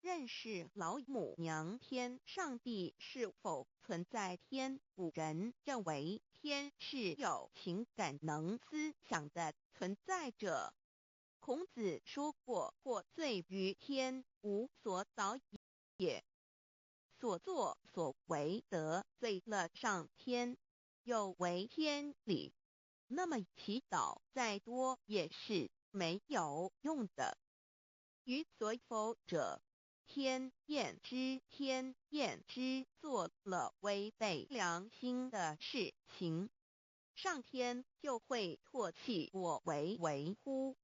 认识老母娘天上帝是否存在。天古人认为天是有情感能思想的存在者。孔子说过，或罪于天，无所导也。所作所为得罪了上天，有违天理，那么祈祷再多也是没有用的。予所否者，天厌之。天厌之，做了违背良心的事情，上天就会唾弃我为乎？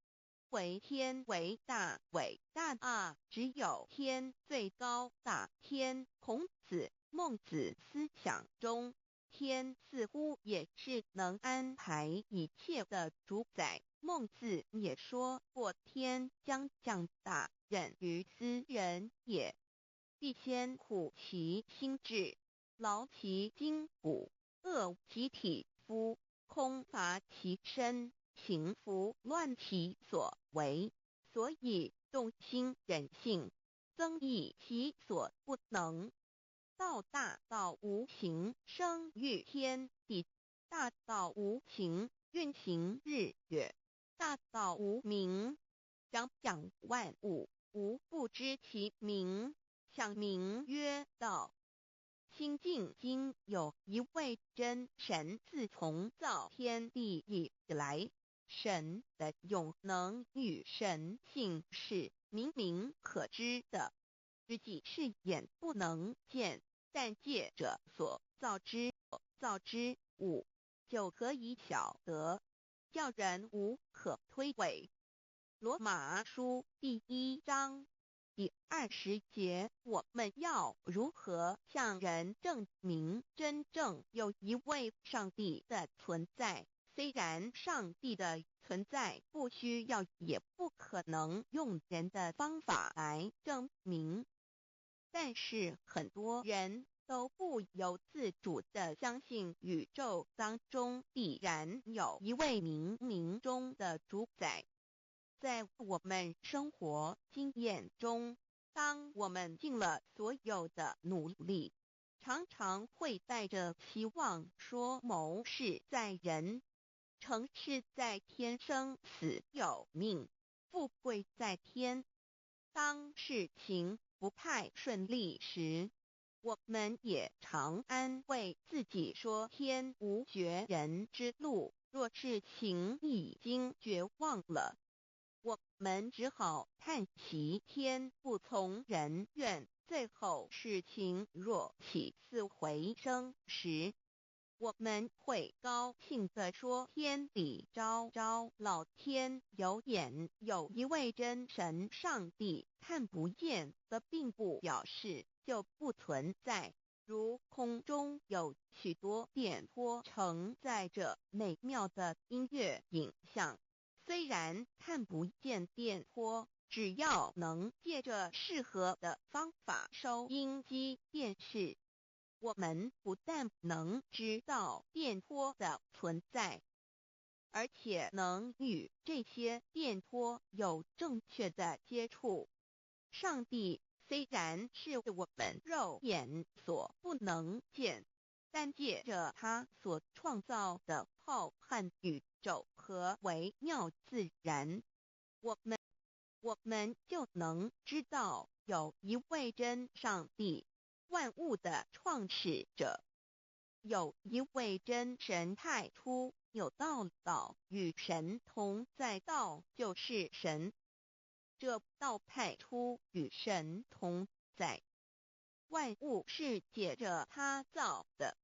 为天为大，伟大啊！只有天最高大。天，孔子、孟子思想中，天似乎也是能安排一切的主宰。孟子也说过，天将降大任于斯人也，必先苦其心志，劳其筋骨，饿其体肤，空乏其身，情拂乱其所为，所以动心忍性，增益其所不能。道大道无形，生育天地；大道无情，运行日月；大道无名，掌讲万物，无不知其名，想名曰道。新晋经有一位真神，自从造天地以来，神的永能与神性是明明可知的，知己是眼不能见，但借着所造之物，就可以晓得，叫人无可推诿。罗马书第1章第20节，我们要如何向人证明真正有一位上帝的存在？虽然上帝的存在不需要也不可能用人的方法来证明，但是很多人都不由自主地相信宇宙当中必然有一位冥冥中的主宰。在我们生活经验中，当我们尽了所有的努力，常常会带着希望说谋事在人，成事在天，生死有命，富贵在天。当事情不太顺利时，我们也常安慰自己说天无绝人之路，若事情已经绝望了，我们只好叹息天不从人愿。最后事情若起死回生时，我们会高兴地说天理昭昭，老天有眼，有一位真神上帝，看不见的并不表示就不存在。如空中有许多电波承载着美妙的音乐影像，虽然看不见电波，只要能借着适合的方法收音机、电视，我们不但能知道电波的存在，而且能与这些电波有正确的接触。上帝虽然是我们肉眼所不能见，但借着他所创造的浩瀚宇宙和微妙自然，我们就能知道有一位真上帝，万物的创始者，有一位真神太初有道与神同在，道就是神，这道太初与神同在，万物是借着他造的，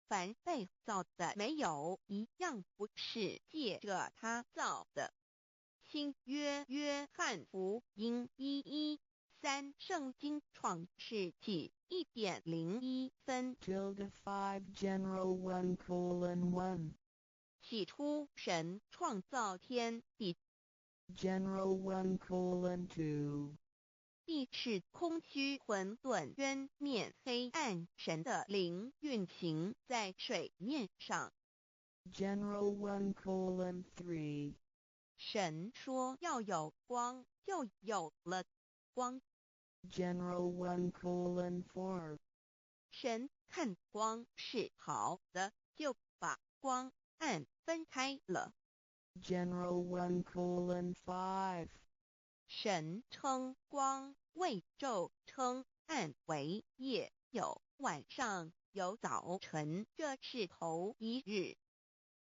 凡被造的没有一样不是借着他造的。新约约翰福音1:13，圣经创世纪1.01分 5 general 1:1 起初神创造天地， general 1:2 地是空虚混沌渊面黑暗，神的灵运行在水面上。 general 1:3 神说要有光，就有了光。General 1:4. 神看光是好的，就把光暗分开了。General 1:5. 神称光为昼，称暗为夜，有晚上，有早晨，这是头一日。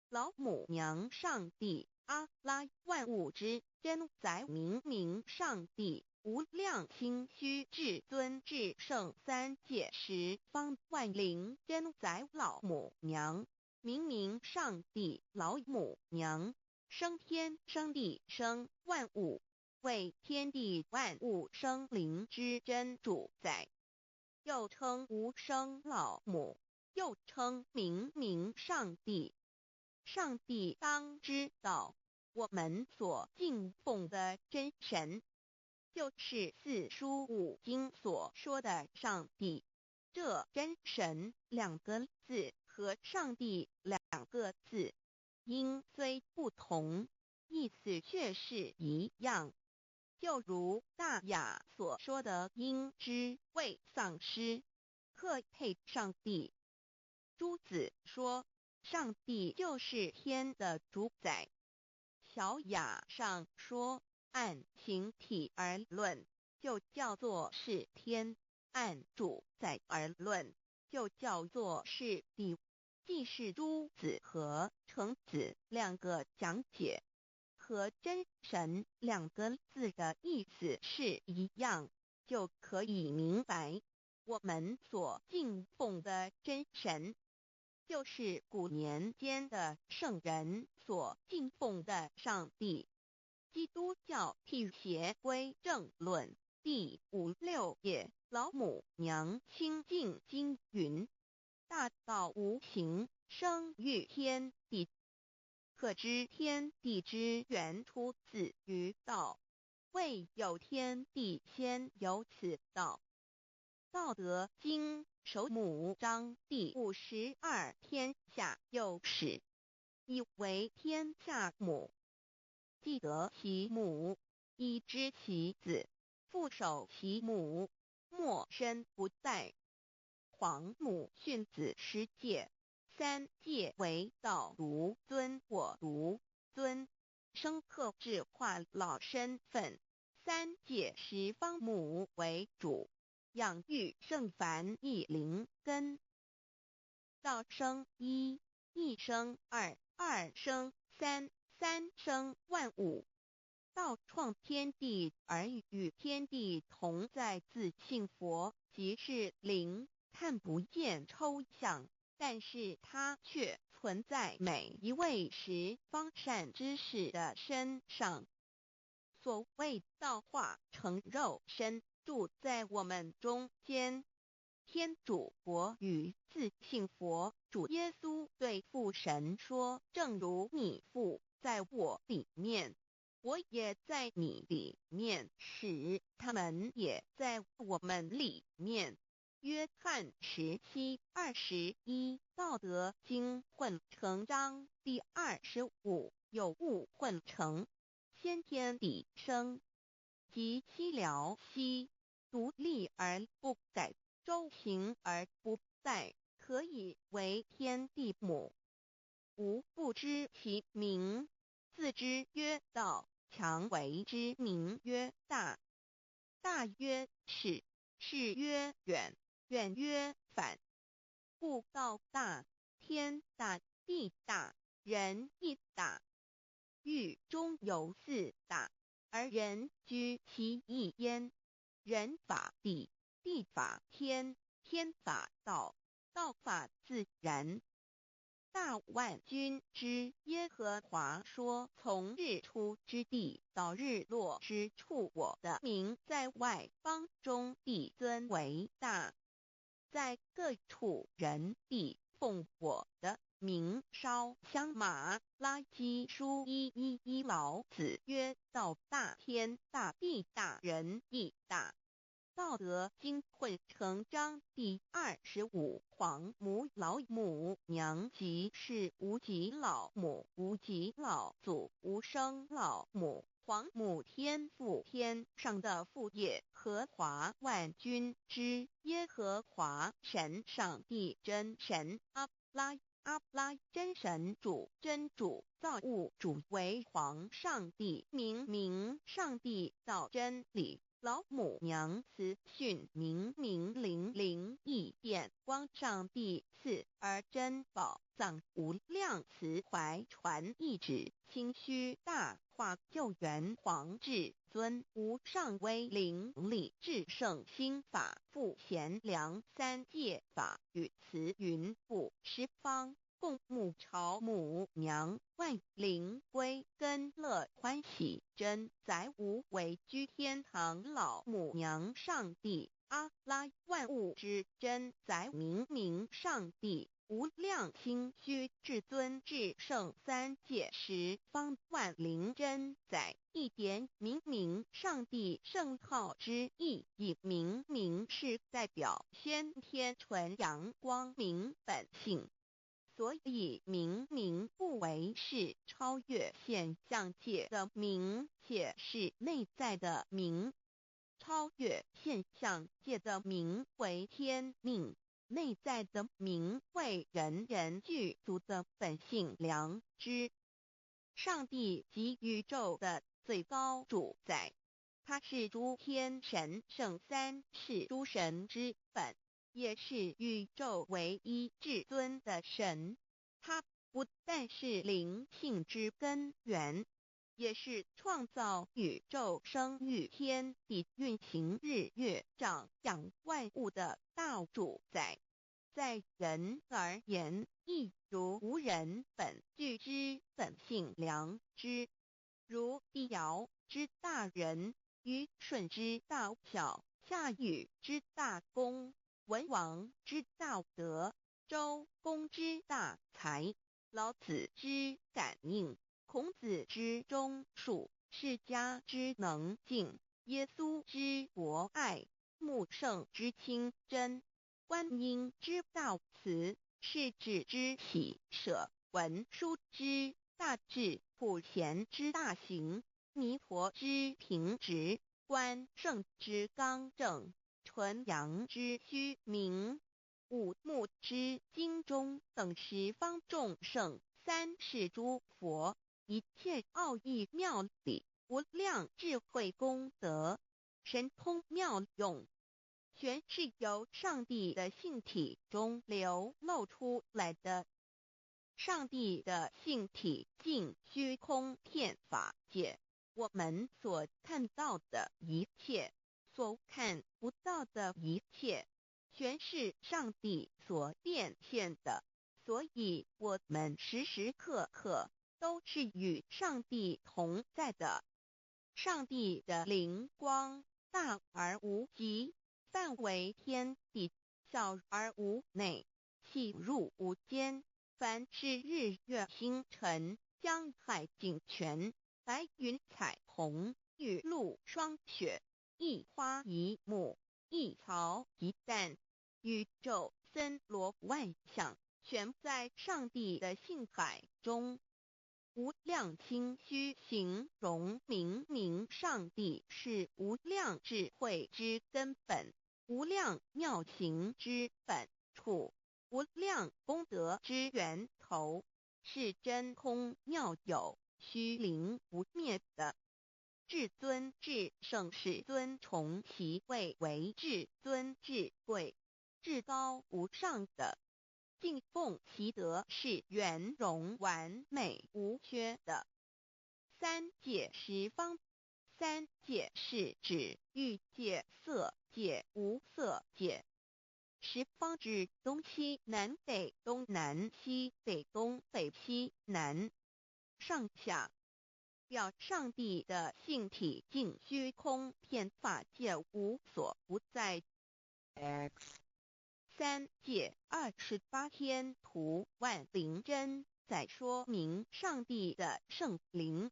老母娘上帝阿拉万物之真宰明明上帝无量清虚至尊至圣三界十方万灵真宰老母娘明明上帝老母娘生天生地生万物，为天地万物生灵之真主宰，又称无生老母，又称明明上帝。上帝当知道，我们所敬奉的真神，就是四书五经所说的上帝。这真神两个字和上帝两个字，音虽不同，意思却是一样。就如大雅所说的鹰之谓丧尸，鹤配上帝。朱子说，上帝就是天的主宰。小雅上说，按形体而论，就叫做是天；按主宰而论，就叫做是地。既是朱子和程子两个讲解，和真神两个字的意思是一样，就可以明白，我们所敬奉的真神，就是古年间的圣人所敬奉的上帝。基督教辟邪归正论第56页，老母娘清净经云：大道无形，生育天地，可知天地之源出自于道，未有天地，先有此道。道德经首母章第52，天下有始，以为天下母。既得其母，以知其子，父守其母，莫身不在。皇母训子十戒，三戒为道如尊我如尊，生克制化老身份。三戒十方母为主，养育圣凡一灵根。道生一，一生二，二生三，三生万物。道创天地而与天地同在，自性佛，即是灵，看不见抽象，但是它却存在每一位十方善知识的身上。所谓道化成肉身，住在我们中间。天主佛与自性佛主耶稣对父神说，正如你父在我里面，我也在你里面，使他们也在我们里面。约翰17:21，道德经混成章第25，有物混成，先天地生，即七辽息，独立而不改，周行而不殆，可以为天地母。吾不知其名，自之曰道，强为之名曰大。大曰始，始曰远，远曰反。故道大，天大，地大，人亦大。狱中有四大，而人居其一焉。人法地，地法天，天法道，道法自然。大万军之耶和华说，从日出之地到日落之处，我的名在外邦中必尊为大。在各处人必奉我的名烧香马拉基书1:1，老子曰：道大，天大，地大，人亦大。道德经混成章第25，皇母老母娘即是无极老母、无极老祖、无生老母。皇母天父天上的父耶和华万军之耶和华神上帝真神阿拉真神主真主造物主为皇上帝明上帝造真理老母娘慈训明灵异变光上帝赐而真宝藏无量慈怀传意旨清虚大化救援皇至尊无上威灵力至圣心法复贤良三界法与慈云布十方共沐朝母娘万灵归根乐欢喜真载无为居天堂老母娘上帝阿拉万物之真载明上帝无量清虚至尊至圣三界十方万灵真载一点明上帝圣号之意以明是代表先天纯阳光明本性。所以明不为是超越现象界的明，且是内在的明。超越现象界的明为天命，内在的明为人具足的本性良知。上帝及宇宙的最高主宰，他是诸天神圣三世诸神之本。也是宇宙唯一至尊的神，他不但是灵性之根源，也是创造宇宙生育天地运行日月长养万物的大主宰。在人而言，亦如无人本具之本性良知，如地尧之大人，虞舜之大巧，夏禹之大功，文王之道德，周公之大才，老子之感应，孔子之忠恕，释迦之能静，耶稣之博爱，穆圣之清真，观音之道慈，世子之喜舍，文殊之大智，普贤之大行，弥陀之平直，关圣之刚正，纯阳之虚明，五目之精中等十方众圣，三世诸佛，一切奥义妙理，无量智慧功德，神通妙用，全是由上帝的性体中流露出来的。上帝的性体尽虚空遍法界，我们所看到的一切，所看不到的一切，全是上帝所变现的。所以我们时时刻刻都是与上帝同在的。上帝的灵光大而无极，范围天地，小而无内，细入无间。凡是日月星辰，江海井泉，白云彩虹，雨露霜雪，一花一木，一草一蛋，宇宙森罗万象，全在上帝的性海中。无量清虚形容明上帝是无量智慧之根本，无量妙行之本处，无量功德之源头，是真空妙有，虚灵不灭的。至尊至圣世尊崇其位为至尊至贵，至高无上的。敬奉其德是圆融完美无缺的。三界十方，三界是指欲界、色界、无色界。十方指东西南北东南西北东北西南上下，表上帝的性体尽虚空遍法界无所不在。 X 三界28天图万灵真，在说明上帝的圣灵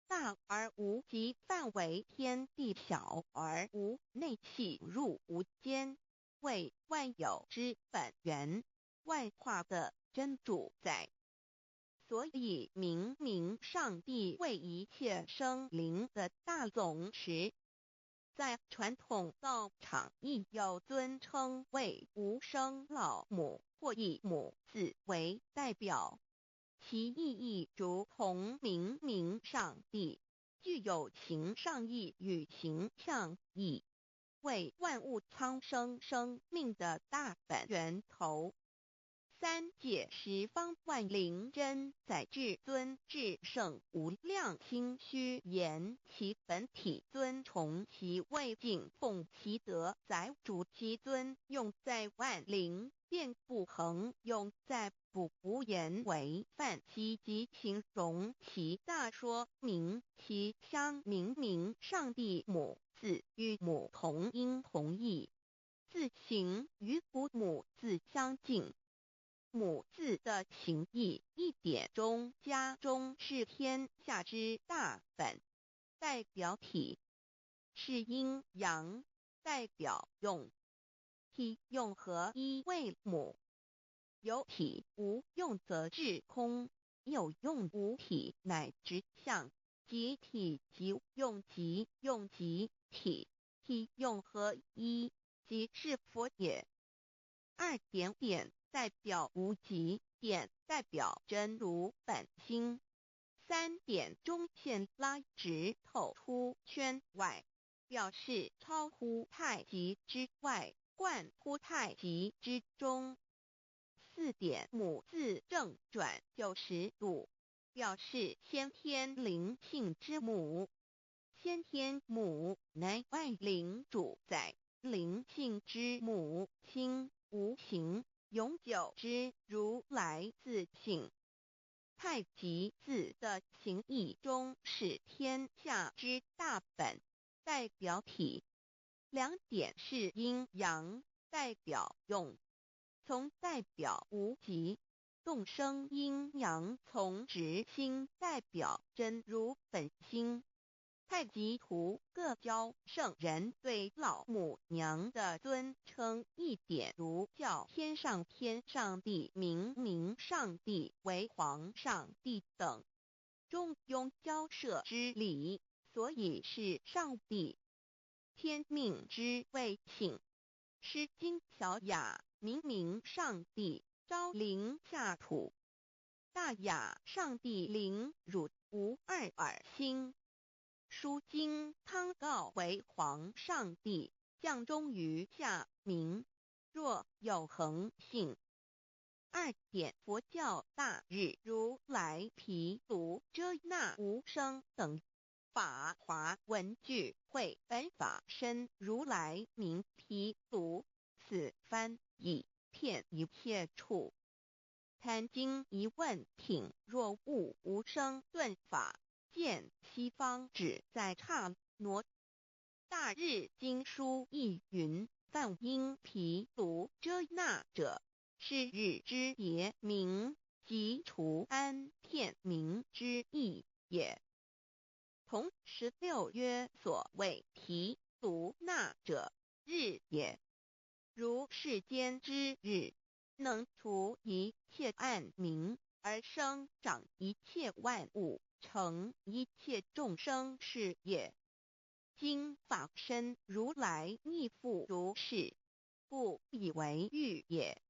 大而无极，范围天地小而无内，细入无间，为万有之本源，万化的真主宰。所以明上帝为一切生灵的大总持。在传统道场亦有尊称为无生老母或以母字为代表，其意义如同明明上帝，具有形上义与形象义，为万物苍生生命的大本源头。三界十方万灵真载至尊至圣无量心虚言，其本体尊崇其位敬奉其德载主其尊，用在万灵便不恒用在不无言为范其及形容其大说明其相明上帝母字与母同音同义，字形与古母字相近。母字的情义一点中加中是天下之大本，代表体是阴阳，代表用，体用合一为母。有体无用则至空，有用无体乃直相，即体即用即用即体，体用合一即是佛也。二点代表无极，点代表真如本心。三点中线拉直透出圈外，表示超乎太极之外，贯乎太极之中。四点母字正转90度，表示先天灵性之母。先天母乃外灵主宰，灵性之母心无形，永久之如来自性。太极字的形义中是天下之大本，代表体。两点是阴阳，代表用，从代表无极，动生阴阳从直心代表真如本心。太极图各教圣人对老母娘的尊称一点如叫天上帝明上帝为皇上帝等，中庸交涉之礼，所以是上帝。天命之谓请，诗经小雅明上帝昭临下土，大雅上帝临汝无二耳心。书经汤告为皇上帝，降忠于下民，若有恒信。二点佛教大日如来毗卢遮那无生等法华文具会本法身如来名毗卢，此翻译遍一切处。贪经一问品，若悟无生顿法，见西方只在刹那。大日经书亦云，梵音毗卢遮那者，是日之别名，即除安片名之意也。同16曰所谓毗卢那者，日也。如世间之日，能除一切暗明，而生长一切万物，成一切众生是也。今法身如来亦复如是，故以为喻也。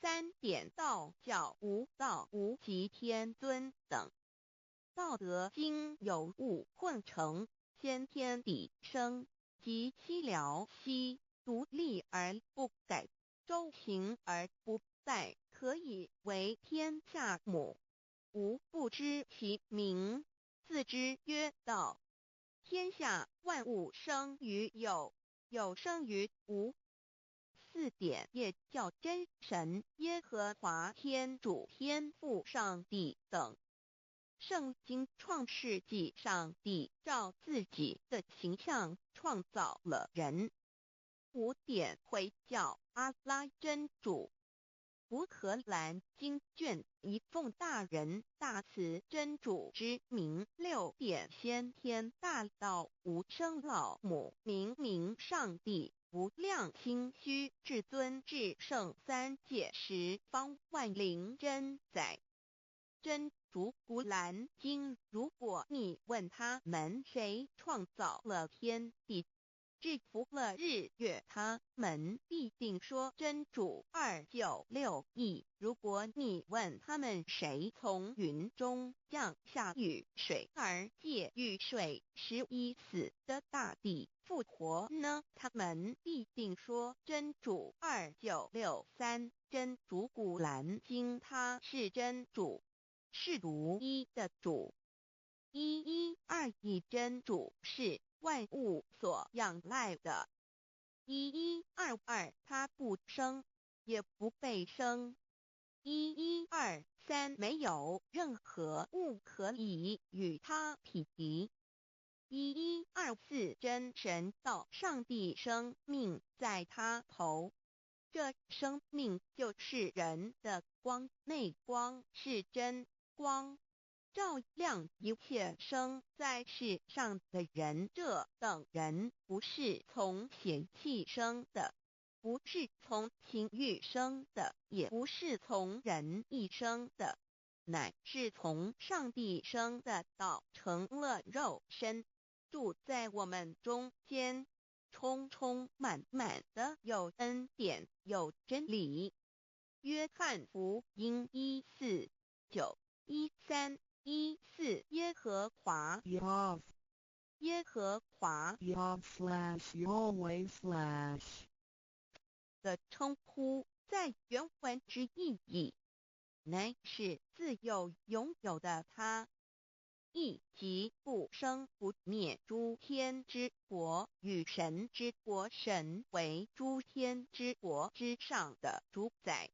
三点道教无道无极天尊等。道德经有物混成，先天地生，即七辽息，独立而不改，周行而不殆，可以为天下母。吾不知其名，自之曰道。天下万物生于有，有生于无。四点也叫真神耶和华天主天父上帝等。圣经创世纪，上帝照自己的形象创造了人。五点回教阿拉真主。乌克兰经卷一奉大人大慈真主之名。六点先天大道无生老母明上帝无量心虚至尊至圣三界十方万灵真载真主古兰经，如果你问他们谁创造了天地，制服了日月，他们必定说真主296亿。如果你问他们谁从云中降下雨水而借雨水使已死的大地复活呢？他们必定说真主2963。真主古兰经，他是真主，是独一的主。112真主是万物所仰赖的。1122他不生，也不被生。1123没有任何物可以与他匹敌。1124真神道，上帝生命在他头，这生命就是人的光，内光是真光，照亮一切生在世上的人。这等人不是从血气生的，不是从情欲生的，也不是从人意生的，乃是从上帝生的道成了肉身，住在我们中间，充充满满的有恩典有真理。约翰福音1491314耶和华 Yav 耶和华 Yav/Yahweh/ 的称呼，在原文之意义，乃是自有拥有的他，亦即不生不灭诸天之国与神之国，神为诸天之国之上的主宰，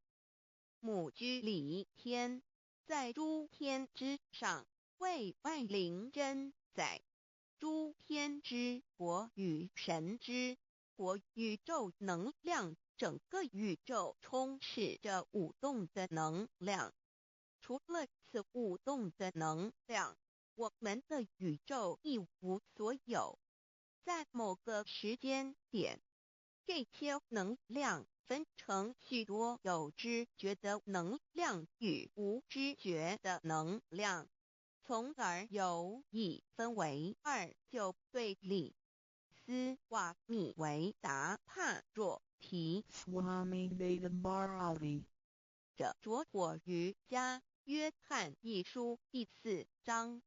母居里天，在诸天之上，为万灵真宰。诸天之国与神之国，宇宙能量，整个宇宙充斥着舞动的能量。除了此舞动的能量，我们的宇宙一无所有。在某个时间点，这些能量分成许多有知觉的能量与无知觉的能量，从而有一分为二，就对立。斯瓦米维达帕若提 Swami Vedabharati 者着火于家约翰一书第4章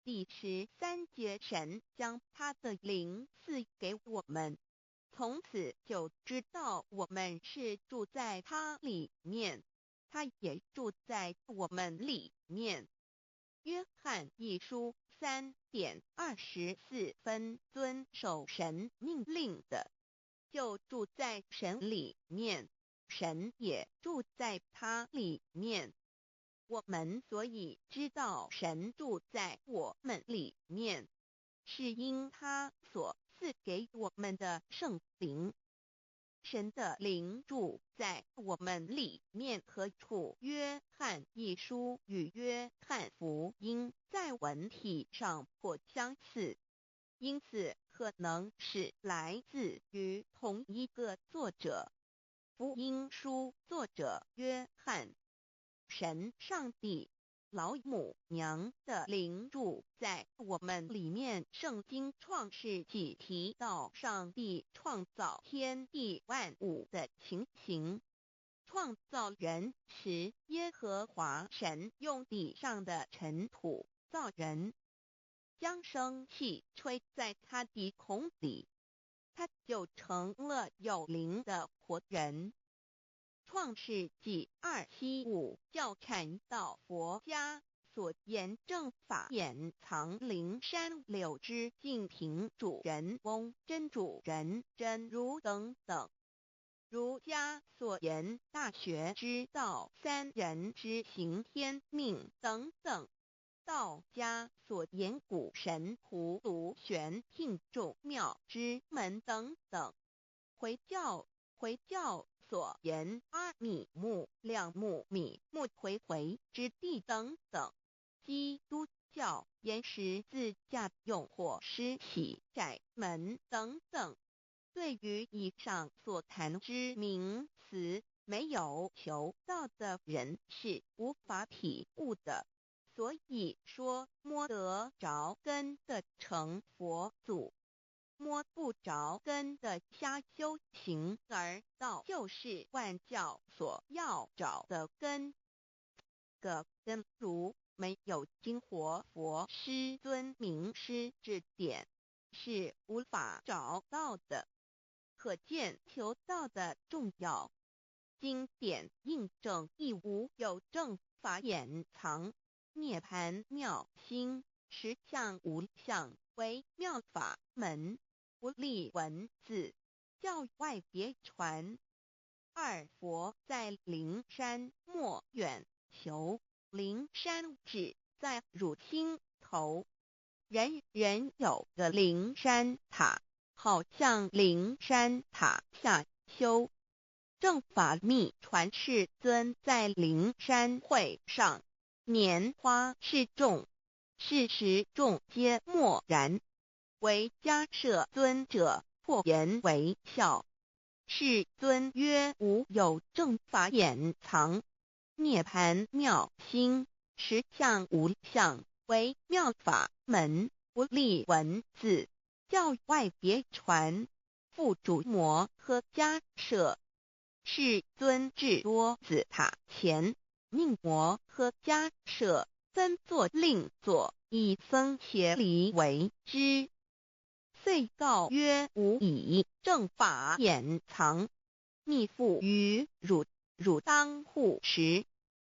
第13节，神将他的灵赐给我们，从此就知道我们是住在他里面，他也住在我们里面。约翰一书3:24，遵守神命令的，就住在神里面，神也住在他里面。我们所以知道神住在我们里面，是因他所赐给我们的圣灵。神的灵住在我们里面何处？约翰一书与约翰福音在文体上颇相似，因此可能是来自于同一个作者。福音书作者约翰，神上帝老母娘的灵住在我们里面。圣经创世纪提到上帝创造天地万物的情形，创造人时，耶和华神用地上的尘土造人，将生气吹在他鼻孔里，他就成了有灵的活人。创世纪275教产到佛家所言正法典藏灵山柳之净瓶主人翁真主人真如等等。儒家所言大学之道三人之行天命等等。道家所言古神荼毒玄牝众妙之门等等。回教所言阿米木两木米木回回之地等等。基督教言十字架用火施洗窄门等等。对于以上所谈之名词，没有求道的人是无法体悟的。所以说摸得着根的成佛祖，摸不着根的瞎修行，而道就是万教所要找的根。个根如没有经活佛师尊名师指点，是无法找到的。可见求道的重要。经典印证亦无有正法掩藏，涅盘妙心，实相无相，为妙法门，不立文字，教外别传。二佛在灵山莫远求，灵山只在汝心头，人人有个灵山塔，好像灵山塔下修。正法密传世尊在灵山会上拈花示众，是时众皆默然，唯迦摄尊者破颜为笑。世尊曰：无有正法掩藏，涅盘妙心，实相无相，为妙法门，不立文字，教外别传。复主摩诃迦摄。世尊至多子塔前，命摩诃迦摄僧作令坐，以僧伽梨为之。遂告曰：吾以正法掩藏，逆复于汝，汝当护持。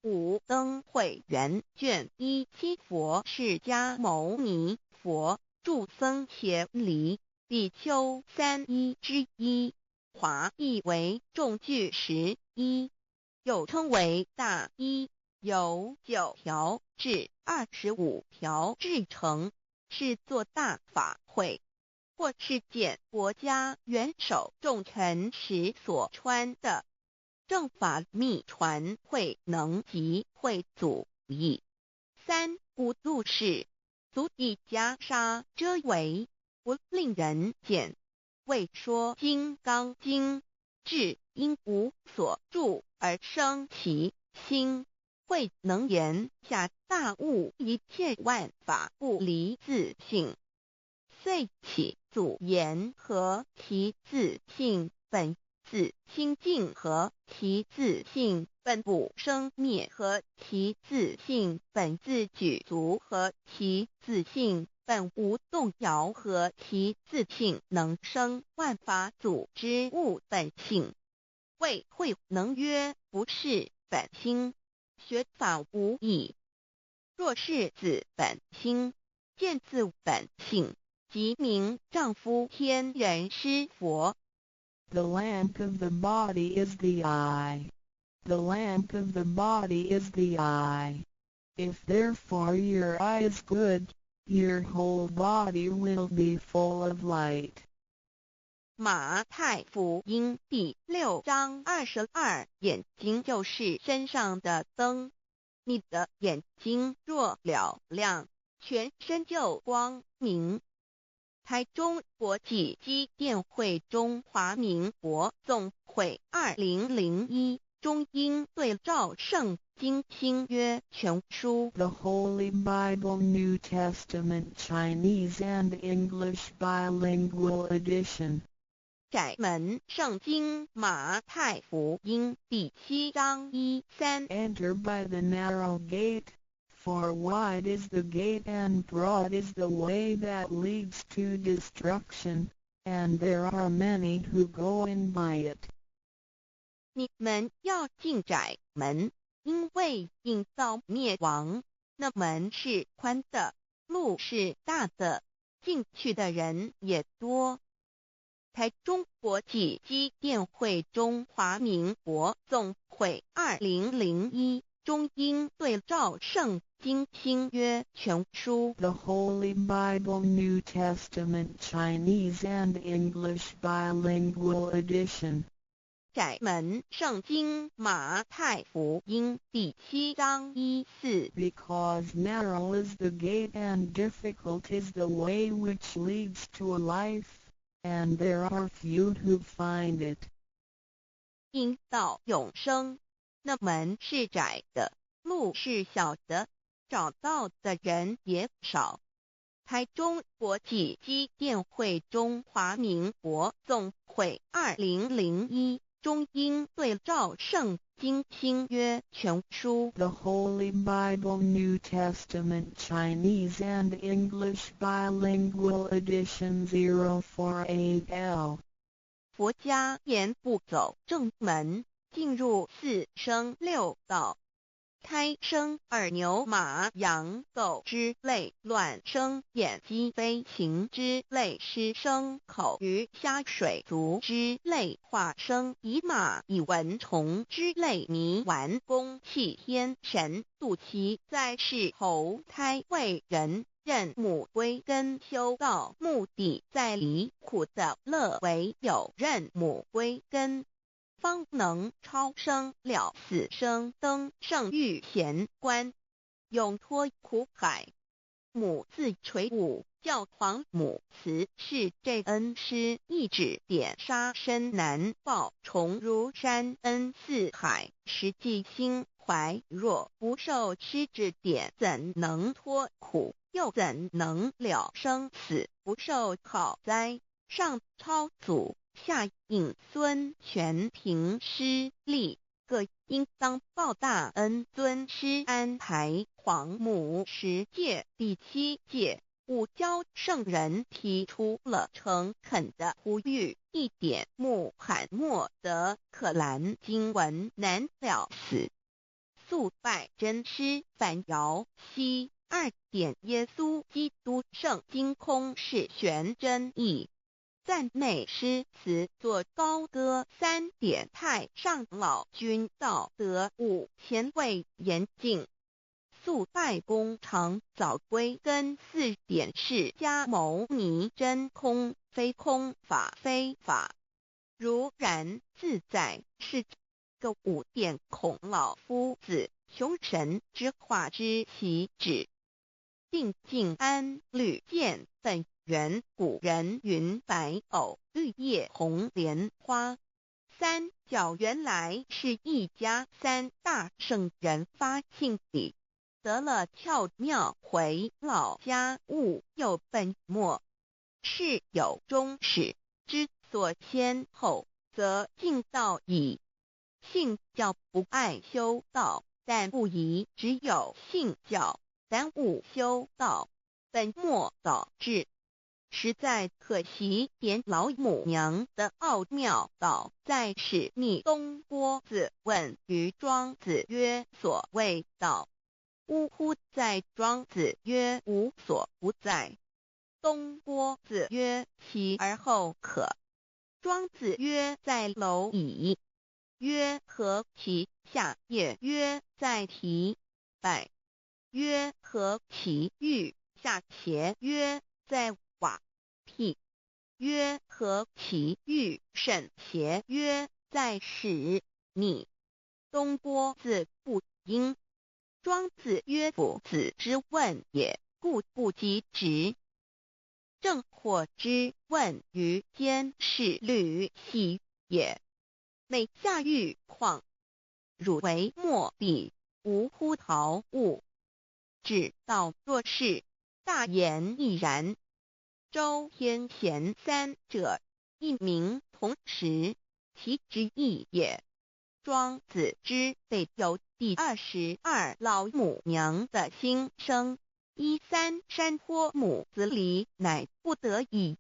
五灯会元卷1佛释迦牟尼佛著僧伽梨比丘3之一，华译为众句11，又称为大一，由9条至25条制成，是作大法会，或是见国家元首重臣时所穿的。正法密传会能及会祖义。三古度世，足以袈裟遮围，不令人见。为说金刚经，至因无所住而生其心，会能言下大悟一切万法不离自性。遂起祖言和其自性本自清净和其自性本不生灭和其自性本自具足和其自性本无动摇和其自性能生万法组之物本性。谓慧能曰：不是本心，学法无益。若是自本心，见自本性，即名丈夫天人师佛。The lamp of the body is the eye. The lamp of the body is the eye. If therefore your eye is good, your whole body will be full of light. 马太福音第6章22，眼睛就是身上的灯。你的眼睛若了亮，全身就光明。台中国际机电会中华民国总会2001中英对照圣经新约全书 The Holy Bible New Testament Chinese and English Bilingual Edition. 窄门圣经马太福音第7章1-3 Enter by the narrow gate, for wide is the gate and broad is the way that leads to destruction, and there are many who go in by it. 你们要进窄门，因为引到灭亡。那门是宽的，路是大的，进去的人也多。台中国际机电会中华民国总会2001中英对照圣经新约全书 The Holy Bible New Testament Chinese and English Bilingual Edition. 窄门圣经马太福音第7章1-4 Because narrow is the gate and difficult is the way which leads to life, and there are few who find it. 因到永生，那门是窄的，路是小的，找到的人也少。台中国际机电会中华民国总会2001中英对照圣经新约全书 The Holy Bible New Testament Chinese and English Bilingual Edition 048L 佛家言不走正门，进入四生六道。胎生二牛马羊狗之类，卵生眼鸡飞禽之类，湿生口鱼虾水族之类，化生以马以蚊虫之类，泥丸公气天神度其在世投胎为人，任母归根修道，目的在离苦的乐为有任母归根，方能超生了死生，登圣域贤官，永脱苦海。母自垂武，教皇母慈是这恩师，一指点杀身难报，重如山恩四海，实际心怀若不受师指点，怎能脱苦？又怎能了生死？不受好灾，上超祖，下应孙权凭师力，各应当报大恩。尊师安排皇母10诫，第7诫，五教圣人提出了诚恳的呼吁，一点穆罕默德可兰经文难了死，肃拜真师反摇西。2点耶稣基督圣经空是玄真义，赞美诗词作高歌。3点太上老君道德5前卫严谨，肃拜公常早归根。4点释迦牟尼真空非空法非法，如然自在是个5点孔老夫子雄神之化之其旨，定静安律见本源。古人云白藕绿叶红莲花。3角原来是一家3大圣人发庆礼，得了窍妙，回老家务有本末，事有终始，之所先后，则敬道矣。信教不爱修道，但不宜只有信教耽误修道，本末倒置，实在可惜。点老母娘的奥妙道在使逆东郭子问于庄子曰：所谓道，呜呼！在庄子曰：无所不在。东郭子曰：其而后可？庄子曰：在蝼蚁。曰：何其下也？曰：在蹄。百。曰：何其欲下且？曰：在瓦辟。曰：何其欲甚且？曰：在使逆。东郭子不应。庄子曰：夫子之问也，故不及直。正或之问于监视律系也，每下狱况，汝为莫必，无乎陶物。指道若是，大言亦然。周天贤3者，一名同时，其之义也。庄子之备有第22老母娘的心声，3山坡母子礼，乃不得已。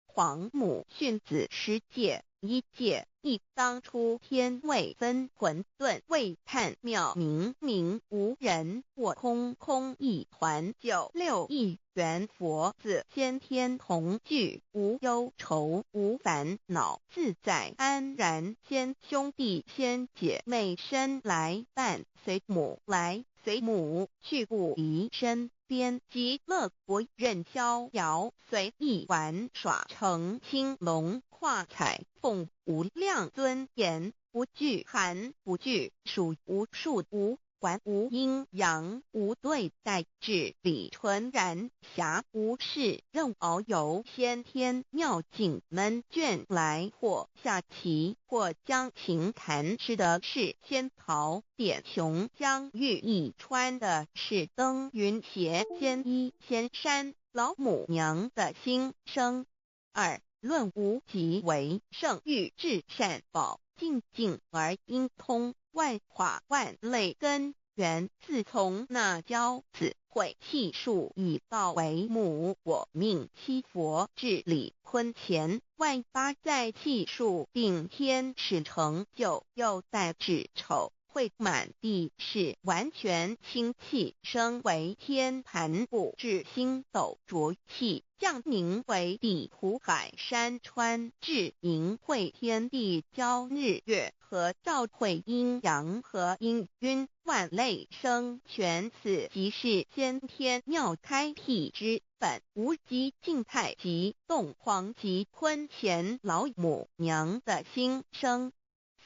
皇母训子10诫，1诫，亦当初天未分混沌，未探妙明明无人，我空空一团。9六一元佛子先天同聚，无忧愁无烦恼，自在安然。先兄弟先姐妹生来伴，随母来随母去，不离身边。极乐国任逍遥，随意玩耍，乘青龙跨彩凤，无量尊严，不惧寒不惧暑，无数无观无阴阳，无对待，至理纯然，暇无事，任遨游，先天妙境门卷来，或下棋，或将琴弹，吃的是仙桃点雄，将玉一穿的是登云鞋，仙衣仙山，老母娘的心声。二论无极为圣域至善宝，静静而应通，万化万类根源，自从那教子会气数以道为母，我命七佛至理坤前，万八在气数定天使成就，又待至丑。会满地是完全清气，升为天盘部，至星斗浊气，降凝为地湖海山川，至凝会天地交日月和照会阴阳和阴晕，万类生全，此即是先天妙开辟之本，无极静态及动黄及坤乾老母娘的心声。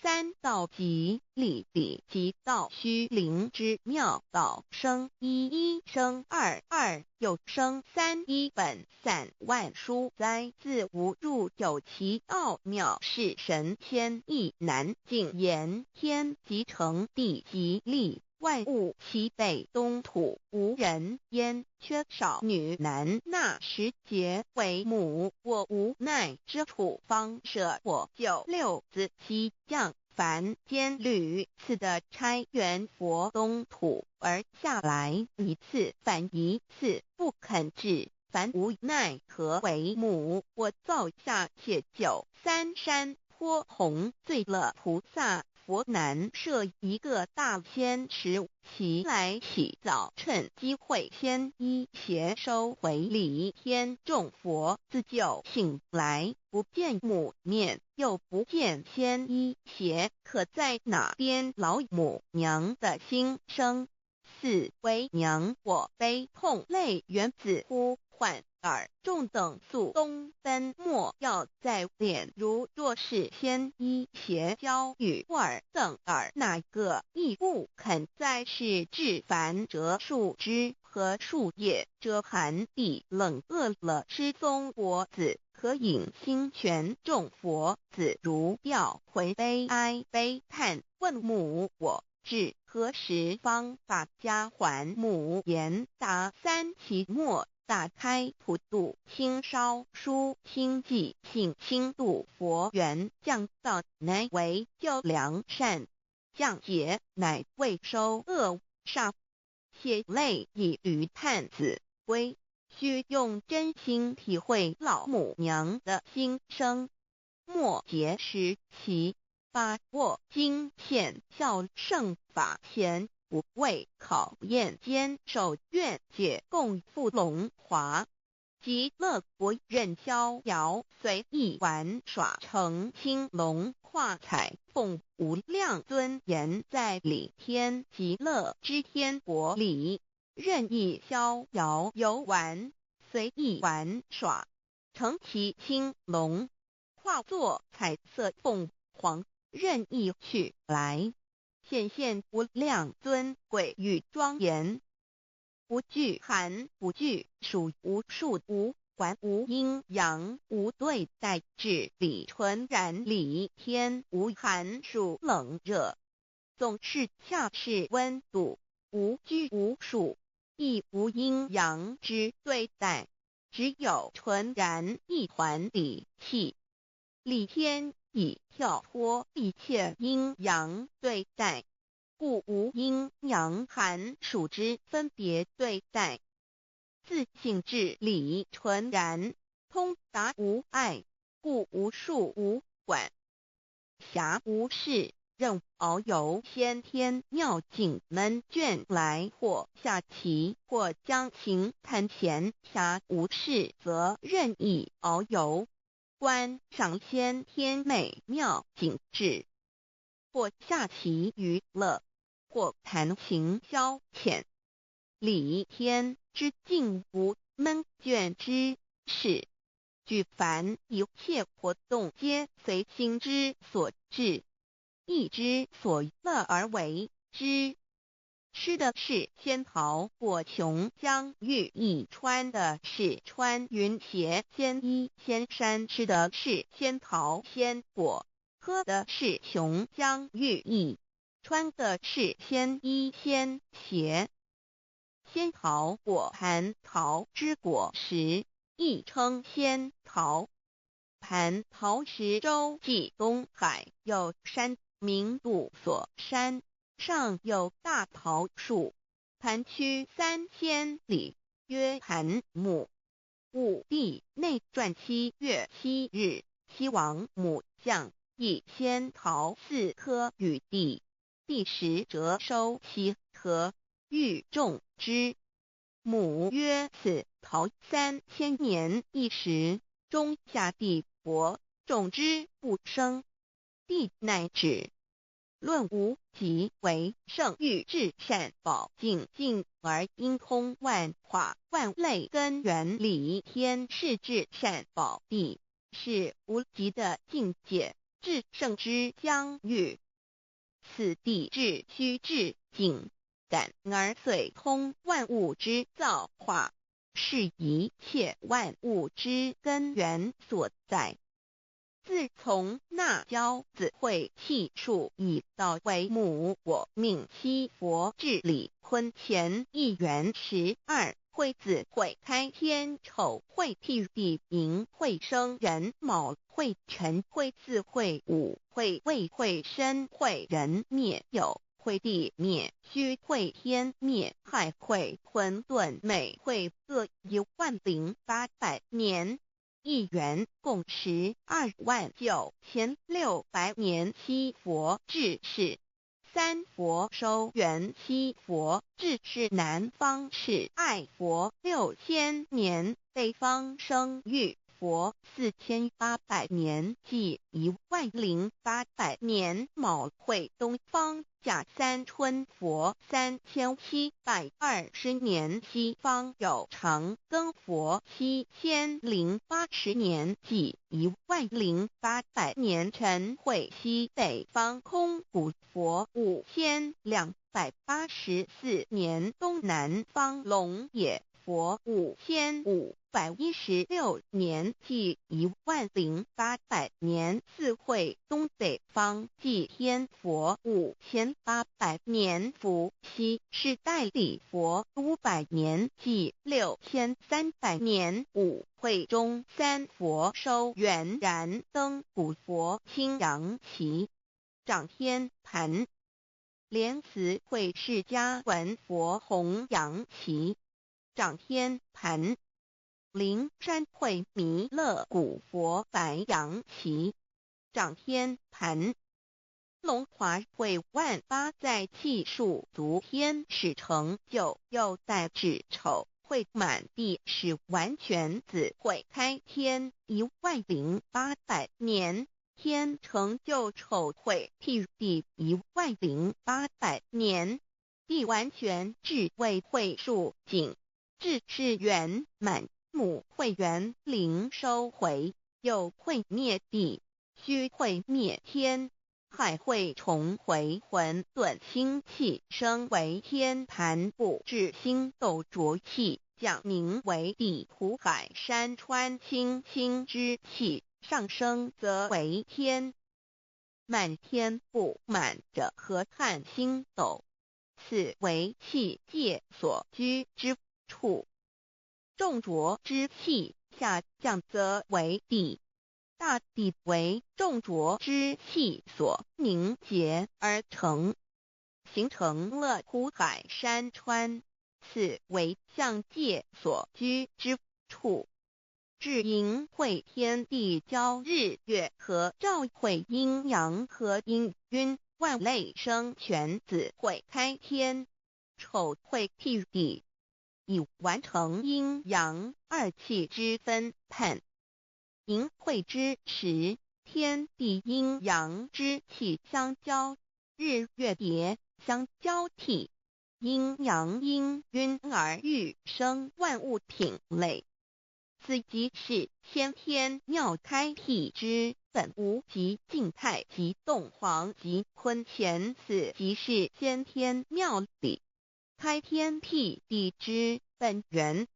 三道即理理即道虚灵之妙道生一，一生二，二又生三，一本散万殊哉，自无入有其奥妙，是神天意难尽言，天即成，地即立，万物其北东土，无人焉，缺少女男，那时节为母，我无奈之处，方舍我九六子七将凡间屡次的差援佛东土，而下来一次反一次，不肯治，凡无奈何为母，我造下且九三山颇弘罪了菩萨。佛南设一个大仙池，其来洗澡，趁机会先一邪收回礼天，众佛自救醒来，不见母面，又不见先一邪，可在哪边老母娘的心声？四为娘我悲痛泪源自呼唤耳众等宿东奔，莫要在脸，如若是先一邪教与尔等耳，哪个亦不肯在世至凡折树枝和树叶，遮寒地冷，饿了吃松果子，可饮清泉，众佛子如调回悲哀悲叹，问母我至何时方把家还母？言答三期末，打开普度清烧书清寂性清度佛缘，降道乃为救良善，降劫乃为收恶煞，血泪以余叹子归，须用真心体会老母娘的心声。末节时期，把握经片效圣法前，不为考验坚守愿解共赴龙华，极乐国任逍遥随意玩耍，成青龙化彩凤，无量尊严在理天极乐之天国里，任意逍遥游玩，随意玩耍，成其青龙，化作彩色凤凰，任意去来，显现无量尊贵与庄严，不惧寒，不惧暑，无数无管，无阴阳，无对待，至理纯然理天，无寒暑冷热，总是恰是温度，无拘无束，亦无阴阳之对待，只有纯然一环理气。理天以跳脱一切阴阳对待，故无阴阳寒暑之分别对待，自性至理纯然，通达无碍，故无束无管，暇无事，任遨游先天妙境门卷来，或下棋，或将琴弹弦，暇无事则任意遨游，观赏先天美妙景致，或下棋娱乐，或弹琴消遣。理天之境无闷倦之事，举凡一切活动皆随心之所至，意之所乐而为之。吃的是仙桃果琼浆玉意，穿的是穿云鞋仙衣仙衫，吃的是仙桃仙果，喝的是琼浆玉意，穿的是仙衣仙鞋。仙桃果蟠桃之果实，亦称仙桃。蟠桃实洲际东海有山，名杜所山，上有大桃树。蟠区3千里，曰蟠母。武帝内传7月7日，西王母降，以仙桃4颗与帝。帝时折收其核，欲种之。母曰：此桃3000年一时，中夏地薄，种之不生。帝乃止。论无极为圣域至善宝境境而因通万化万类根源理天是至善宝地，是无极的境界，至圣之疆域。此地至虚至境，感而遂通万物之造化，是一切万物之根源所在。自从那骄子会气数以道为母，我命七佛治理坤乾一元12，会子会开天丑会替地寅会生人卯会辰会巳会午会未会申会人灭酉会地灭戌会天灭亥会混沌每会各10800年。一元共129600年。七佛治世，三佛收元，七佛治世南方是爱佛6000年，北方生玉佛4800年，即10800年。卯会东方甲三春佛3720年，西方有长庚佛7080年，即10800年。辰会西北方空谷佛5284年，东南方龙野佛5516年，即10800年。四会东北方祭天佛5800年，伏羲是代理佛500年，即6300年。五会中三佛收元，燃灯古佛青阳旗，掌天盘。莲慈会释迦文佛红阳旗，掌天盘。灵山会弥勒古佛白阳旗，掌天盘。龙华会万八在气数足天使成就，又代指丑会满地是完全子会开天10800年，天成就丑会替地10800年，地完全至为会数景，至是圆满。母会元灵收回，又会灭地，戌会灭天，亥会重回混沌星气，生为天盘部，至星斗浊气，降名为地土海山川清清之气，上升则为天。满天不满者何叹星斗，此为气界所居之处。重浊之气下降则为地，大地为重浊之气所凝结而成，形成了土海山川，此为象界所居之处。至寅会天地交日月和照会阴阳和阴晕，万类生全子会开天，丑会替地，以完成阴阳二气之分判。寅会之时，天地阴阳之气相交，日月叠相交替，阴阳阴晕而育生万物品类。此即是先天妙开辟之本无极静态及动黄及坤乾，此即是先天妙理。开天辟地之本源，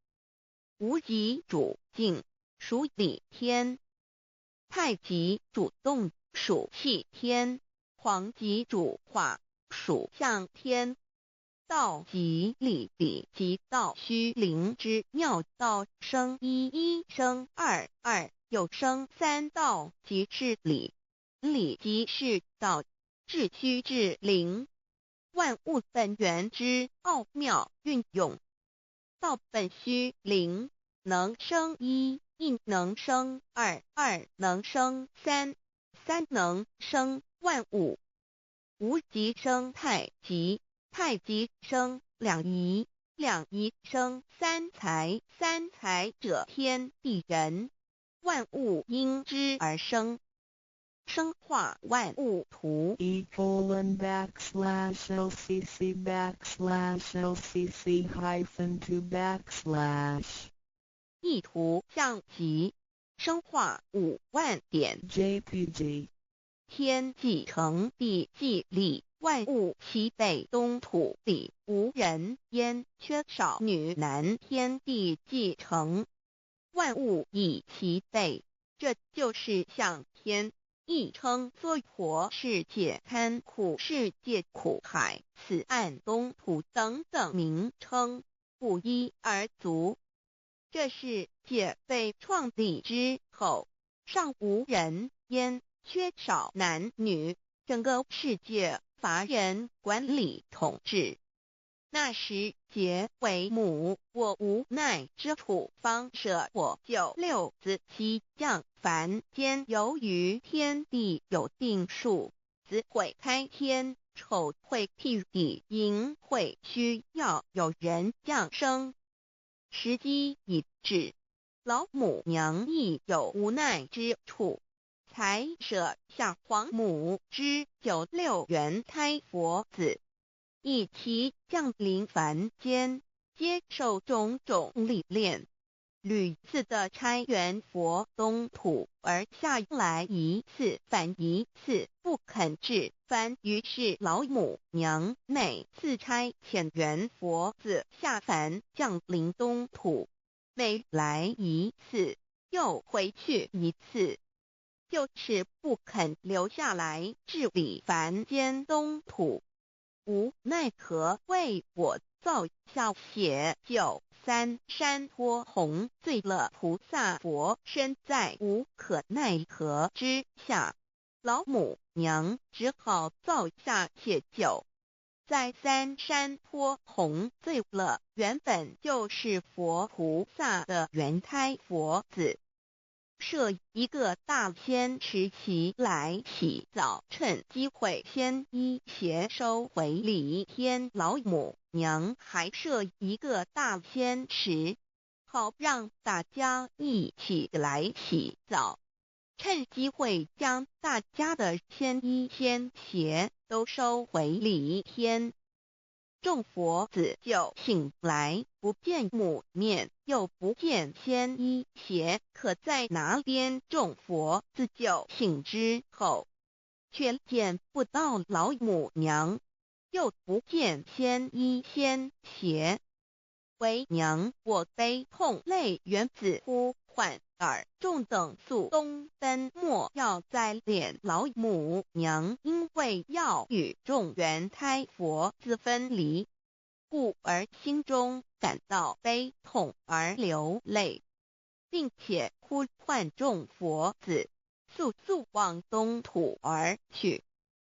无极主静，属理天；太极主动，属气天；黄极主化，属象天。道即理，理即道虚灵之妙道，生一，一生二，二又生三，道即是理，理即是道，至虚至灵，万物本源之奥妙运用。道本虚灵，能生一，一能生二，二能生三，三能生万物。无极生太极，太极生两仪，两仪生三才，三才者天地人，万物因之而生，生化万物图。e://LCC_LCC_2/ 意图象极，生化5万点。JPG 天既成，地既立，万物齐备，东土里无人焉，缺少女男，天地既成，万物以齐备，这就是象天。亦称娑婆世界、堪苦世界、苦海、此岸、东土等等名称，不一而足。这世界被创立之后，尚无人焉，缺少男女，整个世界乏人管理统治。那时桀为母，我无奈之处，方舍我救六子妻降凡间。由于天地有定数，子会开天，丑会辟地，寅会需要有人降生。时机已至，老母娘亦有无奈之处，才舍下皇母之9六元胎佛子，一齐降临凡间，接受种种历练，屡次的差援佛东土，而下来一次反一次不肯至凡，于是老母娘每次差遣援佛子下凡降临东土，每来一次又回去一次，就是不肯留下来治理凡间东土。无奈何为我造下血救三山托洪罪了菩萨佛，身在无可奈何之下，老母娘只好造下解救。在三山托洪罪了原本就是佛菩萨的原胎佛子，设一个大仙池其来洗澡，趁机会先一邪收回礼天。老母娘还设一个大仙池，好让大家一起来洗澡，趁机会将大家的仙衣仙鞋都收回礼天。众佛子就醒来，不见母面，又不见仙衣鞋，可在哪边？众佛子就醒之后，却见不到老母娘，又不见仙衣仙鞋。为娘我悲痛泪源子呼唤耳众等速东奔，莫要再怜老母娘，因为要与众原胎佛子分离，故而心中感到悲痛而流泪，并且呼唤众佛子速速往东土而去，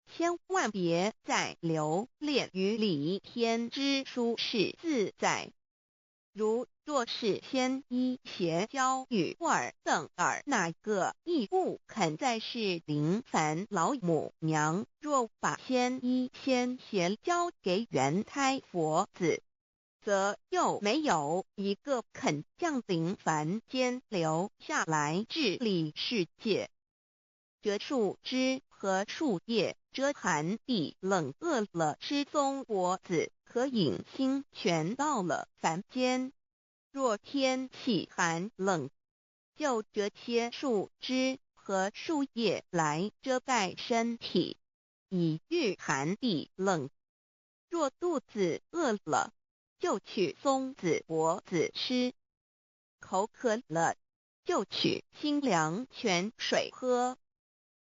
千万别再留恋于礼天之舒适自在。如若是仙衣鞋交与尔等尔，哪个亦不肯再是临凡老母娘？若把仙衣仙鞋交给原胎佛子，则又没有一个肯降临凡间留下来治理世界。这树枝和树叶遮寒地冷，饿了吃松果子，可饮清泉，到了凡间，若天气寒冷，就这些树枝和树叶来遮盖身体，以御寒地冷。若肚子饿了，就取松子柏子吃，口渴了就取清凉泉水喝。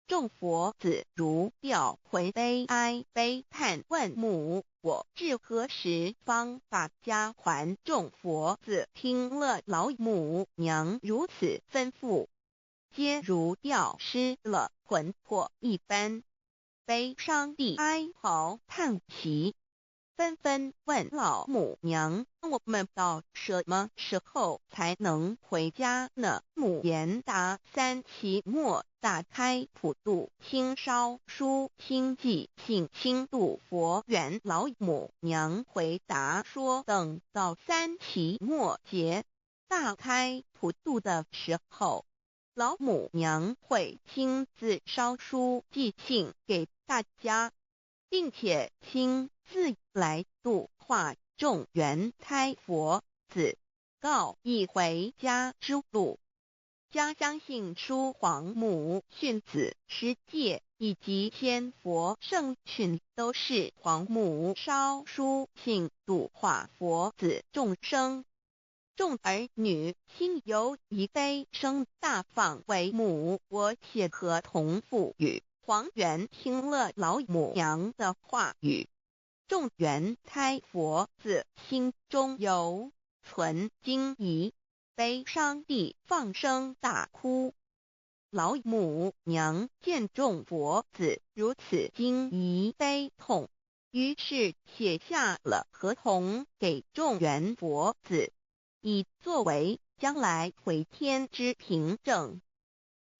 众佛子如调回悲哀悲叹问母，我至何时方把家还？众佛子听了老母娘如此吩咐，皆如吊失了魂魄一般，悲伤地哀嚎叹息，纷纷问老母娘：我们到什么时候才能回家呢？母言答：3期末打开普度清烧书清寂信清度佛缘。老母娘回答说，等到3期末节大开普度的时候，老母娘会亲自烧书寄信给大家，并且亲自来度化众缘胎佛子，告一回家之路。家相信书皇母训子师戒以及仙佛圣训都是皇母烧书信度化佛子众生。众儿女心有一悲生大放为母，我且合同赋予。黄元听了老母娘的话语，众缘胎佛子心中有存惊疑，悲伤地放声大哭。老母娘见众佛子如此惊疑悲痛，于是写下了合同给众缘佛子，以作为将来回天之凭证。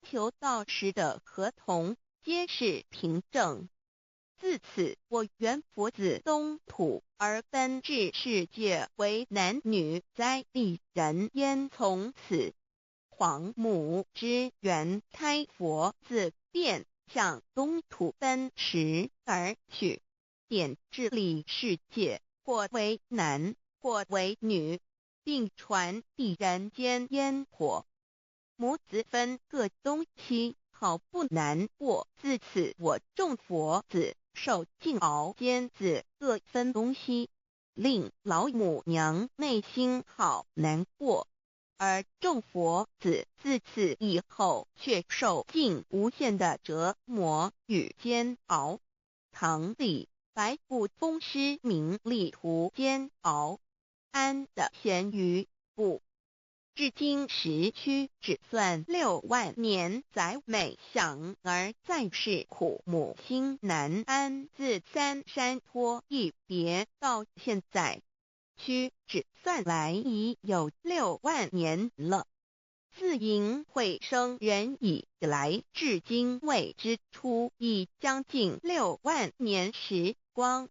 求道时的合同皆是凭证。自此，我缘佛子东土而奔至世界为男女在地人焉。从此，皇母之缘胎佛子便向东土奔驰而去，点治理世界，或为男，或为女，并传递人间烟火。母子分各东西，好不难过。自此，我众佛子受尽熬煎子各分东西，令老母娘内心好难过。而众佛子自此以后却受尽无限的折磨与煎熬。唐李白骨风师名利图煎熬，安的咸鱼不。至今时区只算6万年，载每想而在世苦母心难安。自三山坡一别到现在，屈指算来已有6万年了。自寅会生人以来，至今未知出，已将近6万年时光。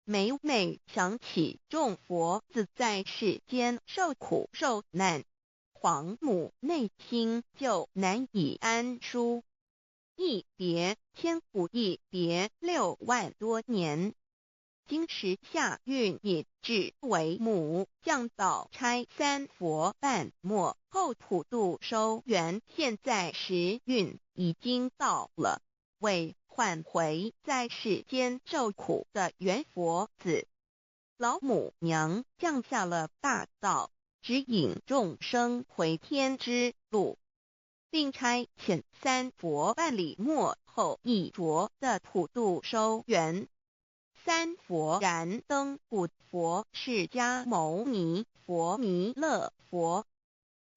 每每想起众佛子在世间受苦受难，皇母内心就难以安舒。一别千古，一别6万多年。今时夏运也至为母，降道差3佛半末后普度收圆，现在时运已经到了，为唤回在世间受苦的缘佛子，老母娘降下了大道，指引众生回天之路，并差遣3佛半里末后一着的普度收圆。3佛燃灯古佛释迦牟尼佛弥勒佛，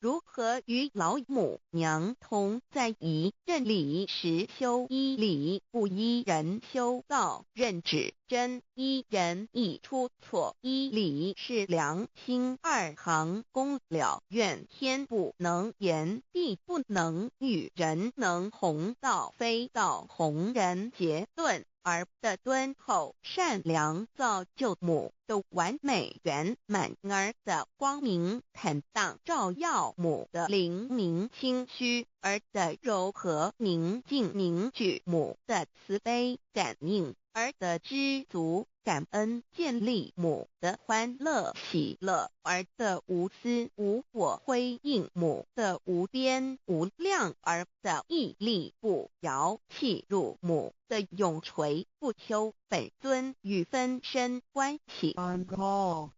如何与老母娘同在一任理时修一理，不依人修道，任指真一人一出错，一理是良心2行公了愿，天不能言，地不能喻，人能弘道，非道弘人。结论而的敦厚善良，造就母的完美圆满，儿的光明坦荡，照耀母的灵明清虚，儿的柔和宁静凝聚母的慈悲感应，儿的知足感恩建立母的欢乐喜乐，儿的无私无我辉映母的无边无量，儿的屹立不摇弃入母的永垂不朽。本尊与分身关系。On call.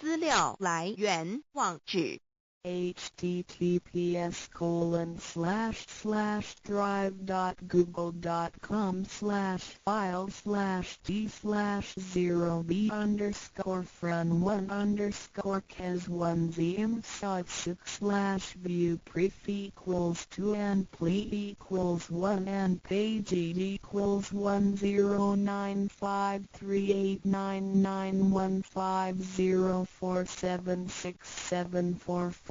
资料来源网址https://drive.google.com/file/d/0b__cas1z_m_6view_prefix equals 2 and page equals 10953891504767448305.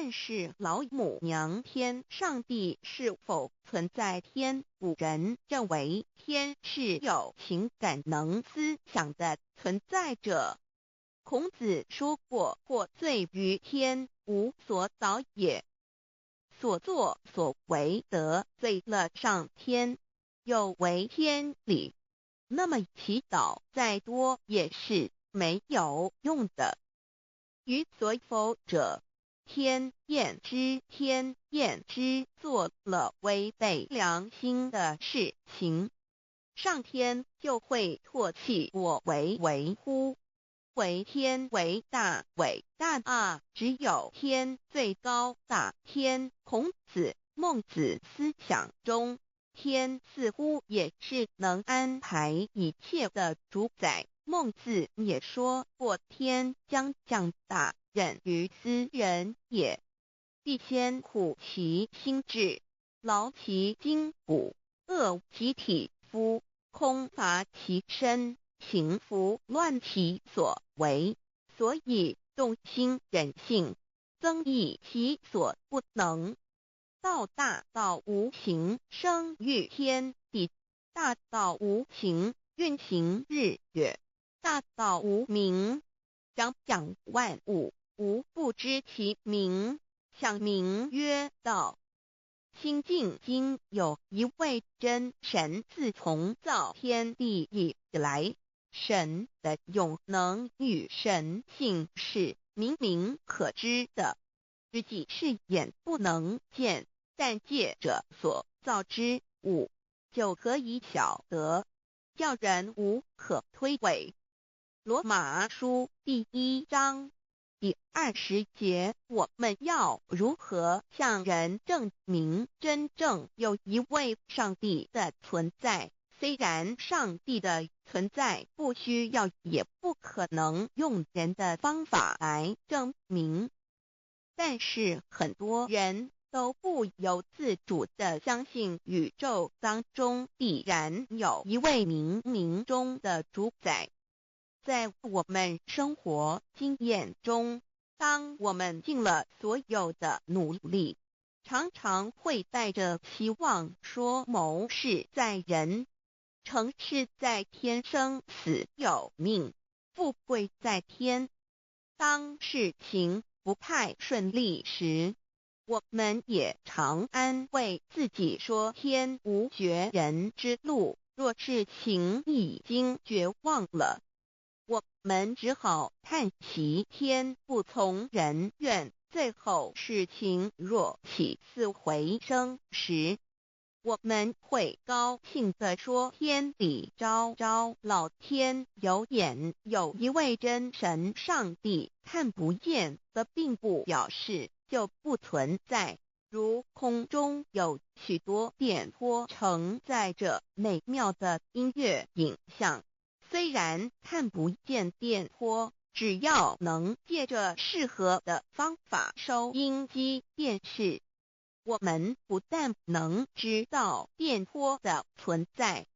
但是老母娘天上帝是否存在？天古人认为天是有情感能思想的存在者。孔子说过：或罪于天，无所导也。所作所为得罪了上天，有违天理，那么祈祷再多也是没有用的。予所否者，天厌之。天厌之做了违背良心的事情，上天就会唾弃我为乎？为天为大，伟大啊！只有天最高大。天，孔子、孟子思想中，天似乎也是能安排一切的主宰。孟子也说过：天将降大任于斯人也，必先苦其心志，劳其筋骨，饿其体肤，空乏其身，情拂乱其所为，所以动心忍性，增益其所不能。道大道无形，生育天地；大道无形，运行日月；大道无名，掌养万物。吾不知其名，想名曰道。新晋经有一位真神，自从造天地以来，神的永能与神性是明明可知的，实际是眼不能见，但借着所造之物，就可以晓得，叫人无可推诿。罗马书第1章第20节，我们要如何向人证明真正有一位上帝的存在？虽然上帝的存在不需要也不可能用人的方法来证明，但是很多人都不由自主地相信宇宙当中必然有一位冥冥中的主宰。在我们生活经验中，当我们尽了所有的努力，常常会带着希望说谋事在人，成事在天，生死有命，富贵在天。当事情不太顺利时，我们也常安慰自己说天无绝人之路，若事情已经绝望了，我们只好叹息天不从人愿。最后事情若起死回生时，我们会高兴地说天理昭昭，老天有眼，有一位真神上帝，看不见的并不表示就不存在。如空中有许多电波承载着美妙的音乐影像，虽然看不见电波，只要能借着适合的方法收音机、电视，我们不但能知道电波的存在，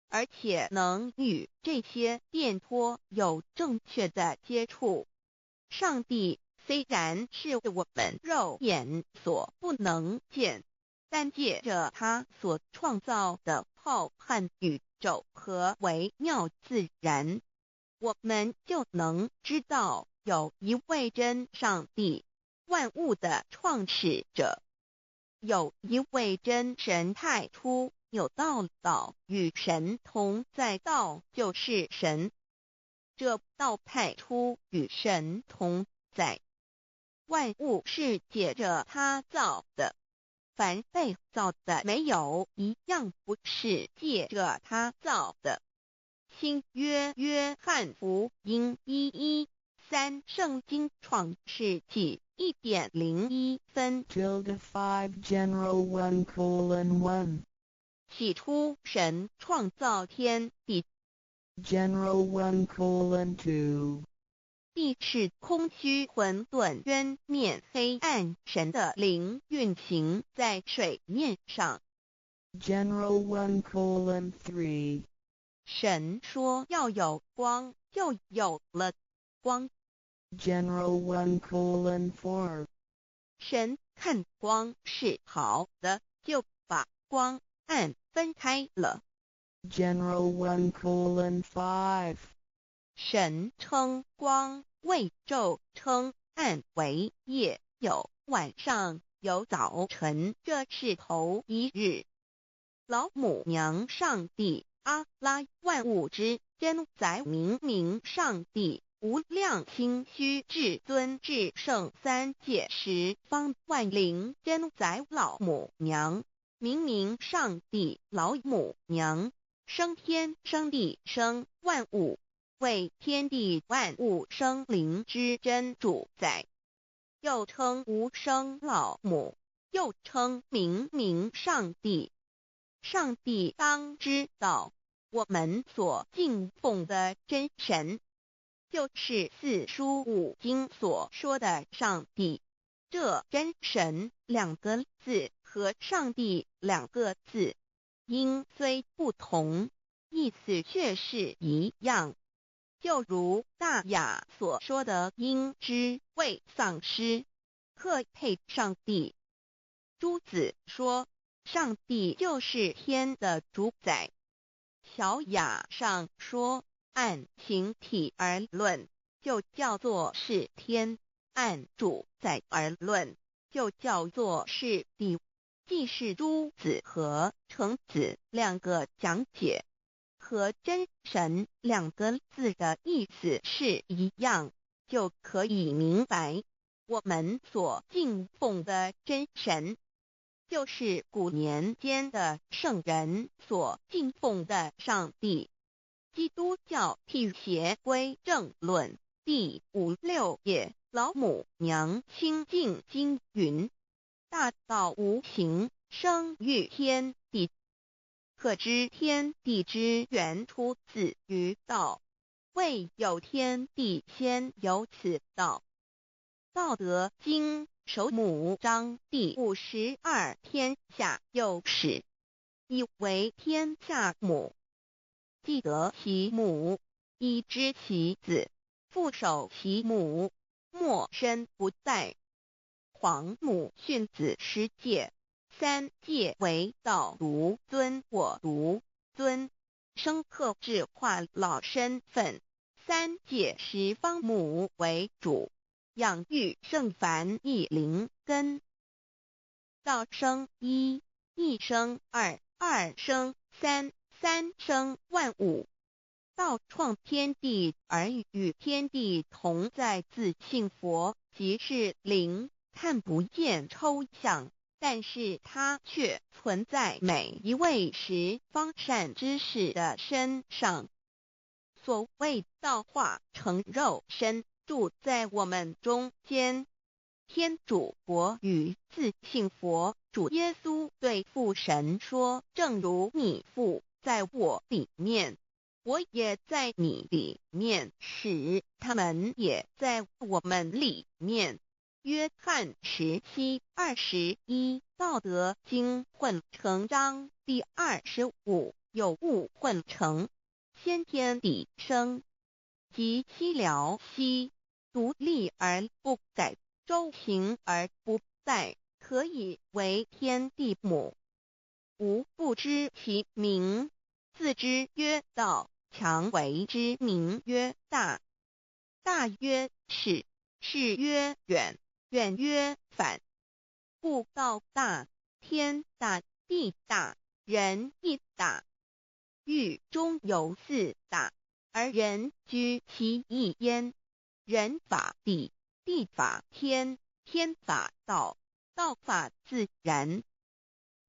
而且能与这些电波有正确的接触。上帝虽然是我们肉眼所不能见，但借着他所创造的浩瀚宇宙和微妙自然，我们就能知道有一位真上帝，万物的创始者，有一位真神太初有道与神同在，道就是神，这道太初与神同在。万物是借着他造的，凡被造的没有一样不是借着他造的。新约约翰福音1:13，圣经创世纪1.01分。 5 General 1:1 起初神创造天地， General 1:2 地是空虚混沌渊面黑暗，神的灵运行在水面上。 General 1:3 神说要有光，就有了光。 General 1:4神看光是好的，就把光暗分开了。General 1:5神称光为昼，称暗为夜，有晚上，有早晨，这是头一日。老母娘上帝阿拉，万物之真宰明明上帝，无量清虚至尊至圣三界十方万灵真宰老母娘，明明上帝老母娘，生天生地生万物，为天地万物生灵之真主宰，又称无生老母，又称明明上帝。上帝当知道，我们所敬奉的真神，就是四书五经所说的上帝。这真神两个字和上帝两个字，音虽不同，意思却是一样。就如大雅所说的鹰之谓丧尸，克配上帝。朱子说，上帝就是天的主宰。小雅上说，按形体而论，就叫做是天；按主宰而论，就叫做是地。既是朱子和程子两个讲解，和真神两个字的意思是一样，就可以明白，我们所敬奉的真神，就是古年间的圣人所敬奉的上帝。基督教辟邪归正论第56页，老母娘清净经云：大道无形，生育天地，可知天地之源出自于道，未有天地，先有此道。道德经首母章第52，天下有始，以为天下母。既得其母，以知其子，父守其母，莫身不殆。皇母训子十戒，三戒为道如尊我如尊，生克制化老身份。三戒十方母为主，养育圣凡一灵根。道生一，一生二，二生三，三生万物。道创天地而与天地同在，自性佛，即是灵，看不见抽象，但是它却存在每一位十方善知识的身上。所谓道化成肉身，住在我们中间。天主国与自性佛主耶稣对父神说，正如你父在我里面，我也在你里面，使他们也在我们里面。约翰17:21，道德经混成章第25，有物混成，先天地生，即七辽息，独立而不改，周行而不殆，可以为天地母。吾不知其名，自之曰道，强为之名曰大。大曰始，始曰远，远曰反。故道大，天大，地大，人亦大。域中有四大，而人居其一焉。人法地，地法天，天法道，道法自然。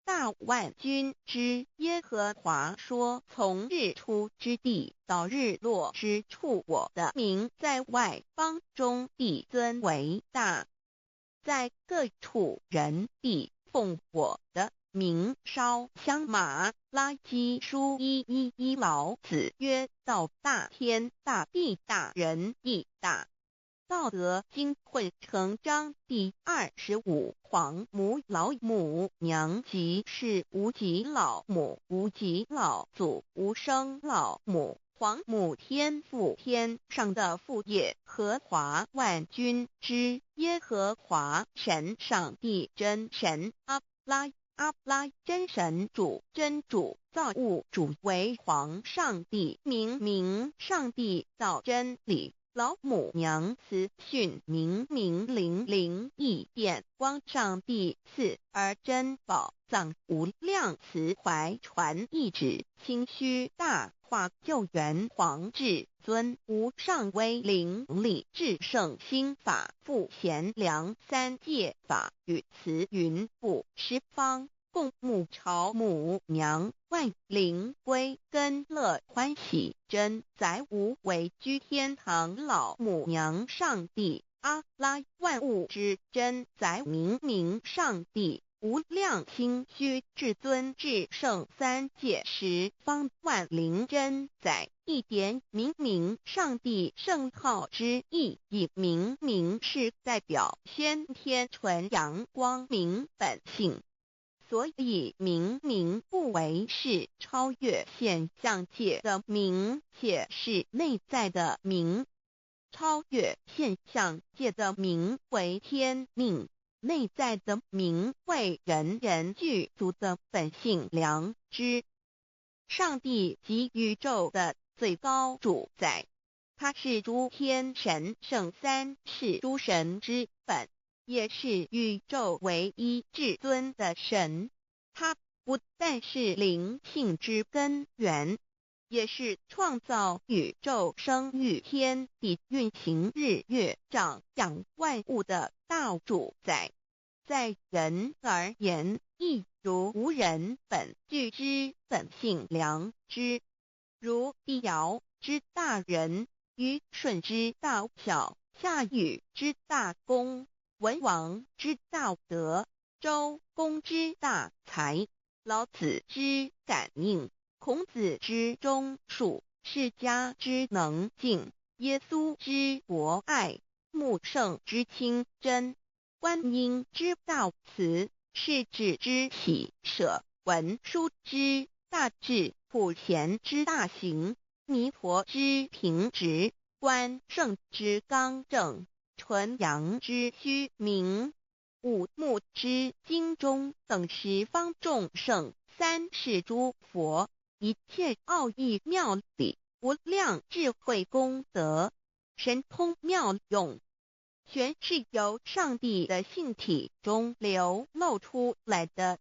大万军之耶和华说，从日出之地到日落之处，我的名在外邦中必尊为大。在各处人必奉我的名烧香。马拉基书1:11，老子曰：道大，天大，地大，人亦大。道德经混成章第25，皇母老母娘，即是无极老母，无极老祖，无生老母。皇母天父，天上的父耶和华万军之耶和华神，上帝真神，阿拉真神主，真主，造物主，为皇上帝，明上帝造真理，老母娘慈训，明灵异变光，上帝赐而真宝藏，无量慈怀传意旨，清虚大化救援，皇至尊无上威灵力，至圣心法，复贤良三界法，与慈云布十方，共沐朝母娘，万灵归根乐欢喜，真载无为居天堂，老母娘上帝，阿拉万物之真载，明上帝，无量清虚至尊至圣三界十方，万灵真载，一点明上帝圣号之意，以明是代表先天纯阳光明本性，所以明不为是超越现象界的明，且是内在的明。超越现象界的明为天命，内在的明为人具足的本性良知。上帝即宇宙的最高主宰，他是诸天神圣三世诸神之本，也是宇宙唯一至尊的神。他不但是灵性之根源，也是创造宇宙生育天地运行日月长养万物的大主宰。在人而言，亦如无人本具之本性良知，如帝尧之大仁，虞舜之大巧，夏禹之大功，文王之大德，周公之大才，老子之感应，孔子之忠恕，释迦之能静，耶稣之博爱，穆圣之清真，观音之大慈，世子之喜舍，文殊之大智，普贤之大行，弥陀之平直，关圣之刚正，纯阳之虚明，五目之精中，等十方众圣，三世诸佛，一切奥义妙理，无量智慧功德，神通妙用，全是由上帝的性体中流露出来的。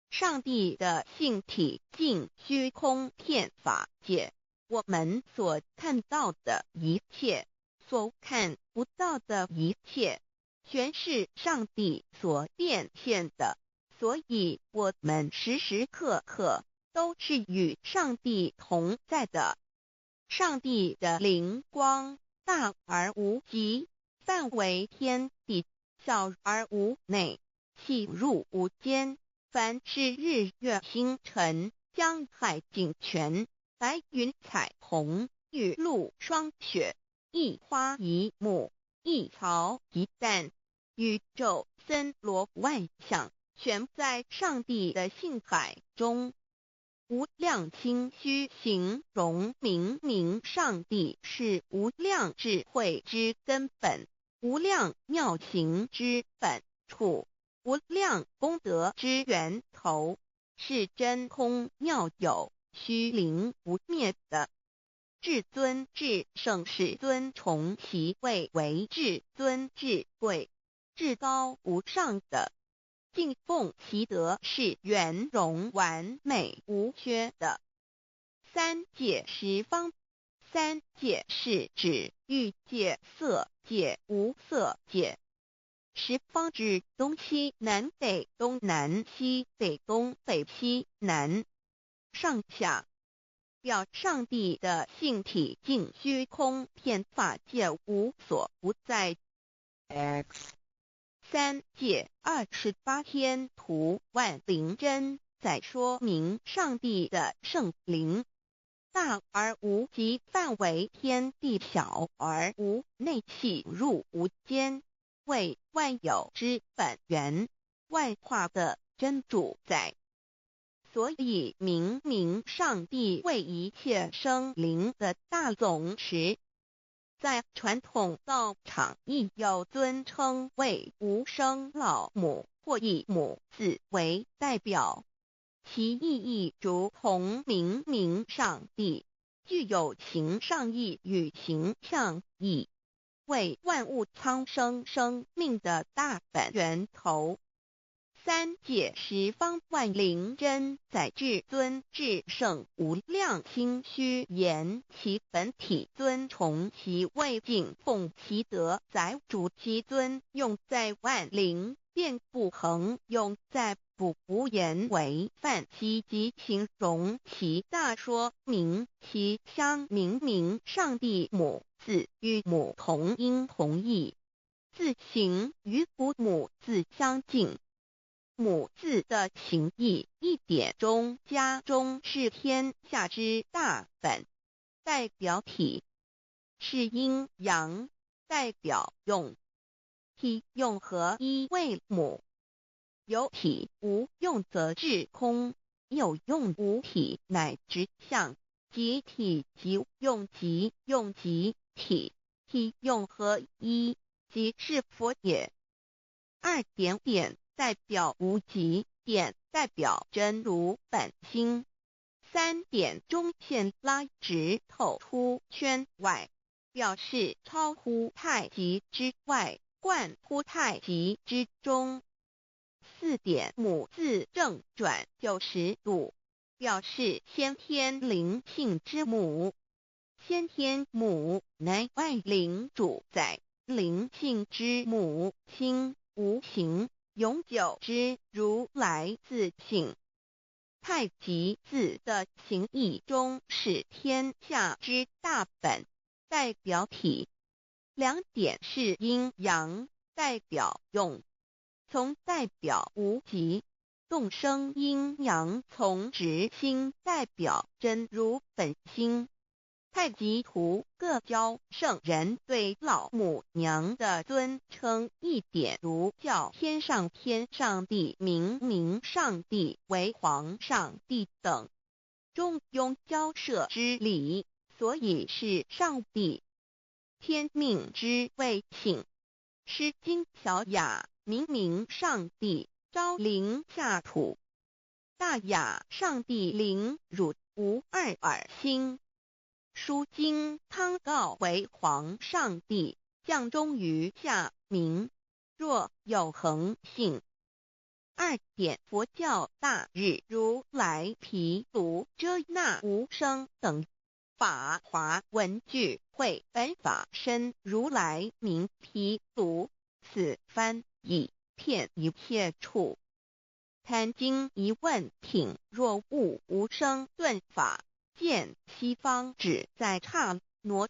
上帝的性体尽虚空遍法界，我们所看到的一切，所看不到的一切，全是上帝所变现的，所以我们时时刻刻都是与上帝同在的。上帝的灵光大而无极，范围天地，小而无内，细入无间。凡是日月星辰，江海井泉，白云彩虹，雨露霜雪，一花一木，一草一蛋，宇宙森罗万象，全在上帝的性海中。无量清虚形容明上帝是无量智慧之根本，无量妙行之本处，无量功德之源头，是真空妙有，虚灵不灭的。至尊至圣世尊崇其位为至尊至贵，至高无上的，敬奉其德是圆融完美无缺的。三界十方，三界是指欲界、色界、无色界。十方指东西南北东南西北东北西南上下，表上帝的性体尽虚空遍法界无所不在。 X 三界28天图万灵真，在说明上帝的圣灵大而无极，范围天地，小而无内，细入无间，为万有之本源，万化的真主宰。所以明明上帝为一切生灵的大总持，在传统道场亦有尊称为无生老母或以母字为代表，其意义如同明明上帝具有形上义与形象义，为万物苍生生命的大本源头。三界十方万灵真在至尊至圣无量心虚言其本体尊崇其位敬奉其德载主其尊，用在万灵便不恒用在不无言为范其及形容其大说明其相明明上帝母字与母同音同义，字形与父母字相近。母字的情义一点中家中是天下之大本，代表体是阴阳，代表用，体用合一为母。有体无用则至空，有用无体乃至相，即体即用即用即体，体用合一即是佛也。二点点代表无极，点代表真如本心。三点中线拉直透出圈外，表示超乎太极之外，贯乎太极之中。四点母字正转90度，表示先天灵性之母。先天母乃外灵主宰，灵性之母心无形，永久之如来自性。太极字的形义中是天下之大本，代表体。两点是阴阳，代表用，从代表无极，动生阴阳从直心代表真如本心。太极图各教圣人对老母娘的尊称一点如叫天上帝、明明上帝为皇上帝等，中庸交涉之理，所以是上帝。天命之谓请，诗经小雅明明上帝昭灵下土，大雅上帝灵汝无二耳心。书经汤告为皇上帝，降忠于下民，若有恒性。二点佛教大日如来毗卢遮那无生等法华文具会本法身如来名毗卢，此翻译遍一切处。坛经一问品，若悟无生顿法，见西方只在刹那。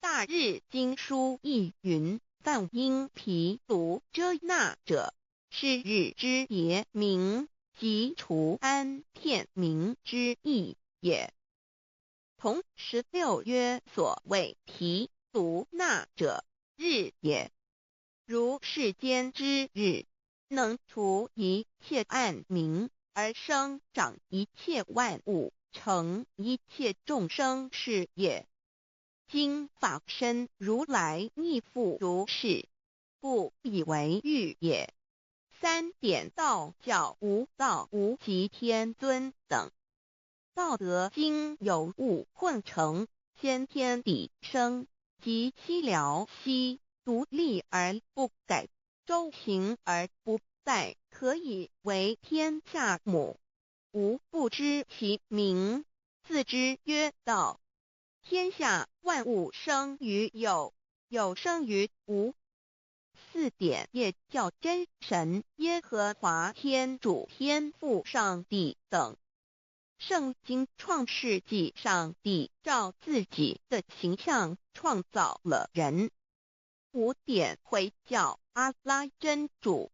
大日经书亦云，梵音毗卢遮那者，是日之别名，即除安片名之意也。同16曰所谓毗卢那者，日也。如世间之日，能除一切暗明，而生长一切万物，成一切众生是也。今法身如来亦复如是，故以为喻也。三点道教无道无极天尊等，道德经有物混成，先天地生，即悉了悉，独立而不改，周行而不殆，可以为天下母。吾不知其名，自之曰道。天下万物生于有，有生于无。四点也叫真神耶和华天主天父上帝等。圣经创世纪，上帝照自己的形象创造了人。五点会叫阿拉真主。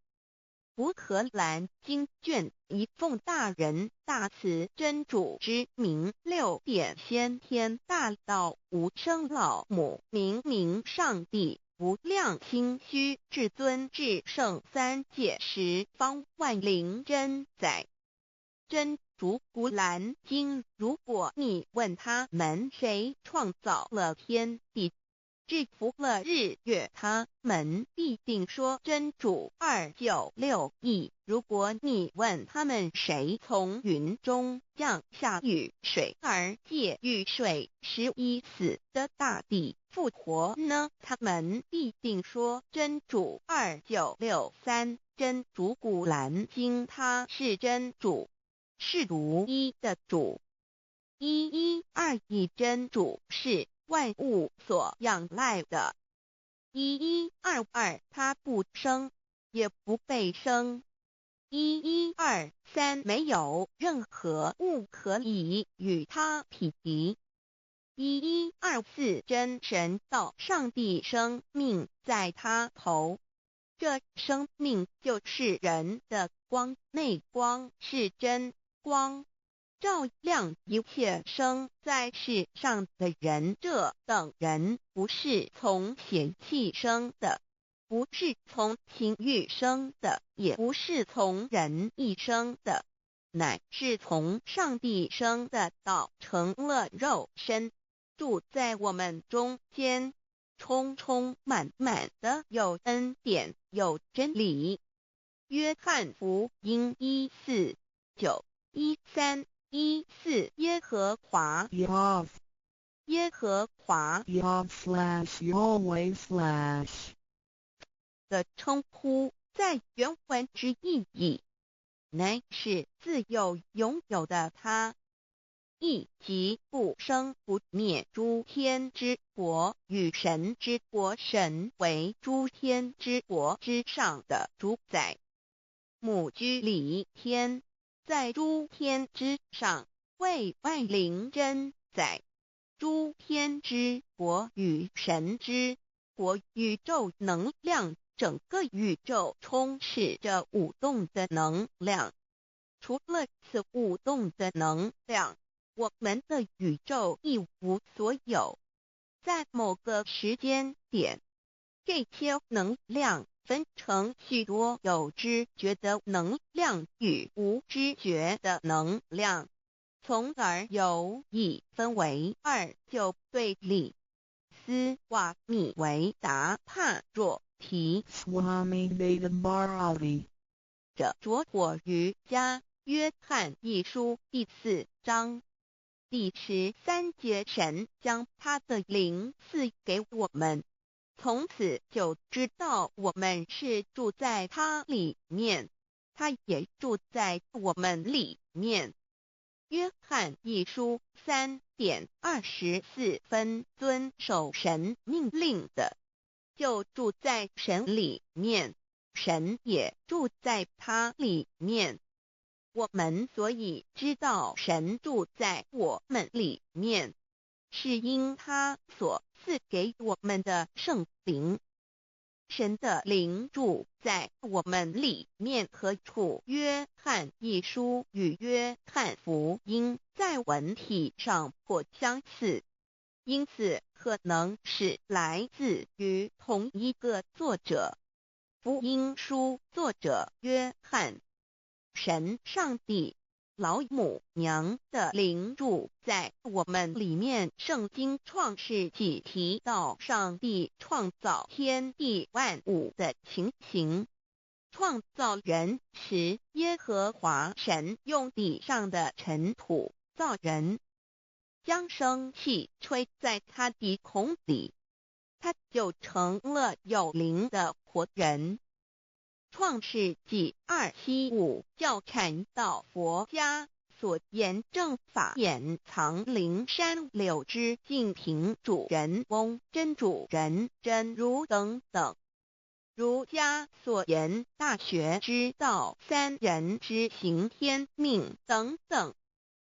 乌克兰经卷一奉大人大慈真主之名，六点先天大道无生老母明明上帝无量心虚至尊至圣三界十方万灵真在。真竹古兰经，如果你问他们谁创造了天地，制服了日月，他们必定说真主296亿。如果你问他们谁从云中降下雨水而借雨水使已死的大地复活呢？他们必定说真主2963。真主古兰经，他是真主，是独一的主112真主是万物所仰赖的1122，他不生也不被生1123，没有任何物可以与他匹敌1124，真神道上帝生命在他头，这生命就是人的光，内光是真光，照亮一切生在世上的人。这等人不是从血气生的，不是从情欲生的，也不是从人意生的，乃是从上帝生的道成了肉身，住在我们中间，充充满满的有恩典有真理。约翰福音1491314，耶和华 Yav 耶和华 Yav/Yahweh/ 的称呼，在原文之意义，乃是自有拥有的他，亦即不生不灭诸天之国与神之国，神为诸天之国之上的主宰，母居里天，在诸天之上，为万灵真宰。诸天之国与神之国，宇宙能量，整个宇宙充斥着舞动的能量。除了此舞动的能量，我们的宇宙一无所有。在某个时间点，这些能量分成许多有知觉的能量与无知觉的能量，从而有一分为二，就对立。斯瓦米维达帕若提 Swami Vedabharati 者着火于家约翰一书第4章第13节，神将他的灵赐给我们，从此就知道我们是住在他里面，他也住在我们里面。约翰一书3:24，遵守神命令的，就住在神里面，神也住在他里面。我们所以知道神住在我们里面，是因他所赐给我们的圣灵。神的灵住在我们里面何处？约翰一书与约翰福音在文体上颇相似，因此可能是来自于同一个作者。福音书作者约翰，神上帝老母娘的灵住在我们里面。圣经创世纪提到上帝创造天地万物的情形，创造人时，耶和华神用地上的尘土造人，将生气吹在他鼻孔里，他就成了有灵的活人。创世纪275教阐到佛家所言正法掩藏灵山柳之净瓶主人翁真主人真如等等，儒家所言大学之道三人之行天命等等，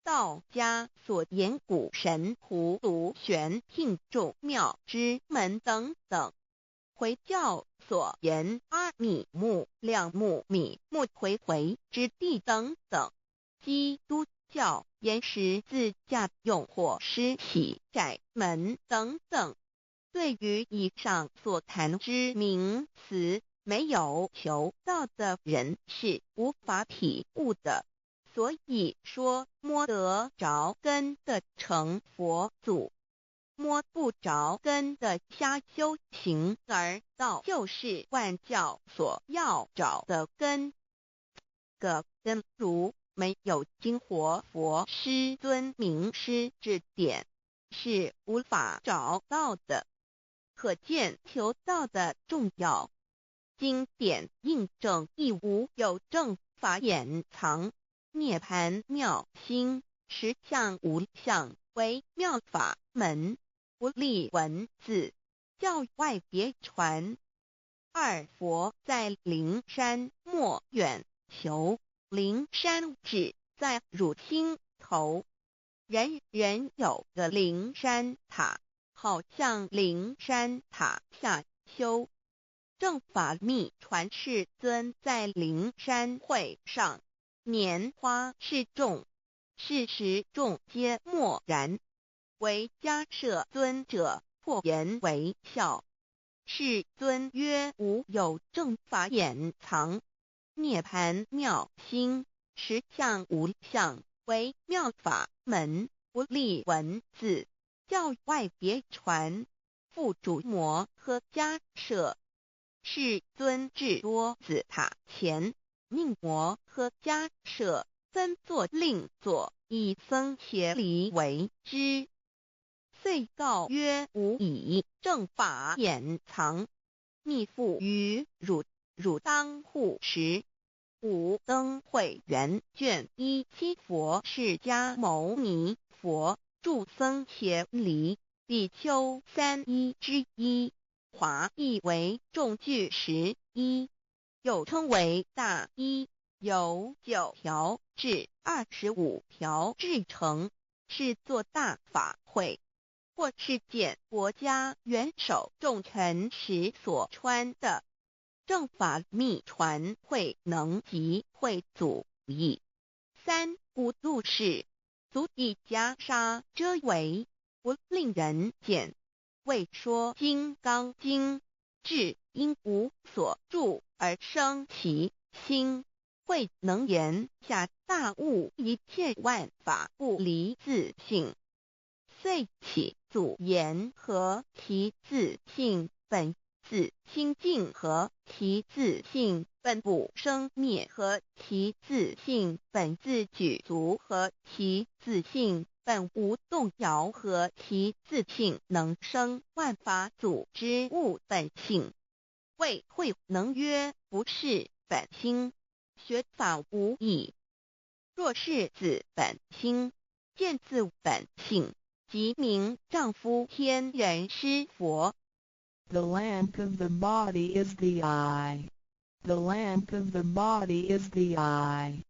道家所言古神葫芦玄牝众妙之门等等，回教所言阿米木亮木米木回回之地等等，基督教言十字架用火施洗窄门等等。对于以上所谈之名词，没有求道的人是无法体悟的。所以说摸得着根的成佛祖，摸不着根的瞎修行而道，就是万教所要找的根。个根如没有经活佛师尊名师指点，是无法找到的。可见求道的重要。经典印证亦无有正法掩藏，涅盘妙心，实相无相，为妙法门，不立文字，教外别传。二佛在灵山莫远求，灵山只在汝心头，人人有个灵山塔，好像灵山塔下修。正法密传世尊在灵山会上，拈花示众，是时众皆默然，唯迦摄尊者破颜为笑。世尊曰：无有正法掩藏，涅盘妙心，实相无相，为妙法门，不立文字，教外别传。复主摩诃迦摄。世尊至多子塔前，命摩诃迦摄分作另座，以僧伽梨为之。遂告曰：吾以正法掩藏，密付于汝，汝当护持。五灯会元卷1佛释迦牟尼佛著僧伽梨比丘3之一。华译为众句11，又称为大一，由9条至25条制成，是作大法会，或是见国家元首重臣时所穿的。正法密传会能及会祖义。三无度世，足以袈裟遮为，不令人见。为说金刚经，至因无所住而生其心，慧能言下大悟一切万法不离自性，遂起祖言和其自性本自清净和其自性本不生灭和其自性本自具足和其自性本无动摇和其自性能生万法组之物本性。谓慧能曰：不是本心，学法无益。若是自本心，见自本性，即名丈夫天人师佛。The lamp of the body is the eye. The lamp of the body is the eye.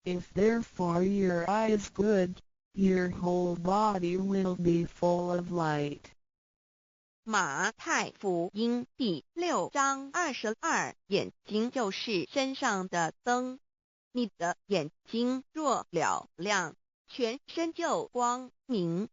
If therefore your eye is good, your whole body will be full of light. 马太福音第6章22，眼睛就是身上的灯。你的眼睛若了亮，全身就光明。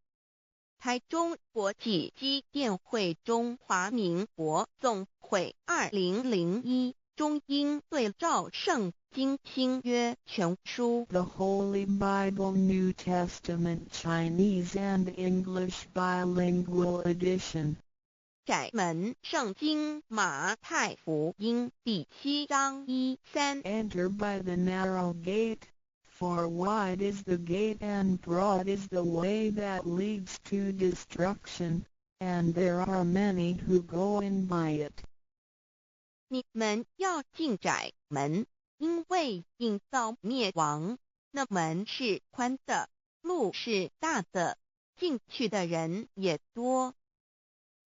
台中国际机电会中华民国总会2001中英对照圣经新约全书 The Holy Bible New Testament Chinese and English Bilingual Edition. 窄门圣经马太福音第7章1-3 Enter by the narrow gate, for wide is the gate and broad is the way that leads to destruction, and there are many who go in by it. 你们要进窄门，因为引到灭亡。那门是宽的，路是大的，进去的人也多。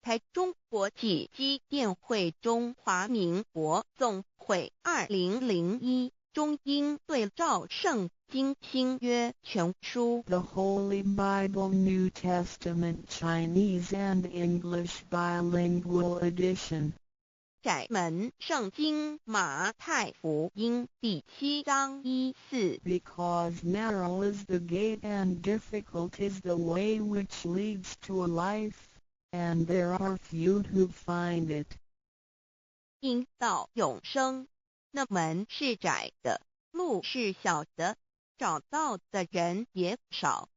台中国际机电会中华民国总会2001中英对照圣经新约全书 The Holy Bible New Testament Chinese and English Bilingual Edition. 窄门圣经马太福音第7章1-4 Because narrow is the gate and difficult is the way which leads to life, and there are few who find it. 因到永生，那门是窄的，路是小的，找到的人也少。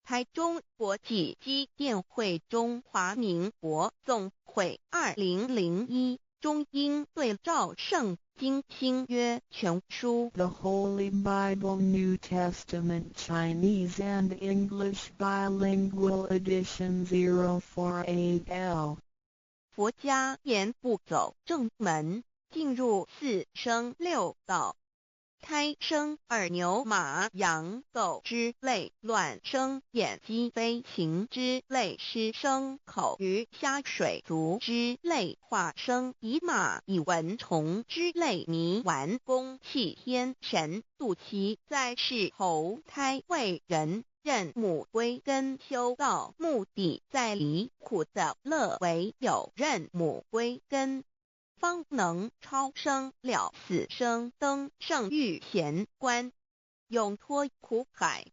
台中国际机电会中华民国总会2001中英对照圣经新约全书 The Holy Bible New Testament Chinese and English Bilingual Edition 048L 佛家言不走正门，进入四生六道。胎生耳牛马羊狗之类，卵生眼鸡飞禽之类，湿生口鱼虾水族之类，化生以马以蚊虫之类，泥丸公气天神度其在世投胎为人，任母归根修道，目的在离苦的乐，唯有任母归根，方能超生了死生，登圣域贤官，永脱苦海。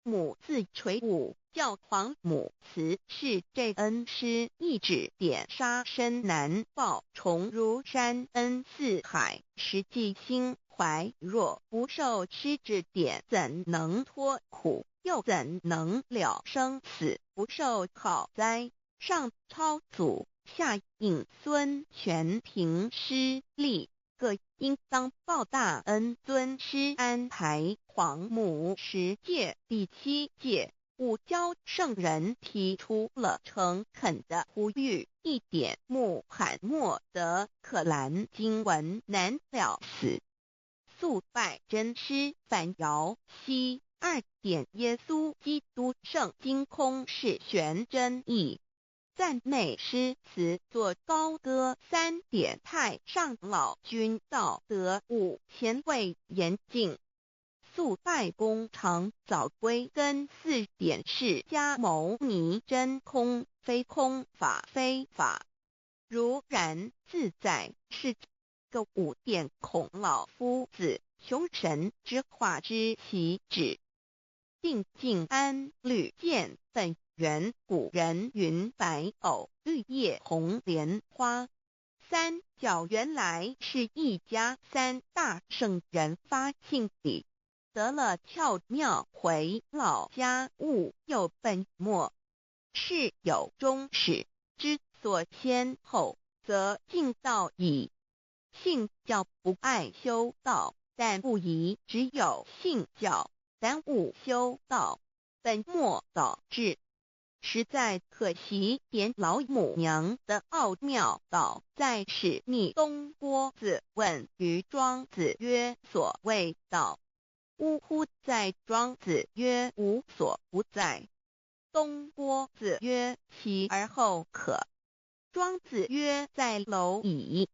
母自垂武，教皇母慈是这恩师，一指点杀身难报，重如山恩似海，实际心怀若不受师指点，怎能脱苦？又怎能了生死？不受好哉！上超祖，下应孙权凭师力，各应当报大恩。尊师安排皇母10诫，第7诫，五教圣人提出了诚恳的呼吁，一点穆罕默德可兰经文难了死，素拜真师反摇西。2点耶稣基督圣经空是玄真义，赞美诗词作高歌。3点太上老君道德5前卫严谨，素拜公常早归根。4点释迦牟尼真空非空，法非法，如然自在，是个5点孔老夫子雄神之化之其旨，定静安律见本源。古人云白藕绿叶红莲花。三角原来是一家3大圣人发庆礼，得了巧妙，回老家务有本末，事有终始，之所先后，则敬道矣。信教不爱修道，但不宜只有信教，耽误修道，本末倒置，实在可惜。点老母娘的奥妙道在使逆东郭子问于庄子曰：所谓道，呜呼！在庄子曰：无所不在。东郭子曰：其而后可。庄子曰：在蝼蚁。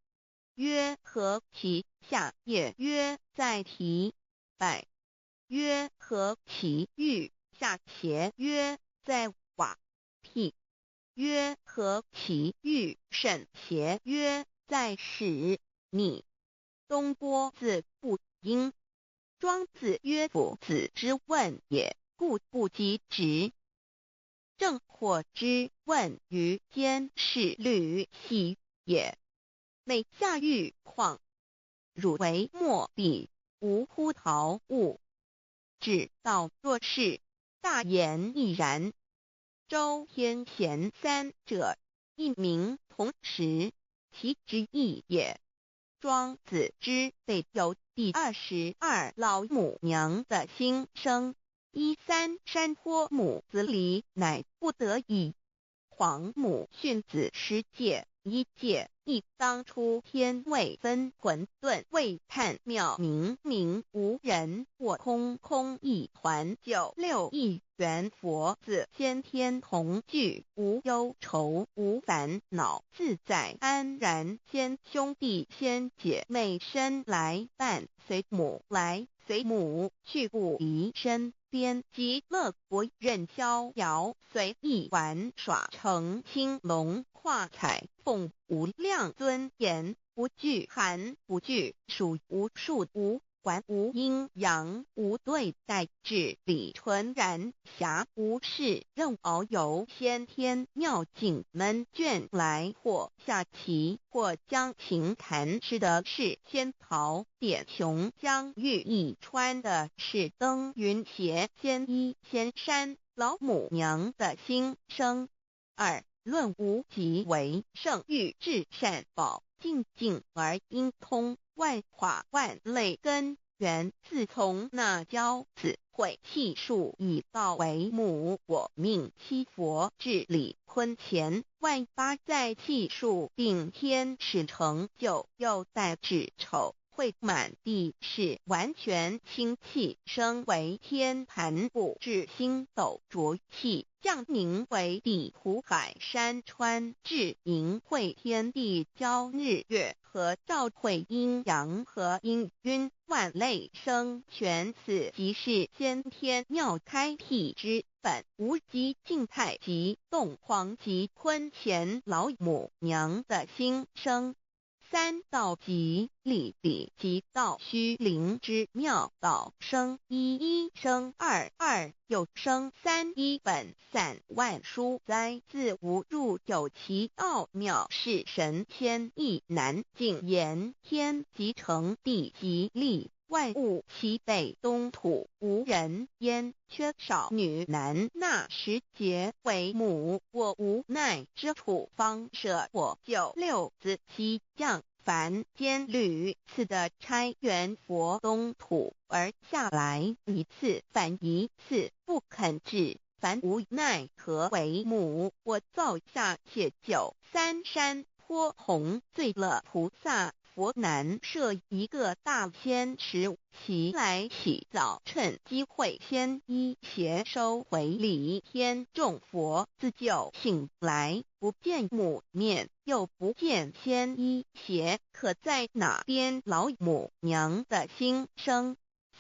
曰：何其下也？曰：在蹄。百。曰：何其欲下邪？曰：在瓦辟。曰：何其欲甚邪？曰：在使逆。东郭子不应。庄子曰：夫子之问也，故不及直。正或之问于监视律系也。每下狱况，汝为莫必，无乎陶物。指道若是，大言亦然。周天贤3者，一名同时，其之义也。庄子之备有第22老母娘的心声。3山坡母子礼，乃不得已。皇母训子10诫，1诫，亦当初天未分，混沌未探，妙明明无人，我空空一团。9六一元佛子，先天同具，无忧愁无烦恼，自在安然。先兄弟先姐妹生来伴，随母来随母去，不离身边。极乐国任逍遥，随意玩耍，成青龙画彩凤，无量尊严，不惧寒不惧暑，无数无观无阴阳，无对待，至理纯然，暇无事，任遨游，先天妙境门卷来，或下棋，或将琴弹，吃的是仙桃，点琼将玉一穿的是登云鞋，仙衣仙山，老母娘的心声。二论无极为圣域至善宝，静静而应通，万法万类根源，自从那骄子会气数以道为母，我命七佛治理坤乾，万八在气数定天使成就，又待指丑。会满地是完全清气，升为天盘布至星斗浊气，降凝为地湖海山川，至凝会天地交日月和照会阴阳和阴晕，万类生全，此即是先天妙开辟之本，无极静态及动黄及坤乾老母娘的心声。三道即理理即道虚灵之妙道生一一生二二又生三一本散万殊哉，自无入九其奥妙，是神千亿难尽言，天即成地即立，万物其北东土，无人焉，缺少女男，那时节为母，我无奈之处，方舍我九六子七将凡间屡次的差援佛东土，而下来一次反一次，不肯治，凡无奈何为母，我造下且九三山颇弘罪了菩萨。佛南设一个大仙池，其来洗澡，趁机会先一邪收回礼，天众佛自救醒来，不见母面，又不见先一邪，可在哪边老母娘的心声？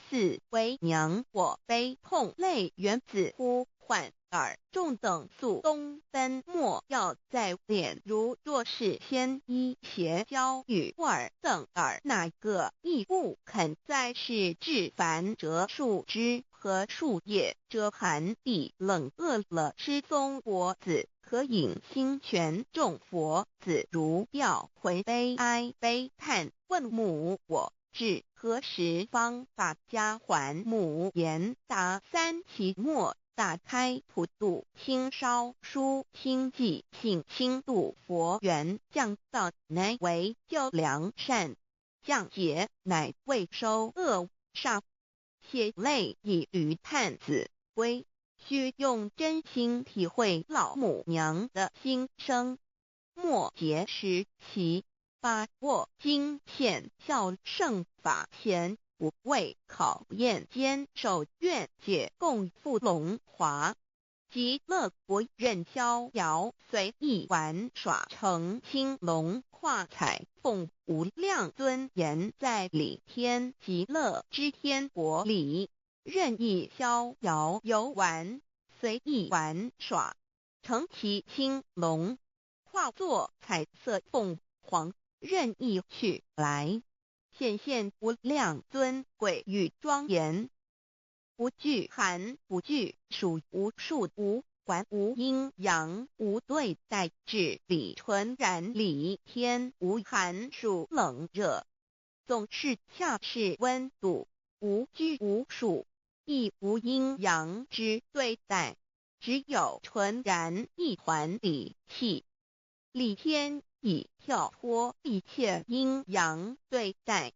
四为娘我悲痛泪源自呼唤耳众等速东奔，莫要再敛，如若是先一邪教与尔等耳，哪个亦不肯再是至凡折树枝和树叶，遮寒地冷饿了失踪佛子，可引心泉众佛子如调回悲哀悲叹，问母我至何时方把家还母？言答三其末，打开普度清烧书清寂性清度佛缘，降道乃为救良善，降劫乃为收恶煞，血泪以于叹子归，须用真心体会老母娘的心声。末节时期，把握经现效圣法前，不畏考验，坚守愿解共赴龙华，极乐国任逍遥，随意玩耍，成青龙跨彩凤，无量尊严在里天极乐之天国里，任意逍遥游玩，随意玩耍，成其青龙，化作彩色凤凰，任意去来，显现无量尊贵与庄严，不惧寒，不惧暑，无数无管，无阴阳，无对待，至理纯然，理天无寒暑冷热，总是恰是温度，无拘无束，亦无阴阳之对待，只有纯然一团理气。理天以跳脱一切阴阳对待，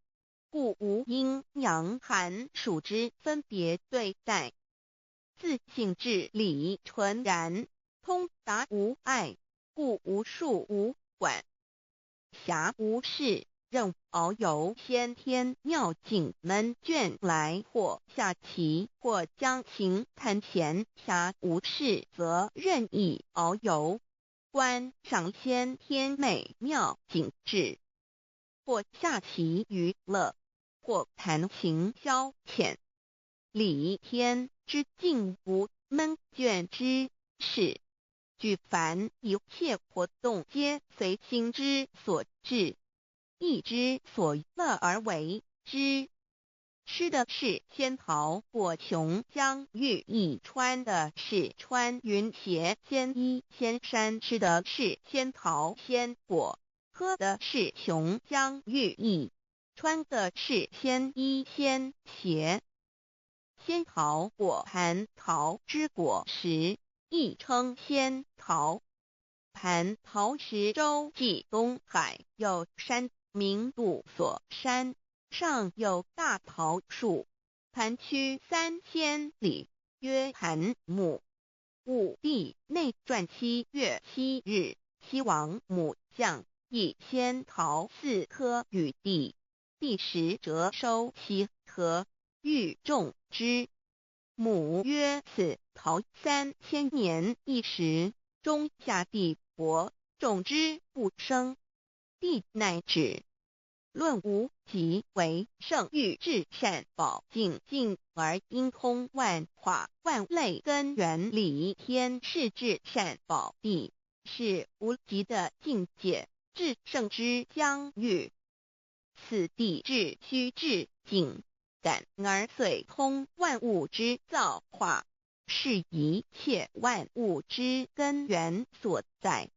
故无阴阳寒暑之分别对待，自性至理纯然，通达无碍，故无束无管，暇无事，任遨游先天妙境门卷来，或下棋，或将琴弹弦，暇无事则任意遨游，观赏先天美妙景致，或下棋娱乐，或弹琴消遣，理天之境无闷倦之事，举凡一切活动皆随心之所至，意之所乐而为之。吃的是仙桃果琼浆玉液，穿的是穿云鞋仙衣仙衫，吃的是仙桃仙果，喝的是琼浆玉液，穿的是仙衣仙鞋。仙桃果蟠桃之果实，亦称仙桃。蟠桃实洲际东海有山，名杜索山，上有大桃树，盘曲3000里，曰盘木。武帝内传7月7日，西王母将以仙桃4颗与帝，帝时折收其核，欲种之。母曰：此桃3000年一时，中下地薄，种之不生。帝乃止。论无极为圣欲至善宝净尽而应通万化万类根源理天是至善宝地，是无极的境界，至圣之疆域。此地至虚至静，感而遂通万物之造化，是一切万物之根源所在。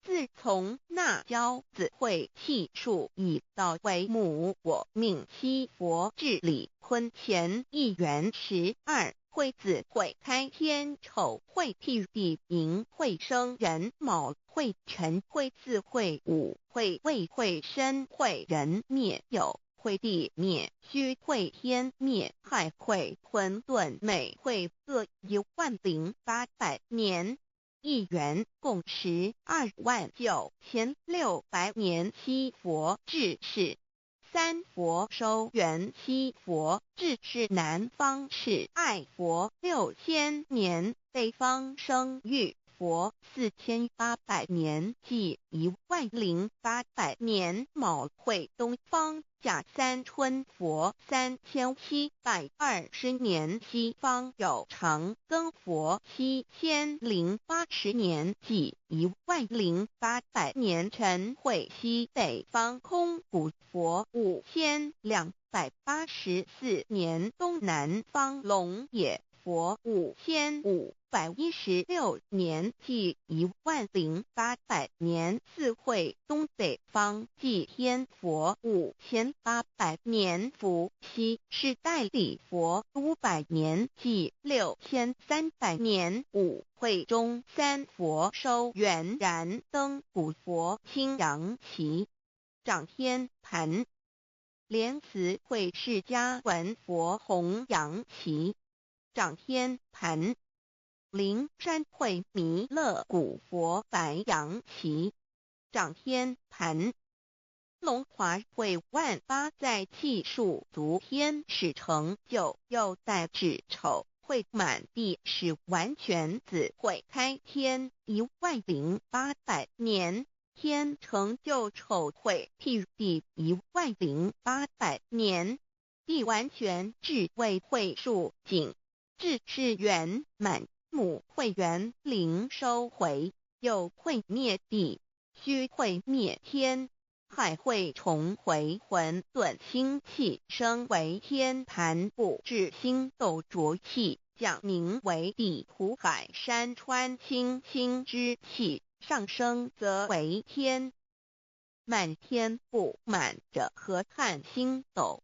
自从那骄子会气数以道为母，我命七佛治理坤乾一元12，会子会开天丑会替地寅会生人卯会辰会巳会午会未会申会人灭酉会地灭戌会天灭亥会混沌每会各10800年。一元共129600年。七佛治世，三佛收元，七佛治世南方是爱佛6000年，北方生玉佛4800年，即10800年。卯会东方甲三春佛3720年，西方有长庚佛7080年，即10800年。辰会西北方空谷佛5284年，东南方龙野佛5516年，即10800年。四会东北方祭天佛5800年，伏羲是代理佛500年，即6300年。五会中三佛收元，燃灯古佛青阳旗，掌天盘。莲慈会释迦文佛红阳旗，掌天盘。灵山会弥勒古佛白阳旗，掌天盘。龙华会万八在气数足天使成就，又代指丑会满地是完全子会开天10800年，天成就丑会替地10800年，地完全至为会数尽，至是圆满。母会元灵收回，又会灭地，戌会灭天，亥会重回混沌星气，生为天盘部，至星斗浊气，降名为地土海山川清清之气，上升则为天。满天不满者河汉星斗，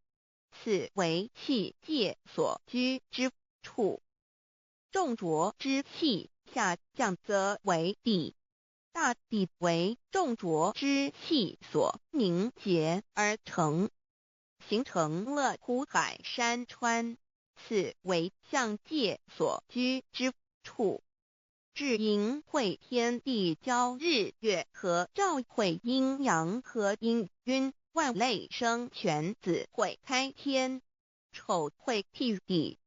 此为气界所居之处。重浊之气下降则为地，大地为重浊之气所凝结而成，形成了土海山川，此为象界所居之处。至阴会天地交日月和照会阴阳和阴晕，万类生全子会开天，丑会替地，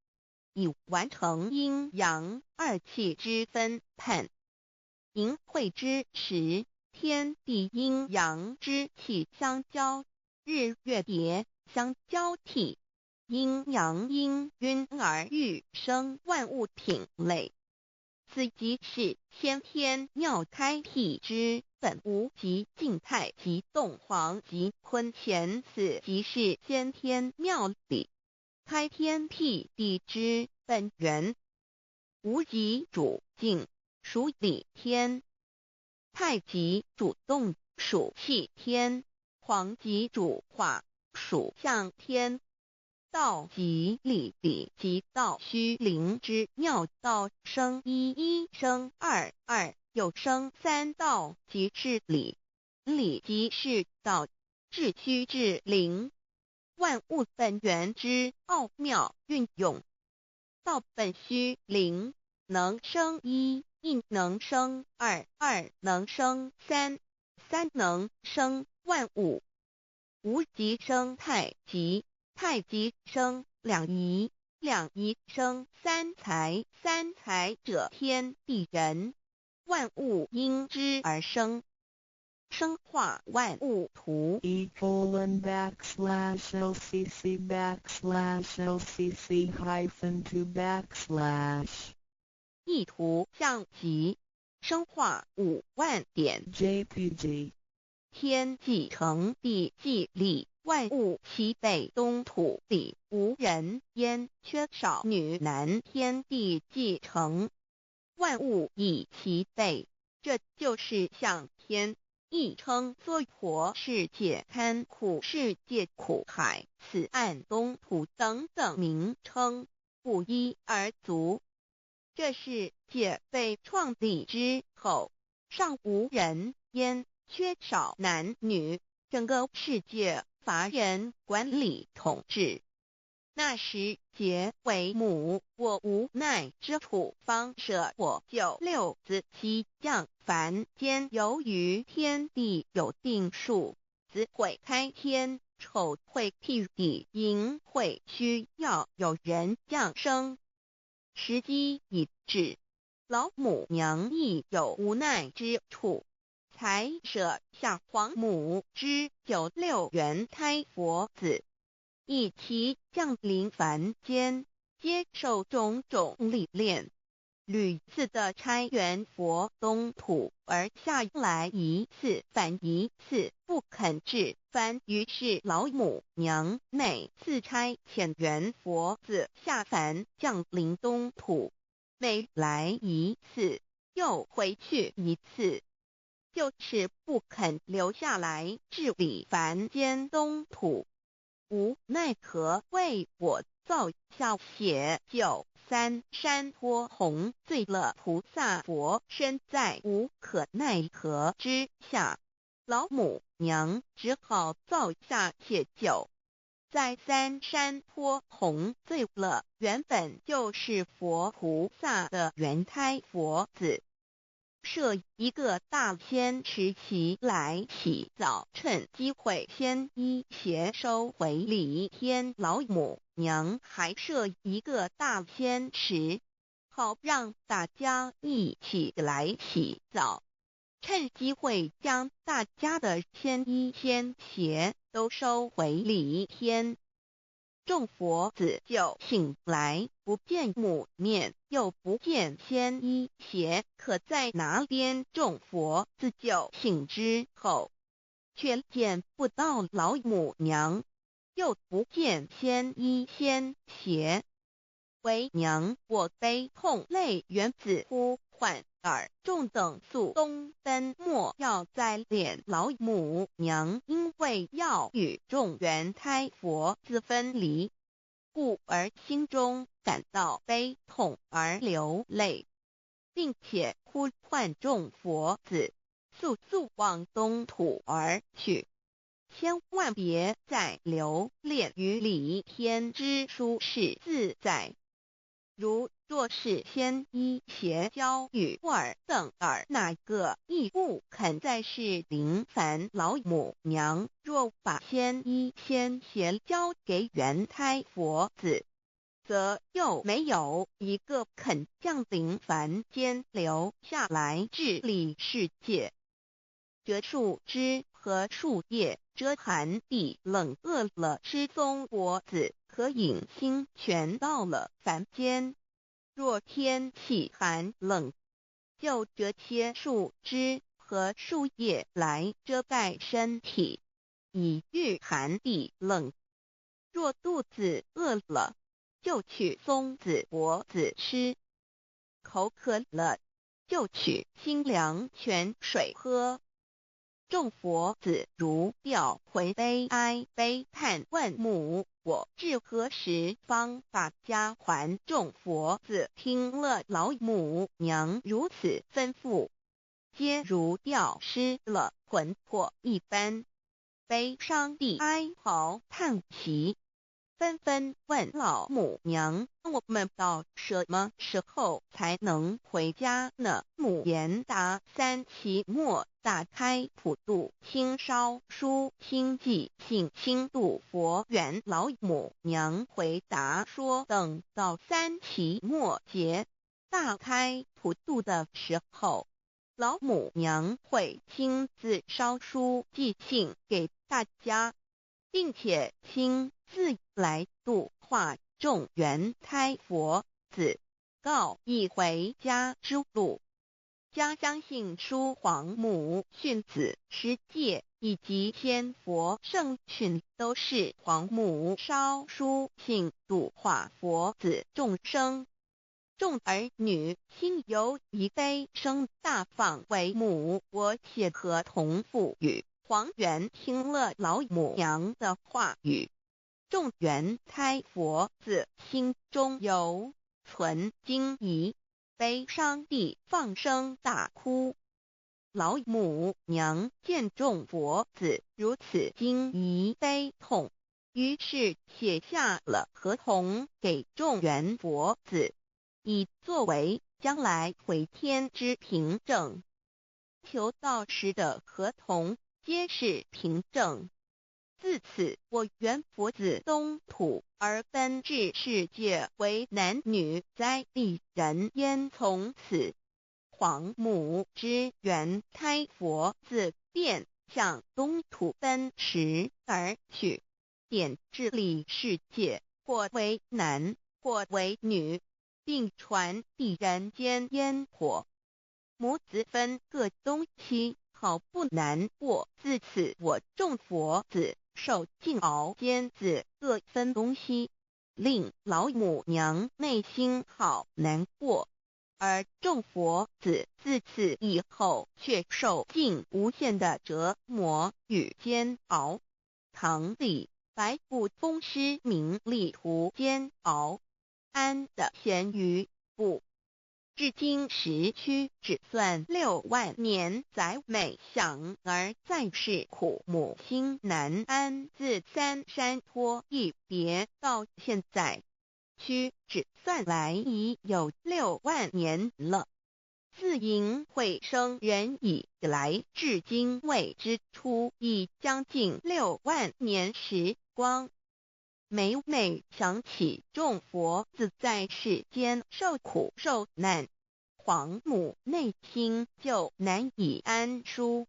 以完成阴阳二气之分判。寅会之时，天地阴阳之气相交，日月叠相交替，阴阳阴晕而育生万物品类。此即是先天妙开辟之本无极静态及动黄及坤乾，此即是先天妙理。开天辟地之本源，无极主静，属理天；太极主动，属气天；黄极主化，属象天。道即理，理即道虚灵之妙道，生一，一生二，二又生三，道即是理，理即是道，至虚至灵，万物本源之奥妙运用。道本虚灵，能生一，一能生二，二能生三，三能生万物。无极生太极，太极生两仪，两仪生三才，三才者天地人，万物因之而生，生化万物图。e://LCC/LCC-2 意图象极，生化5万点 JPG 天既成地既立，万物其备，东土里无人焉，缺少女男，天地既成，万物以其备，这就是象天。亦称娑婆世界、堪苦世界、苦海、此岸、东土等等名称，不一而足。这世界被创立之后，尚无人焉，缺少男女，整个世界乏人管理统治。那时桀为母，我无奈之处，方舍我救六子七将。凡间由于天地有定数，子会开天，丑会辟地，寅会需要有人降生。时机已至，老母娘亦有无奈之处，才舍下皇母之九六元胎佛子，以其降临凡间，接受种种历练，屡次的差援佛东土，而下来一次反一次不肯治番，于是老母娘每次差遣援佛子下凡降临东土，每来一次又回去一次，就是不肯留下来治理凡间东土。无奈何为我造下血救三山脱红，罪了菩萨佛身在无可奈何之下，老母娘只好造下血救。在三山脱红罪了原本就是佛菩萨的原胎佛子，设一个大仙池期来洗澡，趁机会先一邪收回礼天。老母娘还设一个大仙池，好让大家一起来洗澡，趁机会将大家的仙衣仙鞋都收回礼天。众佛子就醒来，不见母面，又不见仙衣鞋，可在哪边？众佛子就醒之后，却见不到老母娘，又不见仙衣仙鞋。为娘，我悲痛泪源自呼唤而众等速东奔，莫要再怜老母娘，因为要与众原胎佛子分离，故而心中感到悲痛而流泪，并且呼唤众佛子速速往东土而去，千万别再留恋于礼天之舒适自在。如若是仙衣鞋交与尔等儿，哪个亦不肯再是临凡老母娘？若把仙衣仙鞋交给原胎佛子，则又没有一个肯降临凡间留下来治理世界。折树枝和树叶，遮寒地冷，饿了吃松果子，可饮清泉到了凡间。若天气寒冷，就折些树枝和树叶来遮盖身体，以御寒地冷。若肚子饿了，就取松子果子吃；口渴了，就取清凉泉水喝。众佛子如吊魂悲哀悲叹问母，我至何时方把家还？众佛子听了老母娘如此吩咐，皆如吊失了魂魄一般，悲伤地哀嚎叹息，纷纷问老母娘：我们到什么时候才能回家呢？母言答：3期末打开普度清烧书清寂性清度佛缘。老母娘回答说：等到3期末节大开普度的时候，老母娘会亲自烧书寄信给大家，并且亲自来度化众缘胎佛子，告一回家之路。家相信书皇母训子师戒以及天佛圣训都是皇母烧书信度化佛子众生。众儿女心有一悲生大放为母，我且合同赋予。黄元听了老母娘的话语，众缘胎佛子心中有存惊疑，悲伤地放声大哭。老母娘见众佛子如此惊疑悲痛，于是写下了合同给众缘佛子，以作为将来回天之凭证。求道时的合同皆是凭证。自此，我缘佛子东土而奔至世界为男女在地人焉。从此，皇母之缘胎佛子便向东土奔驰而去，点治理世界，或为男，或为女，并传递人间烟火。母子分各东西，好不难过。自此，我众佛子受尽熬煎子各分东西，令老母娘内心好难过。而众佛子自此以后却受尽无限的折磨与煎熬。唐李白骨风师名利图煎熬，安的咸鱼不。至今时区只算6万年，载美享而在世苦，母心难安。自三山托一别到现在，区只算来已有6万年了。自寅会生人以来，至今未知出，已将近6万年时光。每每想起众佛子在世间受苦受难，皇母内心就难以安舒。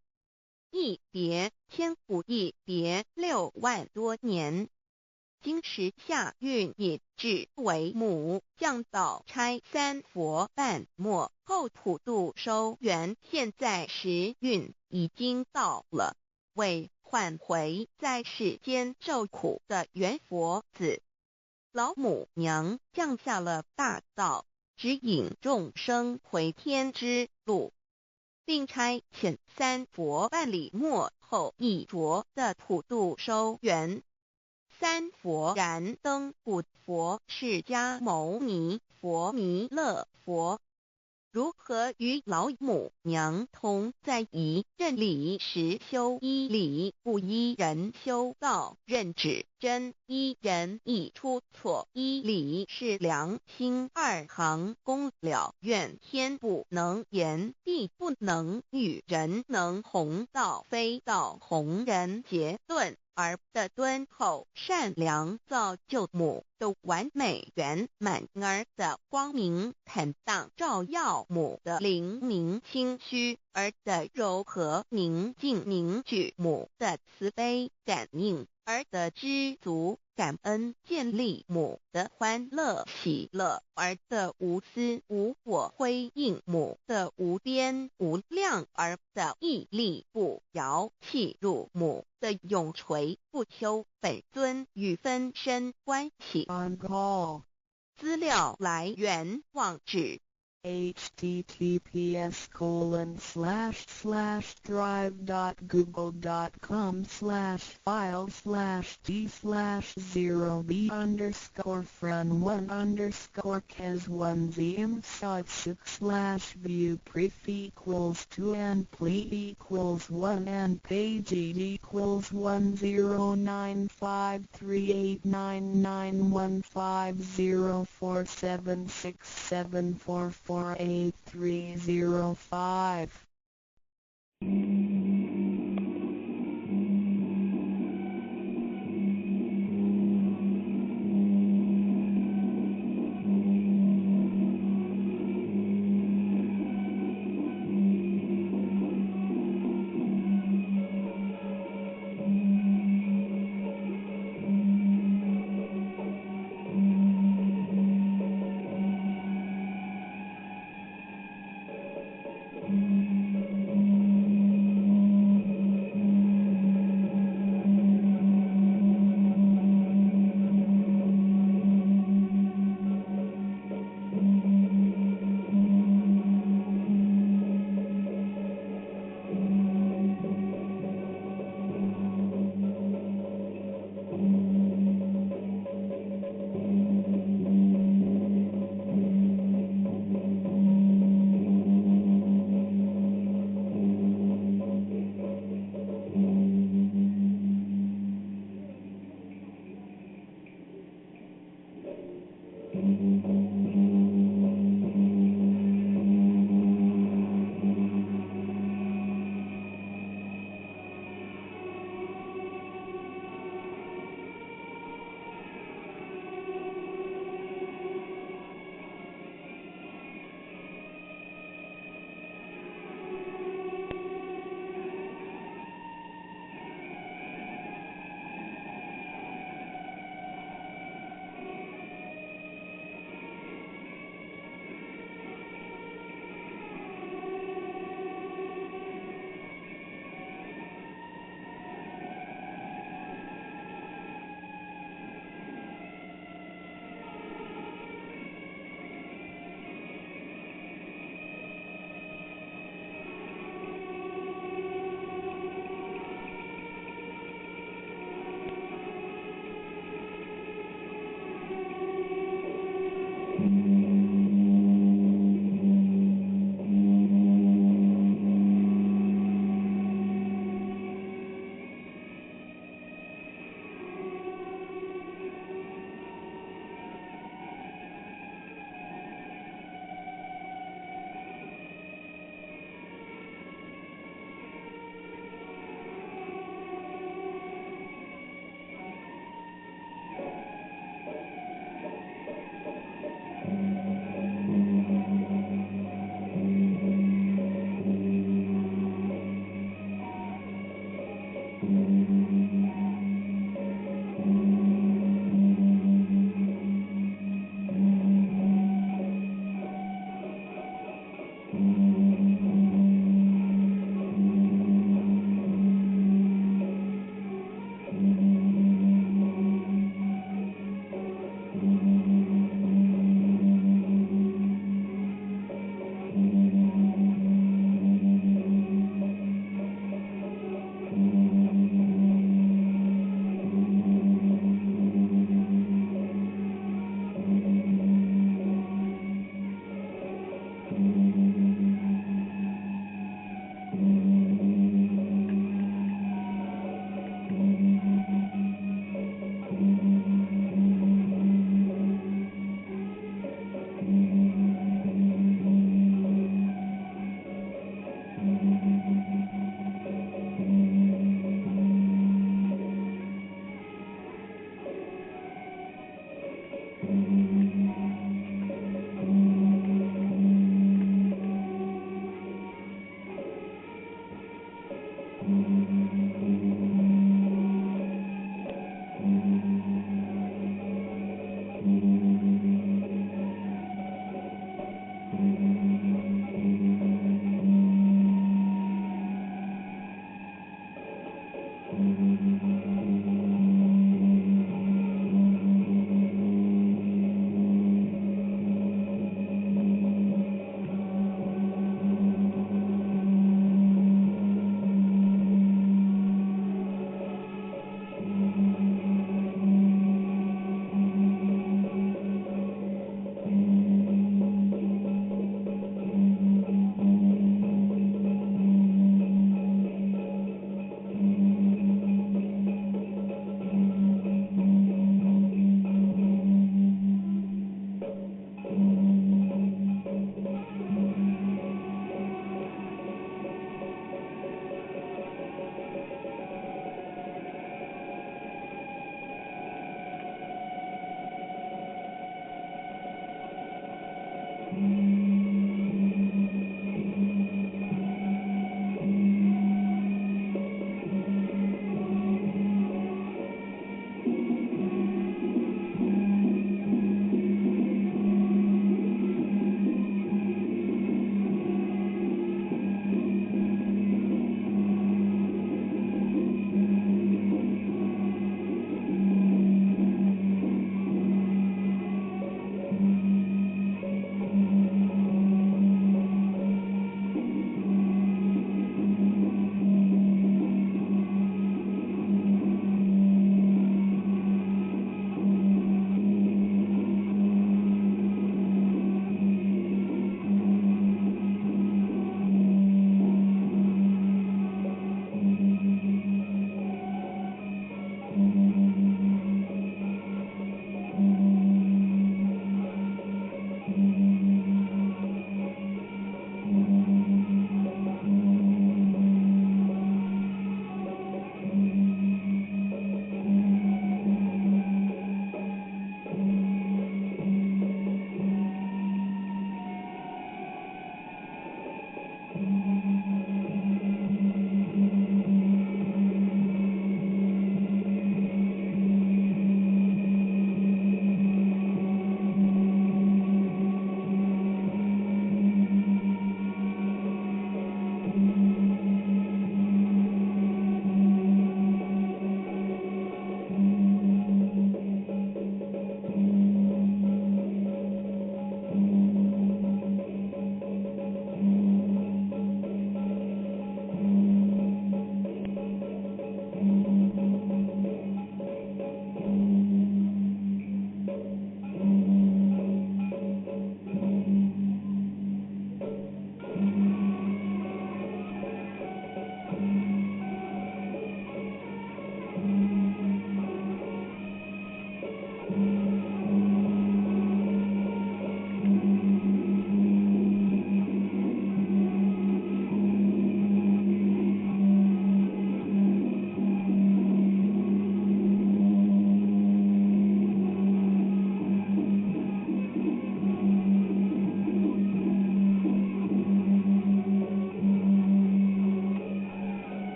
一别千古，一别6万多年。今时夏运也至为母降道差3佛半末后普度收圆，现在时运已经到了，为换回在世间受苦的缘佛子，老母娘降下了大道，指引众生回天之路，并差遣3佛半里末后一着的普度收圆。3佛燃灯古佛释迦牟尼佛弥勒佛，如何与老母娘同在一任理时修一理，不一人修道任指真，一人一出错，一理是良心，2行功了愿，天不能言，地不能喻，人能弘道，非道弘人，结论而的敦厚善良造就母的完美圆满而的光明坦荡，照耀母的灵明清虚而的柔和宁静凝聚，母的慈悲感应而的知足感恩，建立母的欢乐喜乐而的无私无我，辉映母的无边无量而的屹立不摇，契入母的永垂不朽本尊与分身关系。 On call. 资料来源网址https://drive.google.com/files/d/0b_underscore front1_score_cas1z_employee_6/view_prefix1 1 and page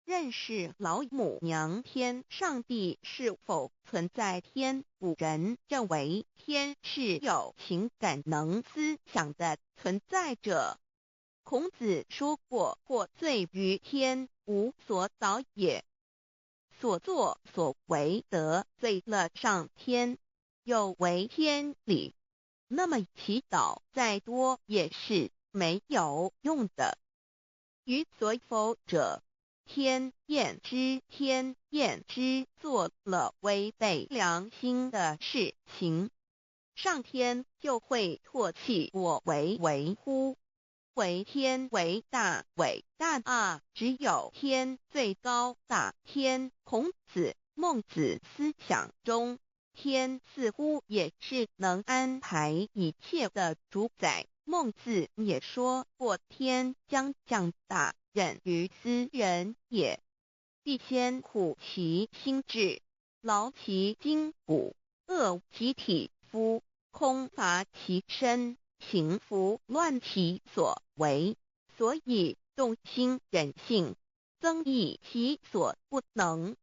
认识老母娘天上帝是否存在？天古人认为天是有情感能思想的存在者。孔子说过：或罪于天，无所导也。所作所为得罪了上天，有违天理，那么祈祷再多也是没有用的。予所否者，天厌之，做了违背良心的事情，上天就会唾弃我为乎？为天为大啊！只有天最高大天。孔子、孟子思想中，天似乎也是能安排一切的主宰。孟子也说过：天将降大任于斯人也，必先苦其心志，劳其筋骨，饿其体肤，空乏其身，行拂乱其所为，所以动心忍性，增益其所不能。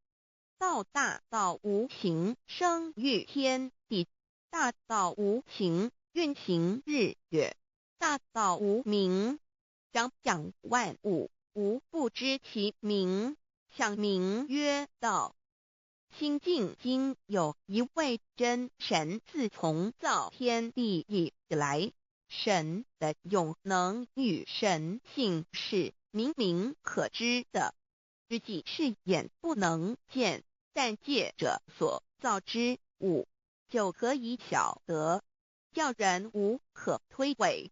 道大道无形，生育天地；大道无形，运行日月；大道无名，掌讲万物，无不知其名，想名曰道。新晋经有一位真神，自从造天地以来，神的永能与神性是明明可知的，自己是眼不能见，但借着所造之物，就可以晓得，叫人无可推诿。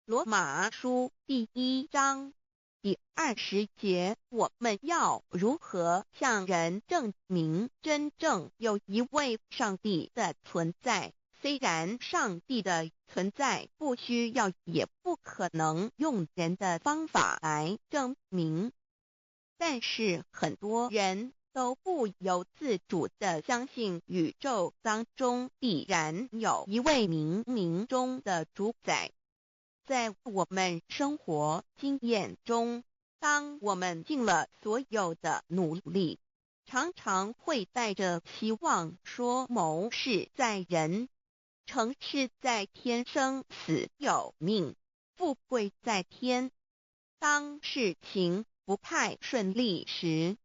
罗马书第1章第20节，我们要如何向人证明真正有一位上帝的存在？虽然上帝的存在不需要也不可能用人的方法来证明，但是很多人都不由自主地相信宇宙当中必然有一位冥冥中的主宰。在我们生活经验中，当我们尽了所有的努力，常常会带着期望说谋事在人，成事在天，生死有命，富贵在天。当事情不太顺利时，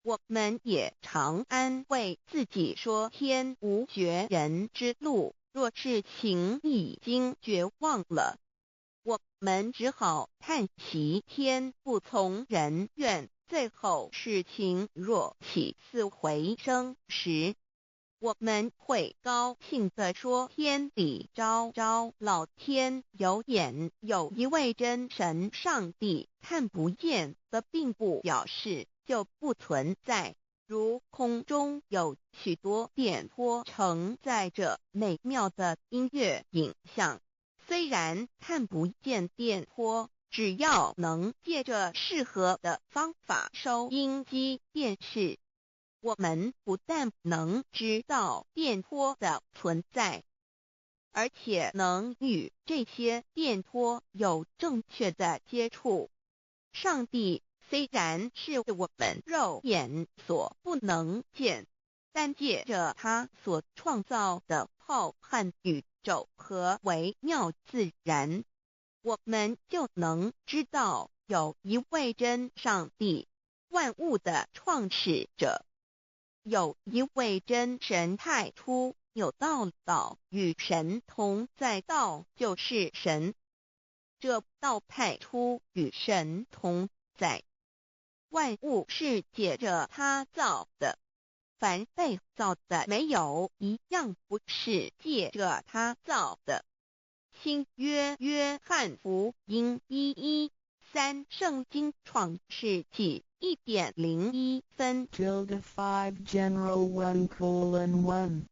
我们也常安慰自己说天无绝人之路，若事情已经绝望了，我们只好叹息天不从人愿。最后事情若起死回生时，我们会高兴地说天理昭昭，老天有眼，有一位真神上帝，看不见的并不表示就不存在。如空中有许多电波承载着美妙的音乐影像，虽然看不见电波，只要能借着适合的方法收音机电视，我们不但能知道电波的存在，而且能与这些电波有正确的接触。上帝虽然是我们肉眼所不能见，但借着他所创造的浩瀚宇宙和微妙自然，我们就能知道有一位真上帝，万物的创始者，有一位真神太初有道，道与神同在，道就是神，这道太初与神同在。万物是借着他造的，凡被造的没有一样不是借着他造的。新约约翰福音1:13，圣经创世纪1.01分 5 general 1:1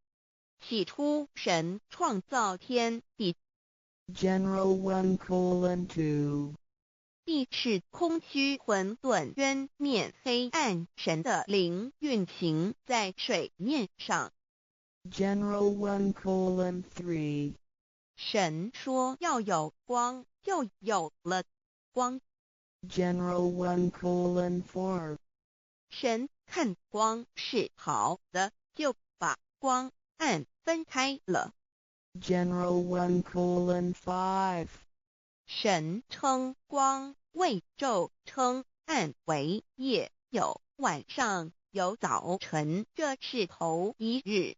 起初神创造天地， general 1:2 地是空虚混沌渊面黑暗，神的灵运行在水面上。 general 1:3 神说要有光，就有了光。General 1:4. 神看光是好的，就把光暗分开了。General 1:5. 神称光为昼，称暗为夜，有晚上，有早晨，这是头一日。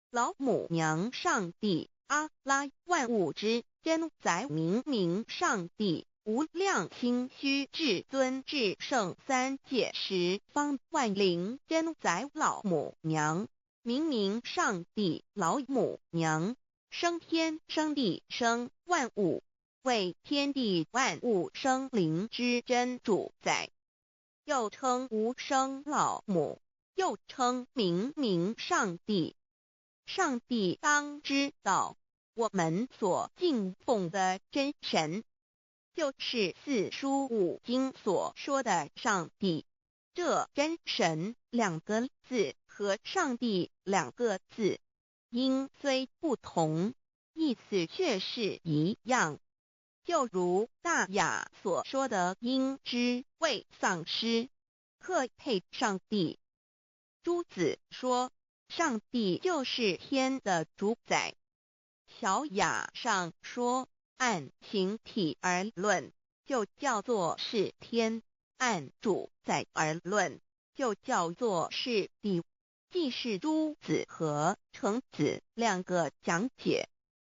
老母娘上帝阿拉万物之真宰明明上帝无量清虚至尊至圣三界十方万灵真宰老母娘明明上帝老母娘生天生地生万物，为天地万物生灵之真主宰，又称无生老母，又称明明上帝。上帝当知道，我们所敬奉的真神，就是四书五经所说的上帝。这真神两个字和上帝两个字，音虽不同，意思却是一样。就如大雅所说的音之谓丧失，特配上帝。朱子说，上帝就是天的主宰。小雅上说，按形体而论，就叫做是天；按主宰而论，就叫做是地。既是朱子和程子两个讲解，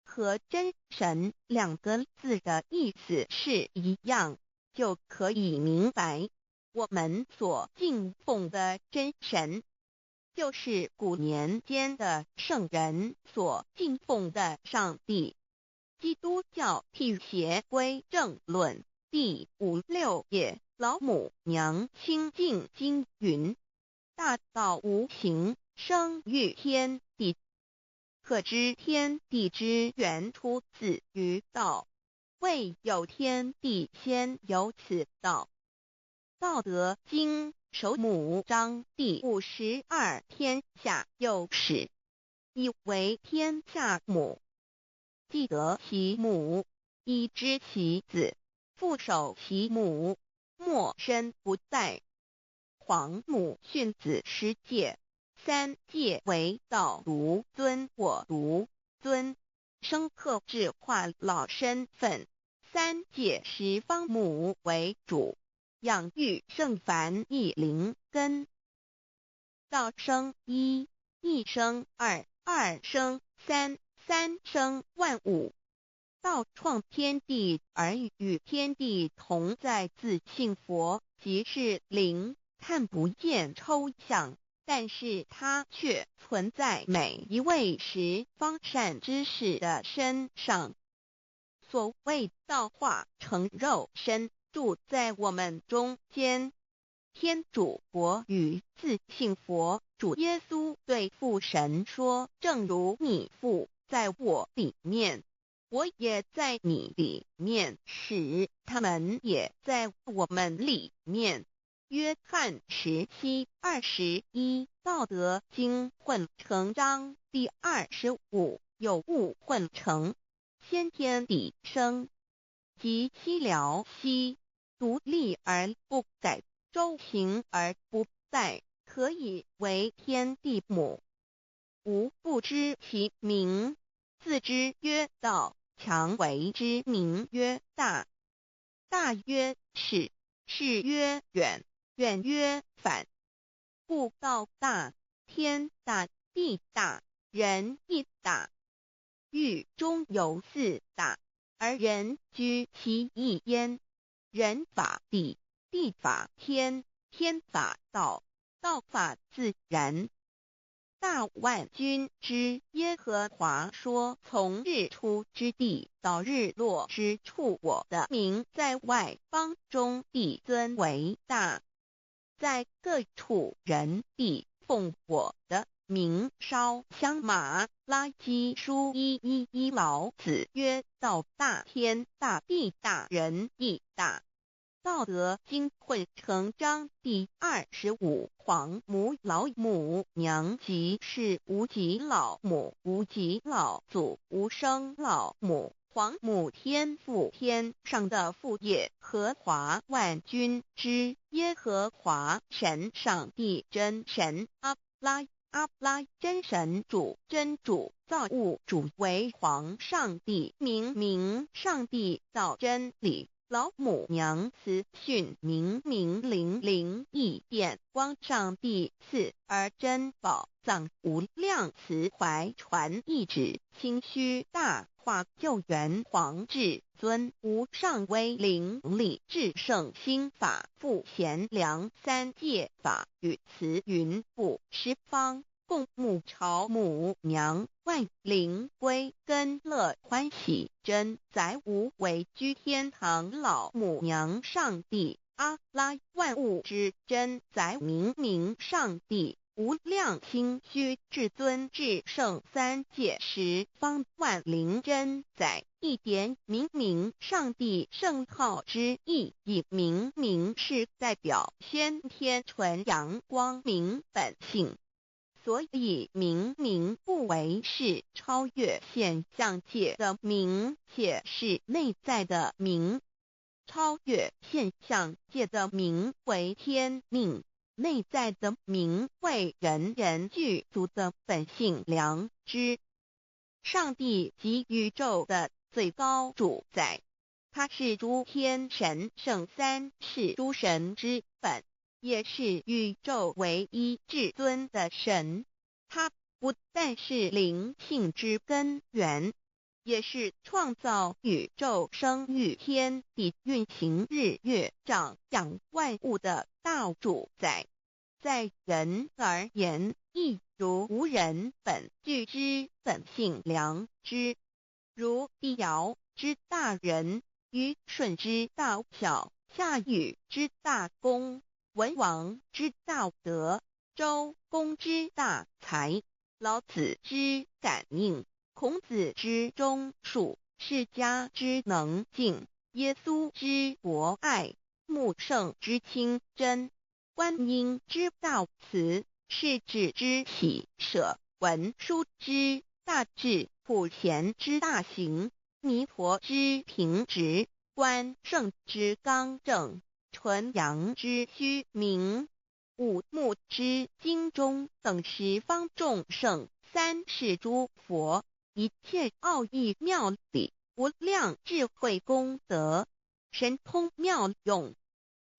和真神两个字的意思是一样，就可以明白，我们所敬奉的真神，就是古年间的圣人所敬奉的上帝。基督教辟邪归正论第56页，老母娘清净经云：大道无形，生育天地，可知天地之源出自于道，未有天地，先有此道。道德经首母章第52，天下有始，以为天下母。既得其母，以知其子，父守其母，莫身不在。皇母训子十戒，三戒为道如尊我如尊，生克制化老身份。三戒十方母为主，养育圣凡一灵根。道生一，一生二，二生三，三生万物。道创天地而与天地同在，自性佛，即是灵，看不见抽象，但是它却存在每一位十方善知识的身上。所谓道化成肉身，住在我们中间。天主国与自性佛主耶稣对父神说，正如你父在我里面，我也在你里面，使他们也在我们里面。约翰17:21，道德经混成章第25，有物混成，先天地生，即西辽西，独立而不改，周行而不殆，可以为天地母。吾不知其名，自之曰道，强为之名曰大。大曰始，始曰远，远曰反。故道大，天大，地大，人亦大。狱中有四大，而人居其一焉。人法地，地法天，天法道，道法自然。大万军之耶和华说，从日出之地到日落之处，我的名在外邦中必尊为大。在各处人必奉我的名烧香。马拉基书1:1，老子曰：道大，天大，地大，人亦大。道德经混成章第25，皇母老母娘即是无极老母，无极老祖，无生老母，皇母天父，天上的父耶和华万军之耶和华神，上帝真神，阿拉真神，主真主，造物主为皇上帝，明上帝造真理，老母娘慈训明灵异变光，上帝赐而真宝藏无量慈怀传意旨，清虚大化救援皇至尊无上威灵力至圣心法复贤良三界法与慈云布十方共沐朝母娘万灵归根乐欢喜真载无为居天堂老母娘上帝阿拉万物之真载明上帝无量清虚至尊至圣三界十方万灵真载一点明上帝圣号之意以明是代表先天纯阳光明本性，所以明不为是超越现象界的明，且是内在的明。超越现象界的明为天命，内在的明为人具足的本性良知。上帝即宇宙的最高主宰，他是诸天神圣三世诸神之本，也是宇宙唯一至尊的神。他不但是灵性之根源，也是创造宇宙生育天地运行日月长养万物的大主宰。在人而言，亦如无人本具之本性良知，如帝尧之大仁，虞舜之大巧，夏禹之大功，文王之大德，周公之大才，老子之感应，孔子之忠恕，释迦之能静，耶稣之博爱，穆圣之清真，观音之大慈，世子之喜舍，文殊之大智，普贤之大行，弥陀之平直，观圣之刚正，纯阳之虚明，五目之精中等十方众圣，三世诸佛，一切奥义妙理，无量智慧功德，神通妙用，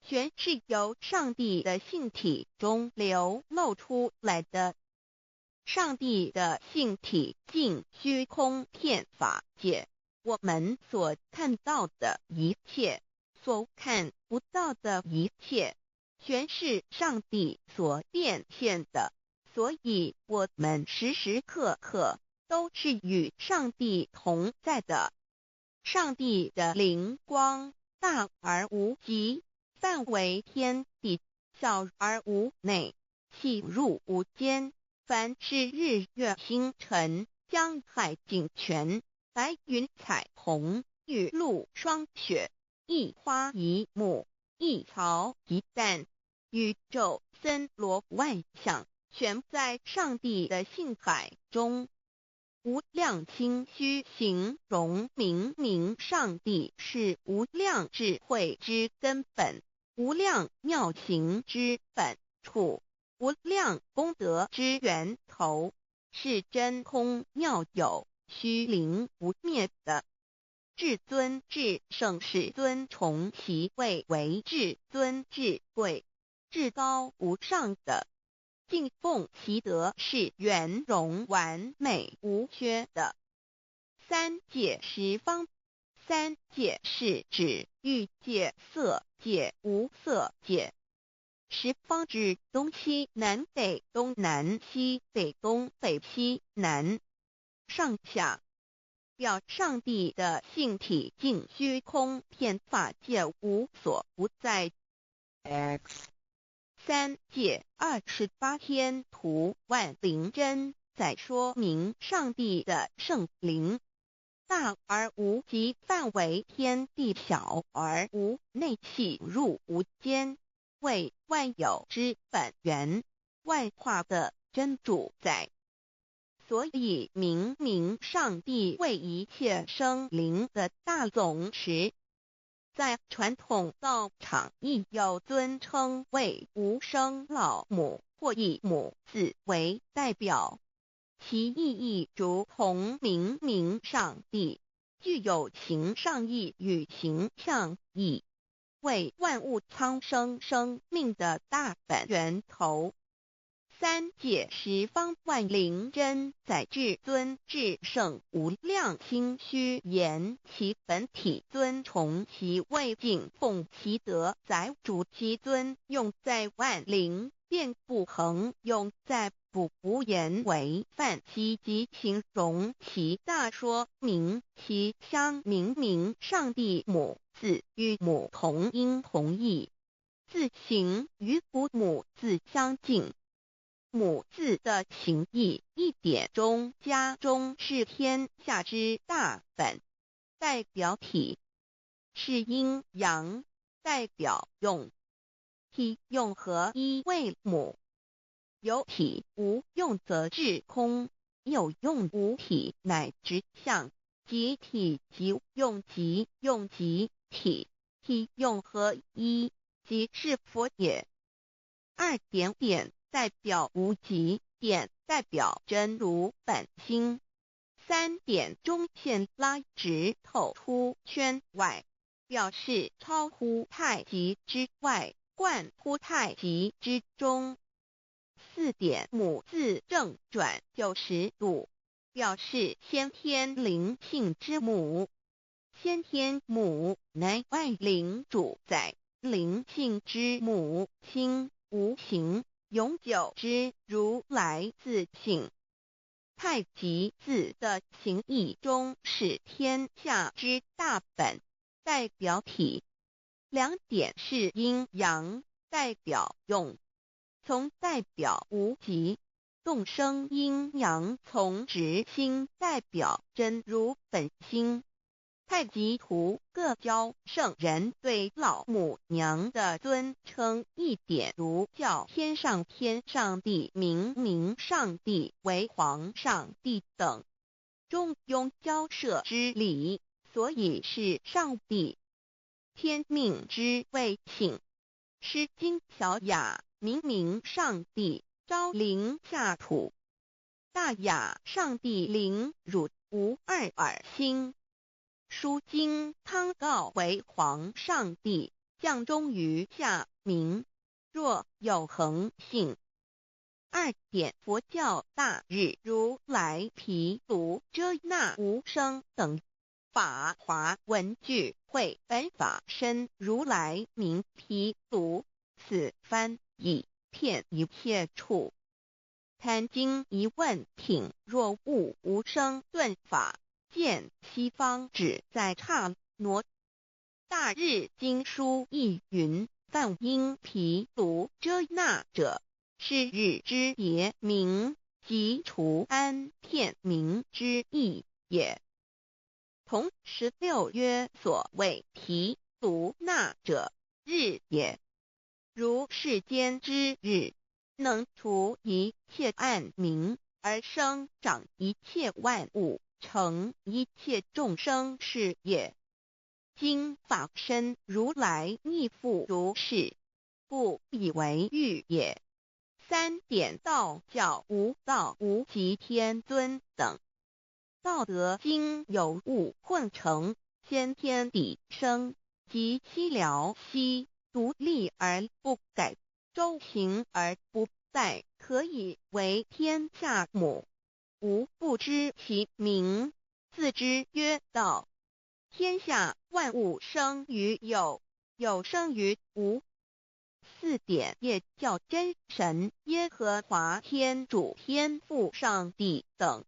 全是由上帝的性体中流露出来的。上帝的性体尽虚空遍法界，我们所看到的一切，所看不到的一切，全是上帝所变现的，所以我们时时刻刻都是与上帝同在的。上帝的灵光大而无极，范围天地，小而无内，细入无间。凡是日月星辰，江海井泉，白云彩虹，雨露霜雪，一花一木，一草一蛋，宇宙森罗万象，全在上帝的性海中。无量清虚形容明上帝是无量智慧之根本，无量妙行之本处，无量功德之源头，是真空妙有，虚灵不灭的。至尊至圣世尊崇其位为至尊至贵，至高无上的，敬奉其德是圆融完美无缺的。三界十方，三界是指欲界、色界、无色界。十方指东西南北东南西北东北西南上下，表上帝的性体尽虚空遍法界无所不在。 X 三界28天图万灵真在说明上帝的圣灵大而无极，范围天地，小而无内，细入无间，为万有之本源，万化的真主宰。所以明明上帝为一切生灵的大总持，在传统道场亦有尊称为无生老母，或以母字为代表，其意义如同明明上帝具有形上义与形象义，为万物苍生生命的大本源头。三界十方万灵真在至尊至圣无量心虚言其本体尊崇其位敬奉其德载主其尊，用在万灵便不恒用在不言为范其及形容其大说明其相明明上帝母字与母同音同义，字形与父母字相近。母字的情义一点中家中是天下之大本，代表体是阴阳，代表用，体用合一为母，有体无用则至空，有用无体乃直相，即体即用即用即体，体用合一即是佛也。二点点代表无极，点代表真如本心，三点中线拉直透出圈外，表示超乎太极之外，贯乎太极之中。四点母字正转90度，表示先天灵性之母，先天母乃万灵主宰，灵性之母心无形永久之如来自性。太极字的形义中是天下之大本，代表体，两点是阴阳，代表用，从代表无极，动生阴阳从直心代表真如本心。太极图各教圣人对老母娘的尊称一点如叫天上帝明明上帝为皇上帝等，中庸交涉之理，所以是上帝。天命之谓请，诗经小雅明明上帝昭灵下土，大雅上帝灵汝无二耳心。书经汤告为皇上帝降中于下民，若有恒性。二点佛教大日如来毗卢遮那无生等法华文具会本法身如来名毗卢，此翻译片一切处。坛经一问品若悟无生顿法，见西方只在刹那。大日经书亦云，梵音毗卢遮那者，是日之别名，即除安片名之意也。同16曰所谓毗卢那者，日也。如世间之日，能除一切暗明，而生长一切万物，成一切众生是也。今法身如来亦复如是，故以为喻也。三点道教无道无极天尊等，道德经有物混成，先天地生，即悉了悉，独立而不改，周行而不殆，可以为天下母。吾不知其名，自之曰道。天下万物生于有，有生于无。四点也叫真神耶和华天主天父上帝等。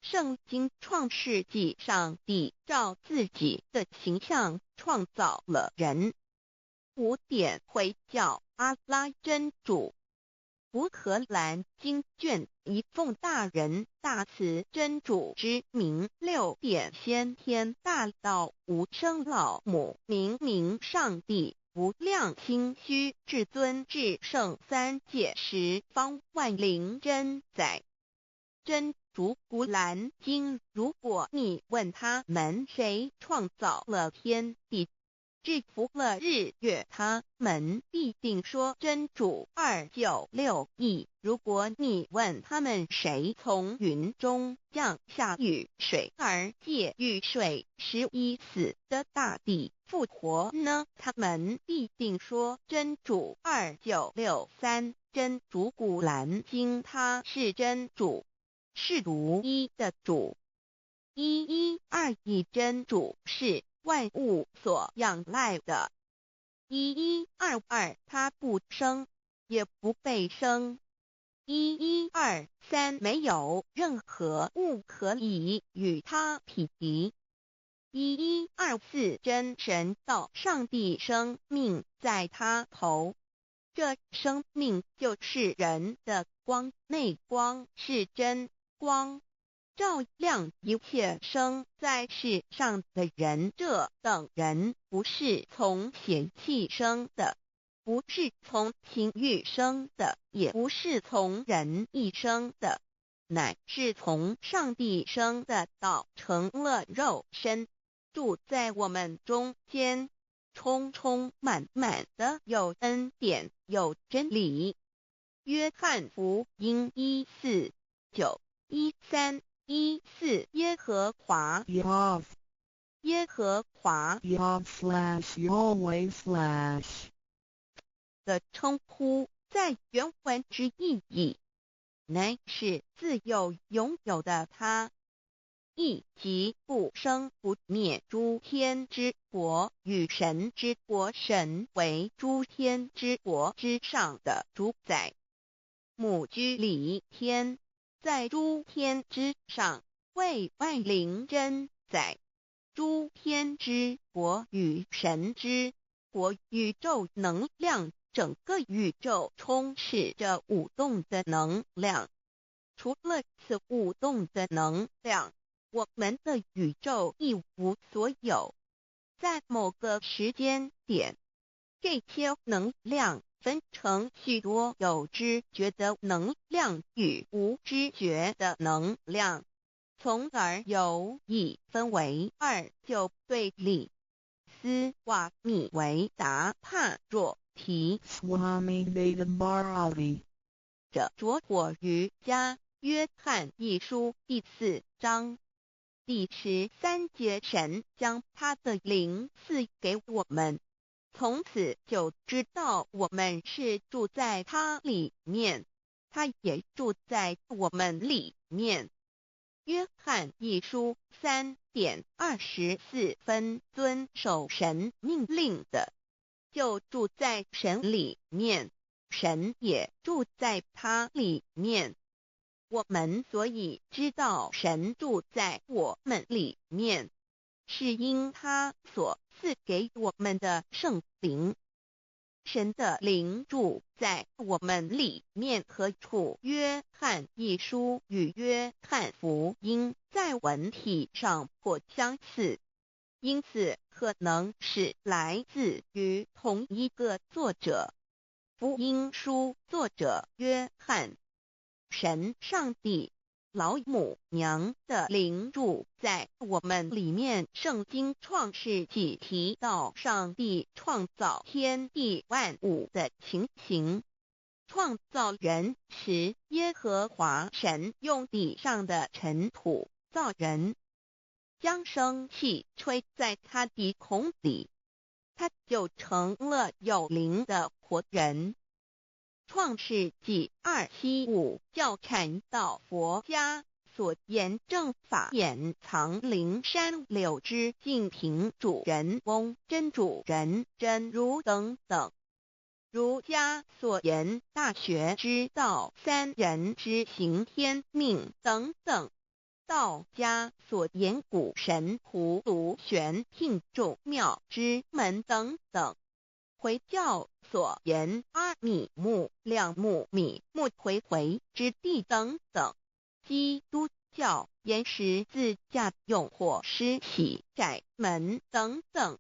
圣经创世纪上帝照自己的形象创造了人。五点回教阿拉真主。乌克兰经卷一奉大人大慈真主之名，六点先天大道无生老母明明上帝无量心虚至尊至圣三界十方万灵真在。真竹古兰经，如果你问他们谁创造了天地，制服了日月，他们必定说真主296亿。如果你问他们谁从云中降下雨水而借雨水使已死的大地复活呢，他们必定说真主2963。真主古兰经，他是真主，是独一的主112真主是万物所仰赖的1122，他不生也不被生1123，没有任何物可以与他匹敌1124，真神道上帝生命在他头，这生命就是人的光，内光是真光，照亮一切生在世上的人。这等人不是从血气生的，不是从情欲生的，也不是从人意生的，乃是从上帝生的道成了肉身，住在我们中间，充充满满的有恩典有真理。约翰福音1491314，耶和华 Yav 耶和华 Yav/Yahweh/ 的称呼，在原文之意义，乃是自有拥有的他，亦即不生不灭诸天之国与神之国，神为诸天之国之上的主宰，母居里天，在诸天之上，为万灵真宰。诸天之国与神之国，宇宙能量，整个宇宙充斥着舞动的能量。除了此舞动的能量，我们的宇宙一无所有。在某个时间点，这些能量分成许多有知觉的能量与无知觉的能量，从而有意分为二，就对立。斯瓦米维达帕若提 Swami Vedabharati 着火于家约翰一书第4章第13节，神将他的灵赐给我们，从此就知道我们是住在他里面，他也住在我们里面。约翰一书3:24，遵守神命令的，就住在神里面，神也住在他里面。我们所以知道神住在我们里面，是因他所赐给我们的圣灵。神的灵住在我们里面何处？约翰一书与约翰福音在文体上颇相似，因此可能是来自于同一个作者。福音书作者约翰，神上帝老母娘的灵住在我们里面。圣经创世纪提到上帝创造天地万物的情形，创造人时，耶和华神用地上的尘土造人，将生气吹在他鼻孔里，他就成了有灵的活人。创世纪275教阐到佛家所言正法掩藏灵山柳之净瓶主人翁真主人真如等等，儒家所言大学之道三人之行天命等等，道家所言古神葫芦玄牝众妙之门等等，回教所言阿米木亮木米木回回之地等等，基督教言十字架用火施洗窄门等等。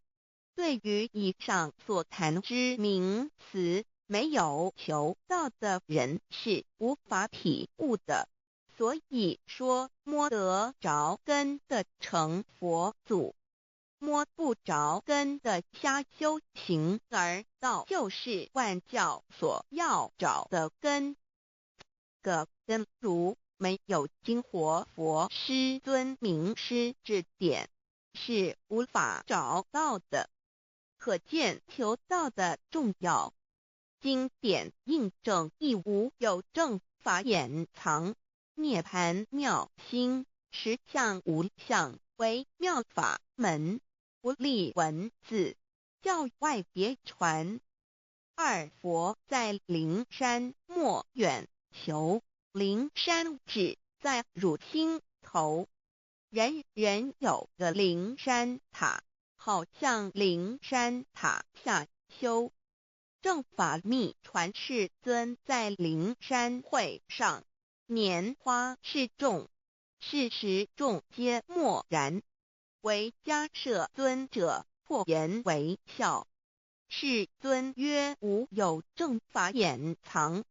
对于以上所谈之名词，没有求道的人是无法体悟的。所以说摸得着根的成佛祖，摸不着根的瞎修行而道，就是万教所要找的根。个根如没有经活佛师尊名师指点，是无法找到的。可见求道的重要。经典印证亦无有正法掩藏，涅盘妙心，实相无相，为妙法门，不立文字，教外别传。二佛在灵山莫远求，灵山只在汝心头，人人有个灵山塔，好像灵山塔下修。正法密传世尊在灵山会上，拈花示众，是时众皆默然，唯迦摄尊者破颜为笑。世尊曰：无有正法掩藏，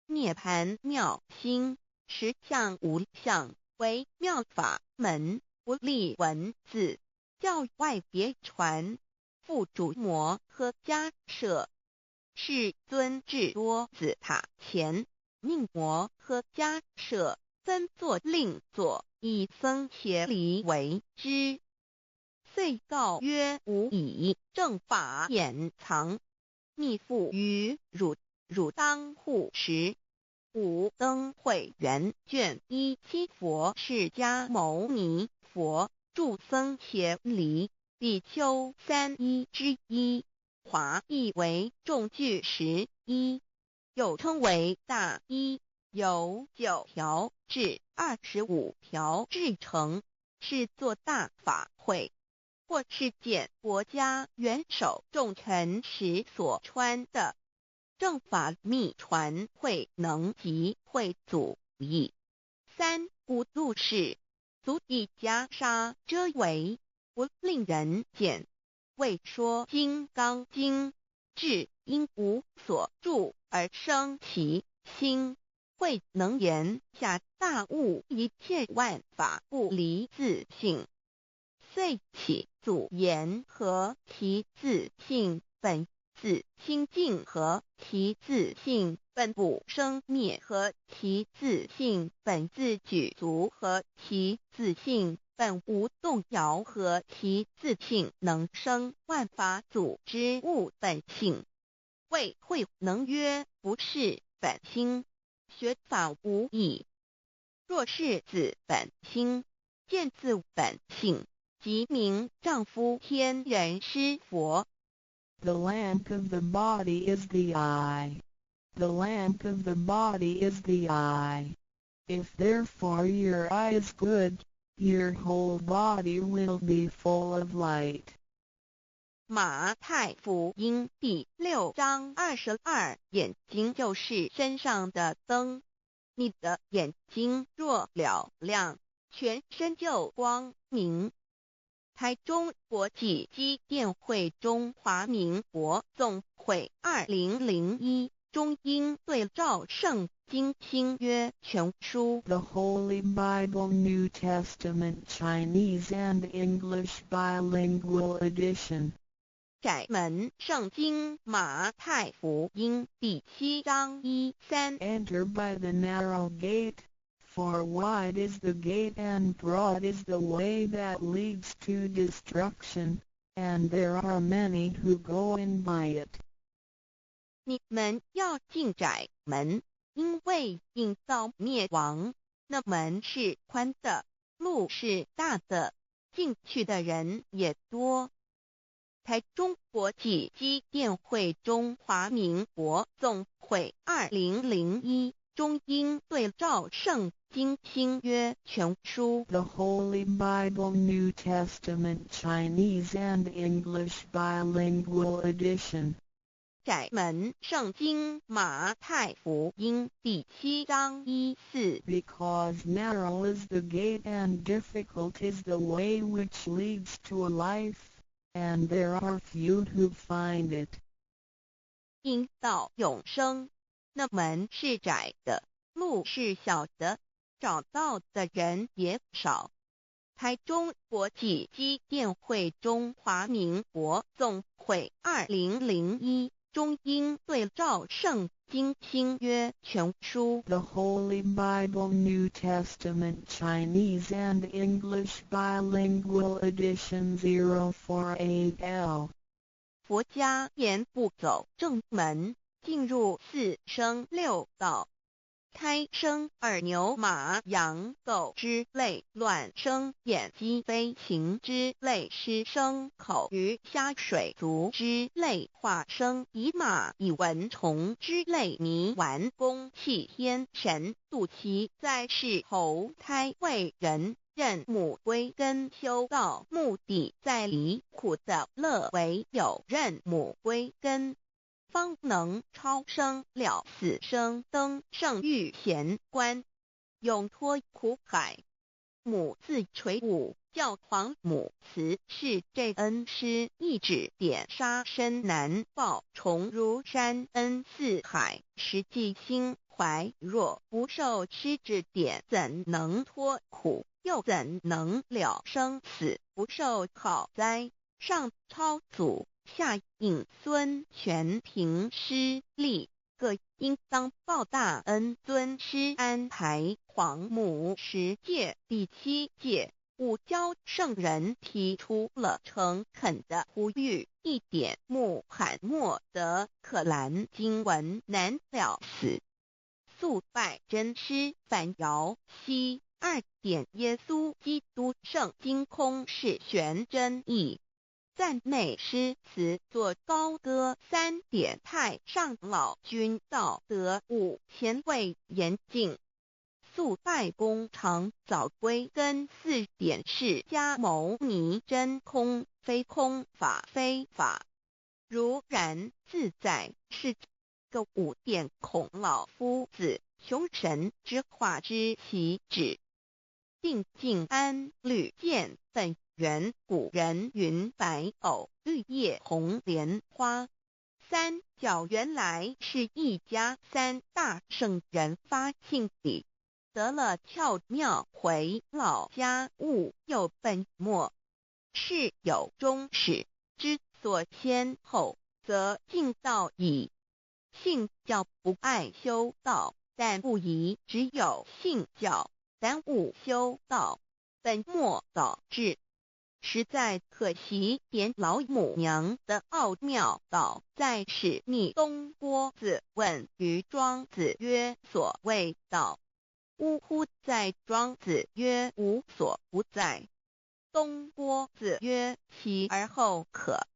涅盘妙心，实相无相，为妙法门，不立文字，教外别传。复主摩诃迦摄。世尊至多子塔前，命摩诃迦摄分作令作，以僧伽梨为之。遂告曰：吾以正法掩藏，密付于汝，汝当护持。五灯会元卷17佛释迦牟尼佛著僧伽梨比丘3之一，华译为众句11，又称为大一，由9条至25条制成，是作大法会，或是见国家元首重臣时所穿的。正法密传会能及会祖义。三无度世，足以袈裟遮为，不令人见。为说金刚经，至因无所住而生其心，慧能言下大悟一切万法不离自性。遂起祖言和其自性本自清净和其自性本不生灭和其自性本自具足和其自性本无动摇和其自性能生万法组之物本性。谓慧能曰：不是本心，学法无益。若是自本心，见自本性，即名丈夫天人师佛。The lamp of the body is the eye. The lamp of the body is the eye. If therefore your eye is good, your whole body will be full of light. 马太福音第6章22，眼睛就是身上的灯。你的眼睛若了亮，全身就光明。台中国际机电会中华民国总会2001中英对照圣经新约全书 The Holy Bible New Testament Chinese and English Bilingual Edition. 窄门圣经马太福音第7章1-3 Enter by the narrow gate, for wide is the gate and broad is the way that leads to destruction, and there are many who go in by it. 你们要进窄门，因为引到灭亡，那门是宽的，路是大的，进去的人也多。台中国际机电会中华民国总会2001中英对照圣经新约全书 The Holy Bible New Testament Chinese and English Bilingual Edition. 窄门圣经马太福音第7章1-4 Because narrow is the gate and difficult is the way which leads to life, and there are few who find it. 因到永生，那门是窄的，路是小的，找到的人也少。台中国际机电会中华民国总会2001中英对照圣经新约全书 The Holy Bible New Testament Chinese and English Bilingual Edition 048L 佛家言不走正门，进入四生六道，胎生耳牛马羊狗之类，卵生眼鸡飞禽之类，湿生口鱼虾水族之类，化生以马以蚊虫之类，泥丸公气天神，肚脐在世投胎为人，任母归根修道，目的在离苦的乐，唯有任母归根，方能超生了死生，登圣域贤官，永脱苦海。母自垂武，教皇母慈是这恩师，一指点杀身难报，重如山恩似海，实际心怀若不受师指点，怎能脱苦？又怎能了生死？不受好灾，上超祖，下应孙权凭师力，各应当报大恩。尊师安排皇母10诫，第7诫，五教圣人提出了诚恳的呼吁，一点穆罕默德可兰经文难了死，肃拜真师反摇西。2点耶稣基督圣经空是玄真义，赞美诗词作高歌。3点太上老君道德5前卫严谨，肃拜公常早归根。4点释迦牟尼真空，非空法非法，如然自在是个5点孔老夫子雄神之化之其旨，定静安律见本源。古人云白藕绿叶红莲花。三角原来是一家3大圣人发庆礼，得了窍妙，回老家务有本末，事有终始，之所先后，则敬道矣。信教不爱修道，但不宜只有信教，耽误修道，本末倒置，实在可惜。点老母娘的奥妙道在使逆东郭子问于庄子曰：所谓道，呜呼！在庄子曰：无所不在。东郭子曰：其而后可。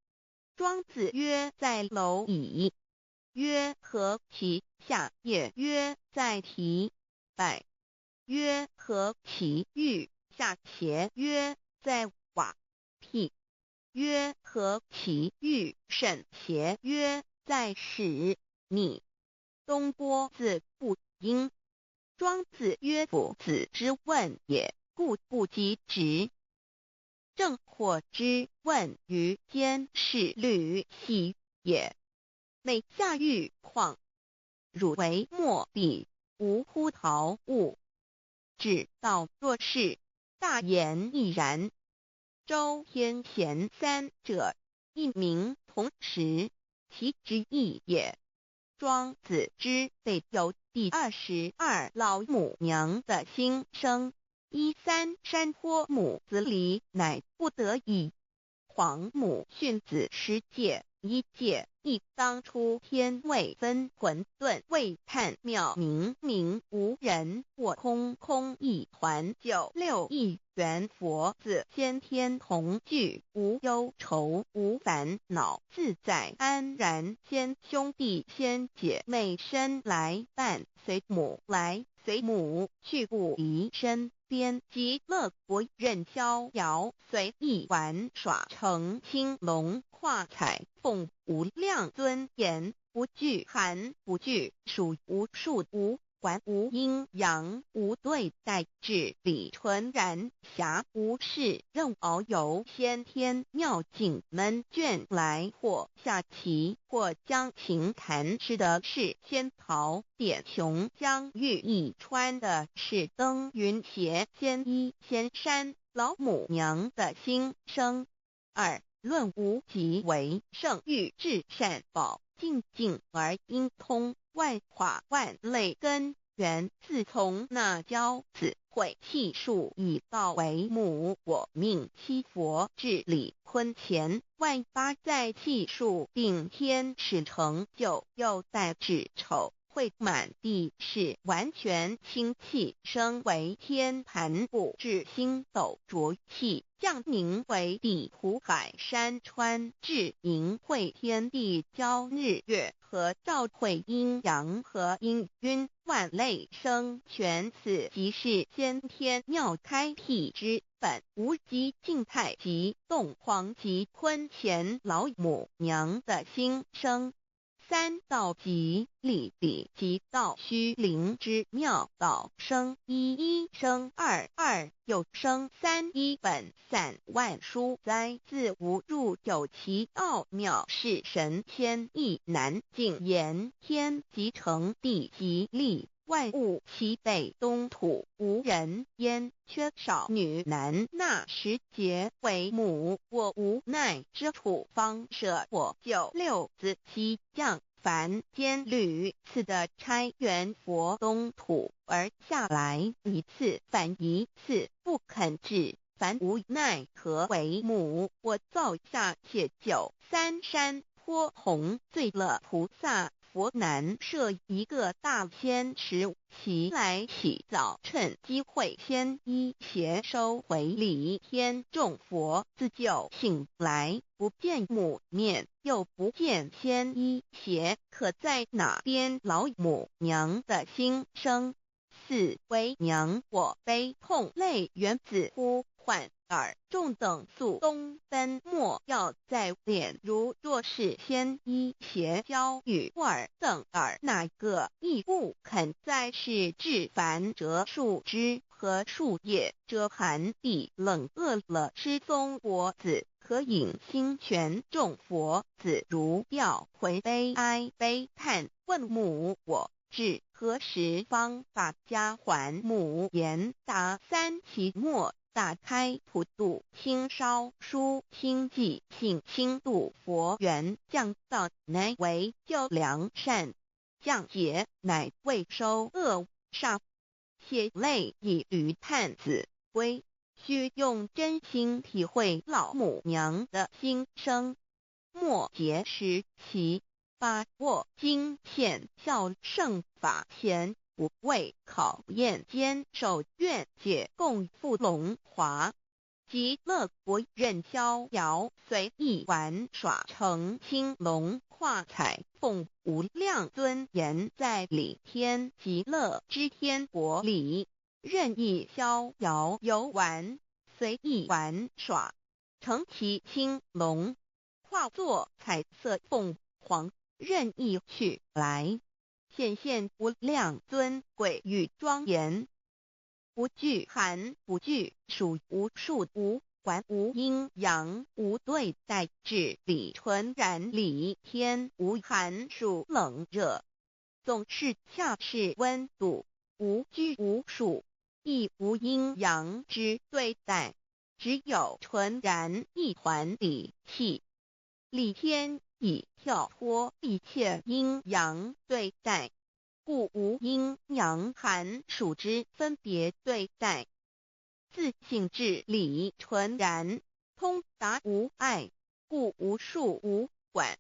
庄子曰：在蝼蚁。曰：何其下也？曰：在蹄。百。曰：何其欲？下且。曰：在瓦辟。曰：何其欲？甚且。曰：在屎。逆。东郭子不应。庄子曰：夫子之问也，故不及直。正或之问于监视律系也。每下狱况，汝为末必无乎陶物，只道若是，大言亦然。周天贤3者，一名同时，其之义也。庄子之备有第22老母娘的心声，3山坡母子礼，乃不得已。皇母训子10诫，1诫亦当初天未分，混沌未探妙明，明无人，我空空一团。9六一元佛子先天同具，无忧愁无烦恼，自在安然。先兄弟先姐妹生来伴，随母来随母去，不离身边。极乐国任逍遥，随意玩耍，成青龙画彩凤，无量尊严，不惧寒不惧暑，无数无观无阴阳，无对待，至理纯然，暇无事，任遨游，先天妙境门卷来，或下棋，或将琴弹诗的是仙桃，点琼将玉一穿的是登云鞋仙衣仙山，老母娘的心声。二论无极为圣域至善宝，静静而应通，万法万类根源，自从那教子会气数以道为母，我命七佛治理坤乾，万八在气数定天使成就，又在指丑。会满地是完全清气，升为天盘部，至星斗浊气，降凝为地湖海山川，至盈会天地交日月和照会阴阳和阴晕，万类生全，此即是先天妙开辟之本，无极静态及动黄及坤乾老母娘的心声。三道即理理即道虚灵之妙道生一，一生二，二又生三，一本散万殊哉，自无入有其奥妙，是神天意难尽言，天即成，地即立，万物其北东土，无人焉，缺少女男，那时节为母，我无奈之处方舍我就六子七将，凡间屡次的差援佛东土而下来一次反一次，不肯治，凡无奈何为母，我造下且就三山颇红醉了菩萨。佛南设一个大仙池，其来洗澡，趁机会先一邪收回礼，天众佛自救醒来，不见母面，又不见先一邪，可在哪边？老母娘的心声。四为娘我悲痛泪源自呼唤耳众等速东奔，莫要在脸，如若是先一邪教与尔等耳，哪个亦不肯在世至凡折树枝和树叶，遮寒地冷，饿了失踪佛子，可引心泉众佛子如吊魂悲哀悲叹，问母我至何时方把家还母？言答三期末，打开普度清烧书清寂性清度佛缘，降道乃为救良善，降劫乃为收恶煞，血泪以于叹子归，须用真心体会老母娘的心声。末节时期，把握经现效圣法前，不畏考验，坚守愿解，共赴龙华。极乐国任逍遥，随意玩耍，成青龙化彩凤，无量尊严在里天极乐之天国里，任意逍遥游玩，随意玩耍，成其青龙，化作彩色凤凰，任意去来，显现无量尊贵与庄严，不惧寒，不惧暑，无数无管，无阴阳，无对待，至理纯然，理天无寒暑冷热，总是恰是温度，无拘无束，亦无阴阳之对待，只有纯然一团理气。理天以跳脱一切阴阳对待，故无阴阳寒暑之分别对待，自性至理纯然，通达无碍，故无束无管，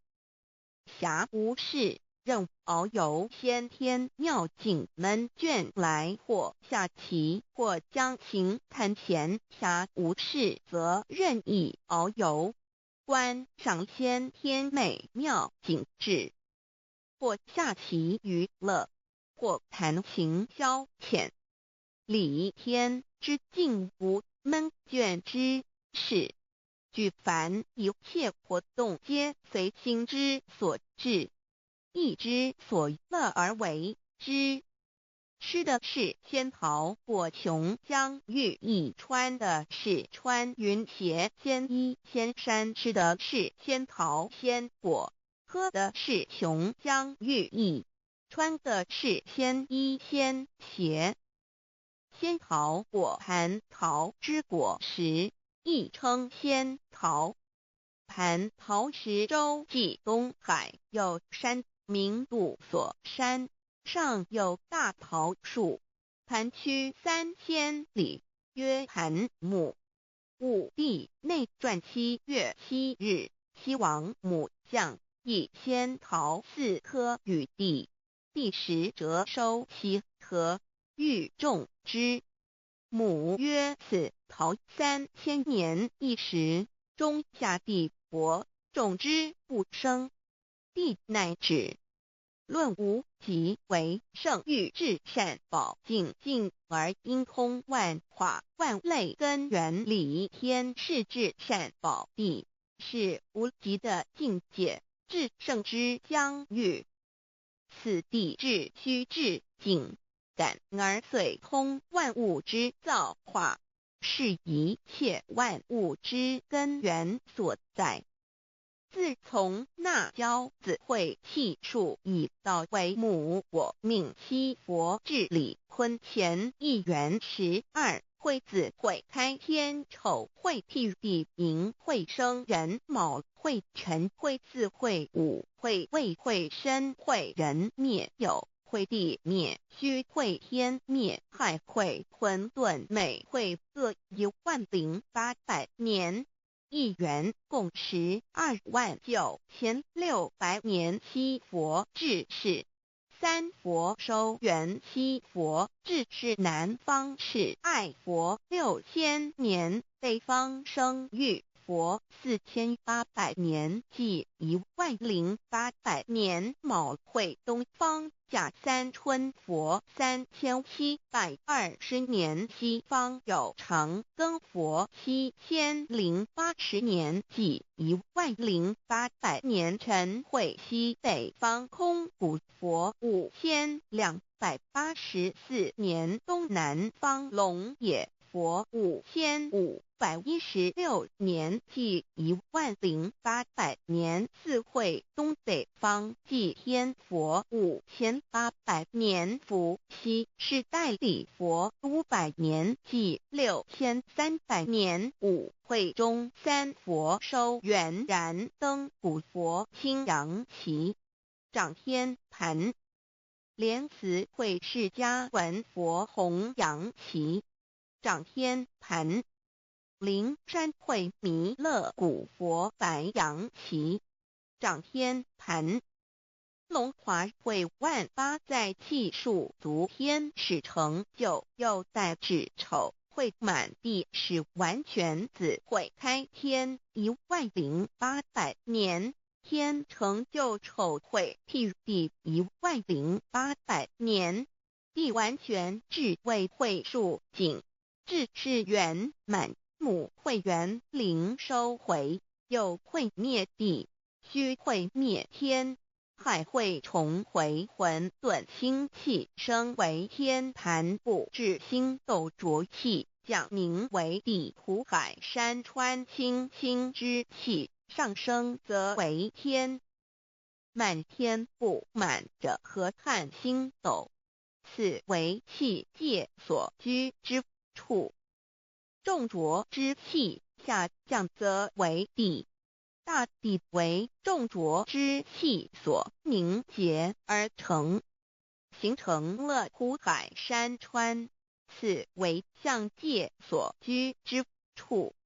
暇无事，任遨游先天妙境门卷来，或下棋，或将琴弹弦，暇无事则任意遨游，观赏先天美妙景致，或下棋娱乐，或弹琴消遣。理天之境无闷倦之事，举凡一切活动皆随心之所至，意之所乐而为之。吃的是仙桃果琼浆玉液，穿的是穿云鞋仙衣仙衫，吃的是仙桃仙果，喝的是琼浆玉液，穿的是仙衣仙鞋。仙桃果蟠桃之果实，亦称仙桃。蟠桃实洲际东海有山，名杜索山，上有大桃树，盘曲3000里，曰蟠木。武帝内传7月7日，西王母将以仙桃4颗与帝，帝时折收其核，欲种之。母曰：此桃3000年一时，中下地薄，种之不生。帝乃止。论无极为圣欲至善宝尽尽而应通万化万类根源理天是至善宝地，是无极的境界，至圣之疆域。此地至虚至静，感而遂通万物之造化，是一切万物之根源所在。自从那骄子会气数以道为母，我命七佛治理坤乾一元12，会子会开天丑会替地寅会生人卯会辰会巳会午会未会申会人灭酉会地灭戌会天灭亥会混沌每会各10800年。一元共129600年，七佛治世。三佛收元，七佛治世。南方是爱佛6000年，北方生玉佛4800年，即10800年。卯会东方甲三春佛3720年，西方有长庚佛7080年，即10800年。辰会西北方空谷佛5284年，东南方龙野佛5516年，即10800年。四会东北方祭天佛5800年，伏羲是代理佛500年，即6300年。五会中三佛收元，燃灯古佛青阳旗，掌天盘。莲慈会释迦文佛红阳旗，掌天盘。灵山会弥勒古佛白阳旗，掌天盘。龙华会万八在气数足天使成就，又在指丑会满地是完全子会开天10800年，天成就丑会替地10800年，地完全至为会数尽，至是圆满。母会元灵收回，又会灭地，戌会灭天，亥会重回混沌星气，生为天盘部，至星斗浊气，降名为地，土海山川清清之气，上升则为天。满天布满着河汉星斗，此为气界所居之处。重浊之气下降则为地，大地为重浊之气所凝结而成，形成了土海山川，此为象界所居之处。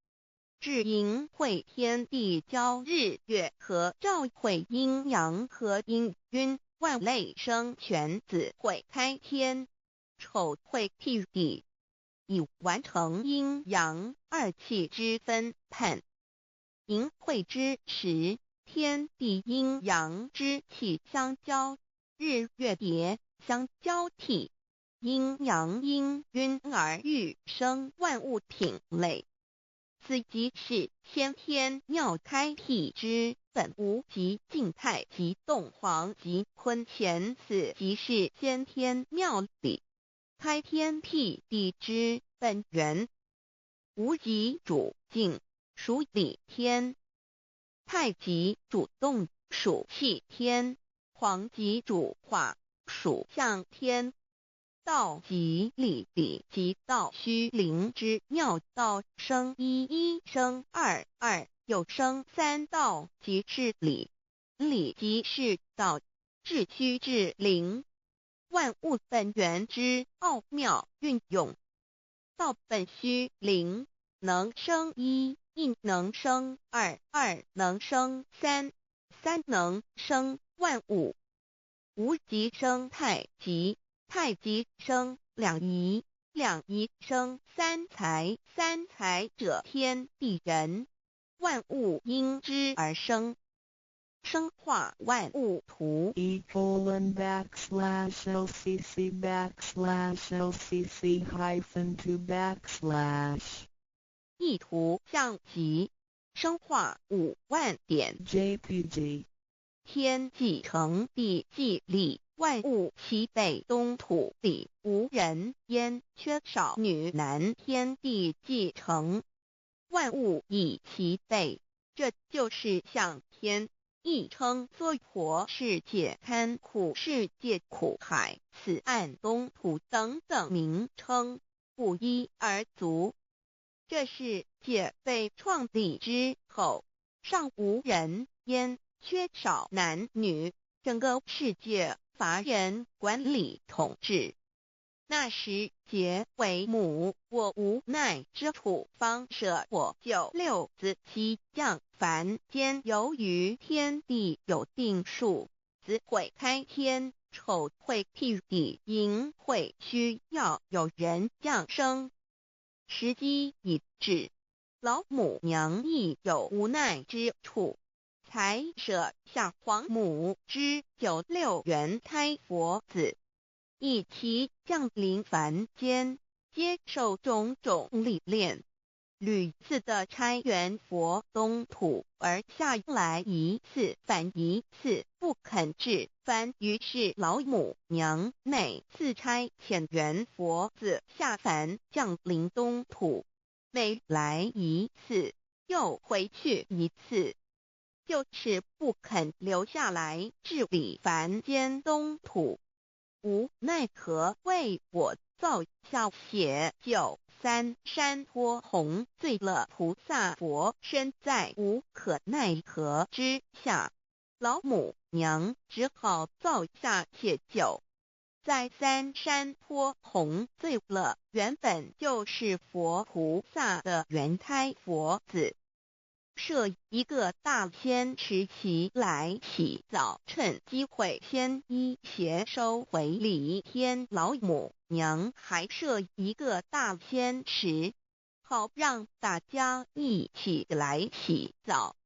至阴会天地交日月和，照会阴阳和阴晕，万类生全。子会开天，丑会替地，以完成阴阳二气之分判。寅会之时，天地阴阳之气相交，日月叠相交替，阴阳阴晕而欲生万物品类。此即是先天妙开辟之本无极静态及动黄及坤乾，此即是先天妙理。开天辟地之本源，无极主静，属理天；太极主动，属气天；黄极主化，属象天。道即理，理即道虚灵之妙道，生一，一生二，二又生三，道即是理，理即是道，至虚至灵，万物本源之奥妙运用。道本虚灵，能生一，一能生二，二能生三，三能生万物。无极生太极，太极生两仪，两仪生三才，三才者天地人，万物因之而生。生化万物图://LCC/LCC-2/ 意图象棋，生化5万点 JPG 天既成地既立，万物齐备，东土里无人焉，缺少女男，天地既成，万物以齐备，这就是象天。亦称娑婆世界、堪苦世界、苦海、此岸、东土等等名称，不一而足。这世界被创立之后，尚无人焉，缺少男女，整个世界乏人管理统治。那时桀为母，我无奈之处，方舍我9六子期降凡间。由于天地有定数，子会开天，丑会辟地，寅会需要有人降生。时机已至，老母娘亦有无奈之处，才舍下皇母之9六元胎佛子，以其降临凡间，接受种种历练，屡次的差援佛东土，而下来一次反一次不肯治凡，于是老母娘每次差遣援佛子下凡降临东土，每来一次又回去一次，就是不肯留下来治理凡间东土。无奈何，为我造下血救3山托洪罪了菩萨佛，身在无可奈何之下，老母娘只好造下血救。在3山托洪罪了原本就是佛菩萨的原胎佛子，设一个大仙池其来洗澡，趁机会先一邪收回礼天。老母娘还设一个大仙池，好让大家一起来洗澡，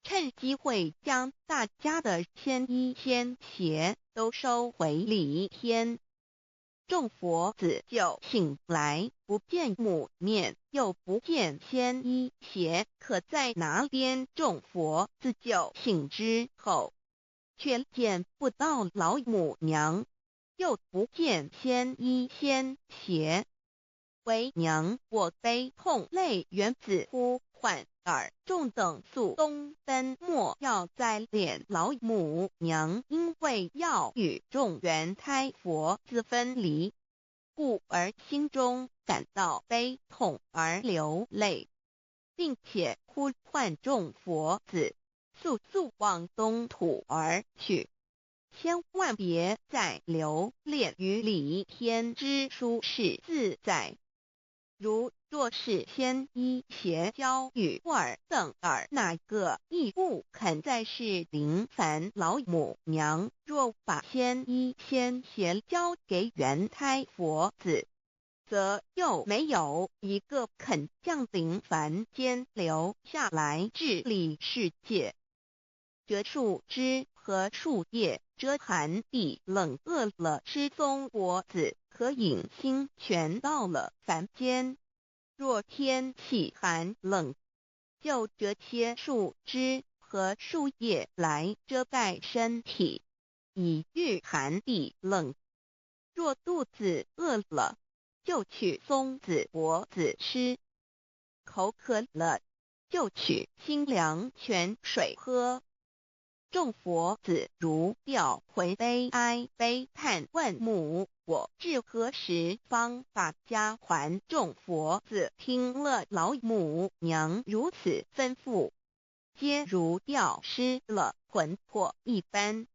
趁机会将大家的仙衣仙鞋都收回礼天。众佛子就醒来，不见母面，又不见仙衣鞋，可在哪边？众佛子就醒之后，却见不到老母娘，又不见仙衣仙鞋，为娘我悲痛泪源自呼唤耳。众等速东奔，莫要再敛老母娘，因为要与众原胎佛子分离，故而心中感到悲痛而流泪，并且呼唤众佛子速速往东土而去，千万别再留恋于礼天之舒适自在。若是仙衣鞋交与尔等尔，哪个亦不肯再是临凡老母娘？若把仙衣仙鞋交给原胎佛子，则又没有一个肯降临凡间留下来治理世界。折树枝和树叶遮寒地冷，饿了吃松果子，和饮清泉到了凡间。若天气寒冷，就折些树枝和树叶来遮盖身体，以御寒地冷。若肚子饿了，就取松子果子吃；口渴了，就取清凉泉水喝。众佛子如吊魂悲哀悲叹问母，我至何时方把家还？众佛子听了老母娘如此吩咐，皆如吊失了魂魄一般，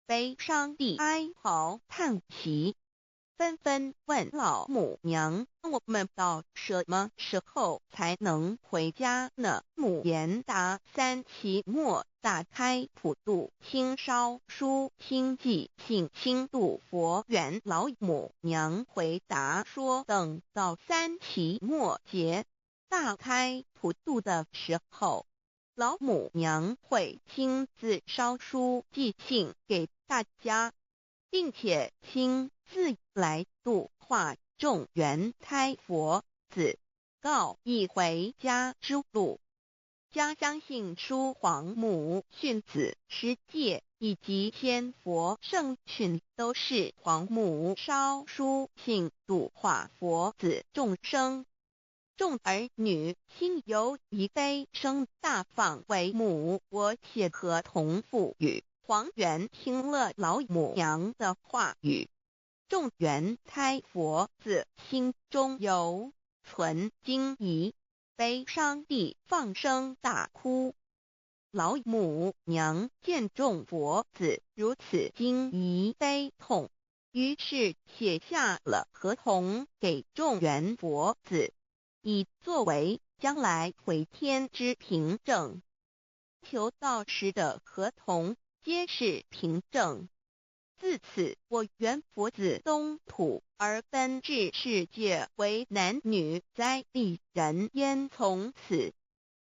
悲伤地哀嚎叹息，纷纷问老母娘：我们到什么时候才能回家呢？母言答：3期末打开普渡清烧书清寂信清度佛缘。老母娘回答说：等到3期末节大开普渡的时候，老母娘会亲自烧书寄信给大家，并且亲自来度化众缘胎佛子，告一回家之路。家相信书皇母训子师戒以及天佛圣训都是皇母烧书信度化佛子众生。众儿女心由以悲生大放为母，我且合同赋予。皇元听了老母娘的话语，众缘胎佛子心中有存惊疑，悲伤地放声大哭。老母娘见众佛子如此惊疑悲痛，于是写下了合同给众缘佛子，以作为将来回天之凭证。求道时的合同皆是凭证。自此，我缘佛子东土而奔至世界为男女在地人焉。从此，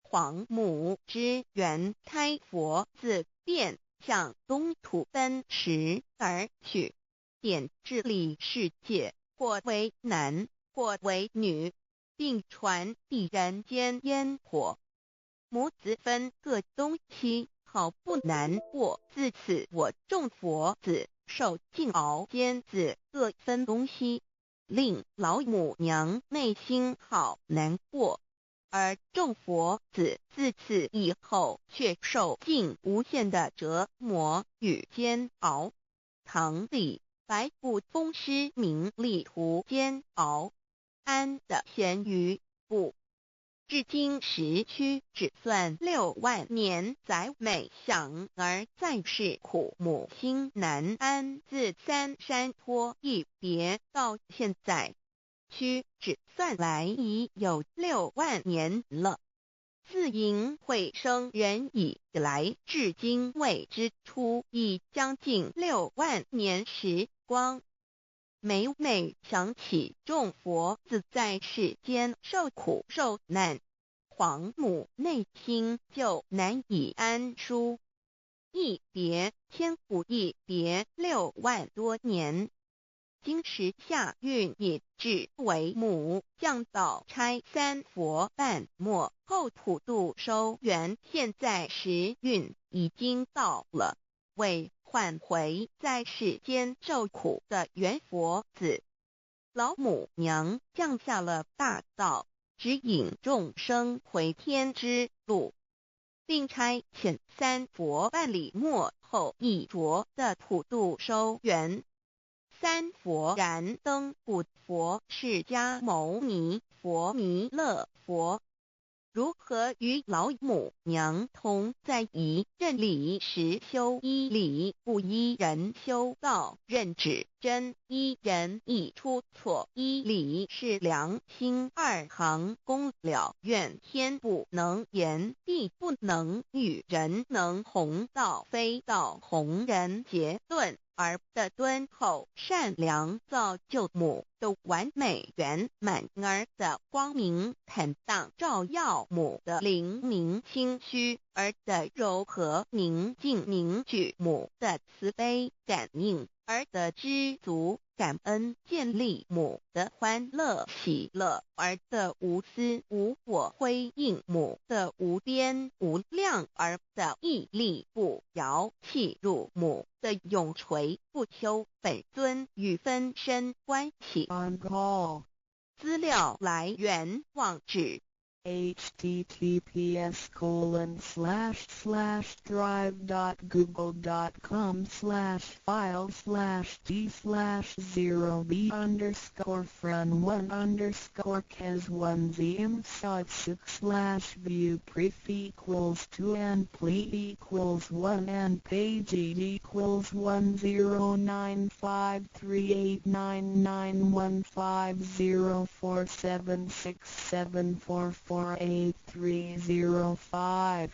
皇母之缘胎佛子便向东土奔驰而去，点治理世界，或为男，或为女，并传递人间烟火。母子分各东西，好不难过。自此，我众佛子受尽熬煎子各分东西，令老母娘内心好难过。而众佛子自此以后却受尽无限的折磨与煎熬。唐李白骨风师名利图煎熬，安的咸鱼不。至今时区只算6万年，载美享而在世苦，母心难安。自三山托一别到现在，区只算来已有6万年了。自迎会生人以来，至今未知出，已将近6万年时光。每每想起众佛子在世间受苦受难，皇母内心就难以安舒。一别千古，一别6万多年。今时下运也至为母，降道差3佛半末后普渡收圆，现在时运已经到了，为换回在世间受苦的缘佛子，老母娘降下了大道，指引众生回天之路，并差遣3佛办理末后一着的普渡收圆。3佛燃灯古佛、释迦牟尼佛、弥勒佛，如何与老母娘同在一任理时修一理，不依人修道，任指真一人一出错，一理是良心，2行功了愿，天不能言，地不能语，人能弘道，非道弘人。结论而的敦厚善良，造就母的完美圆满，儿的光明坦荡，照耀母的灵明清虚，儿的柔和宁静凝聚母的慈悲感应，而得知足感恩，建立母的欢乐喜乐，儿的无私无我，辉映母的无边无量，儿的屹立不摇，契入母的永垂不朽。本尊与分身关系。 On call. 资料来源网址https://drive.google.com/file/d/0b_1_front_view pref=2 and page =1095389915047674483005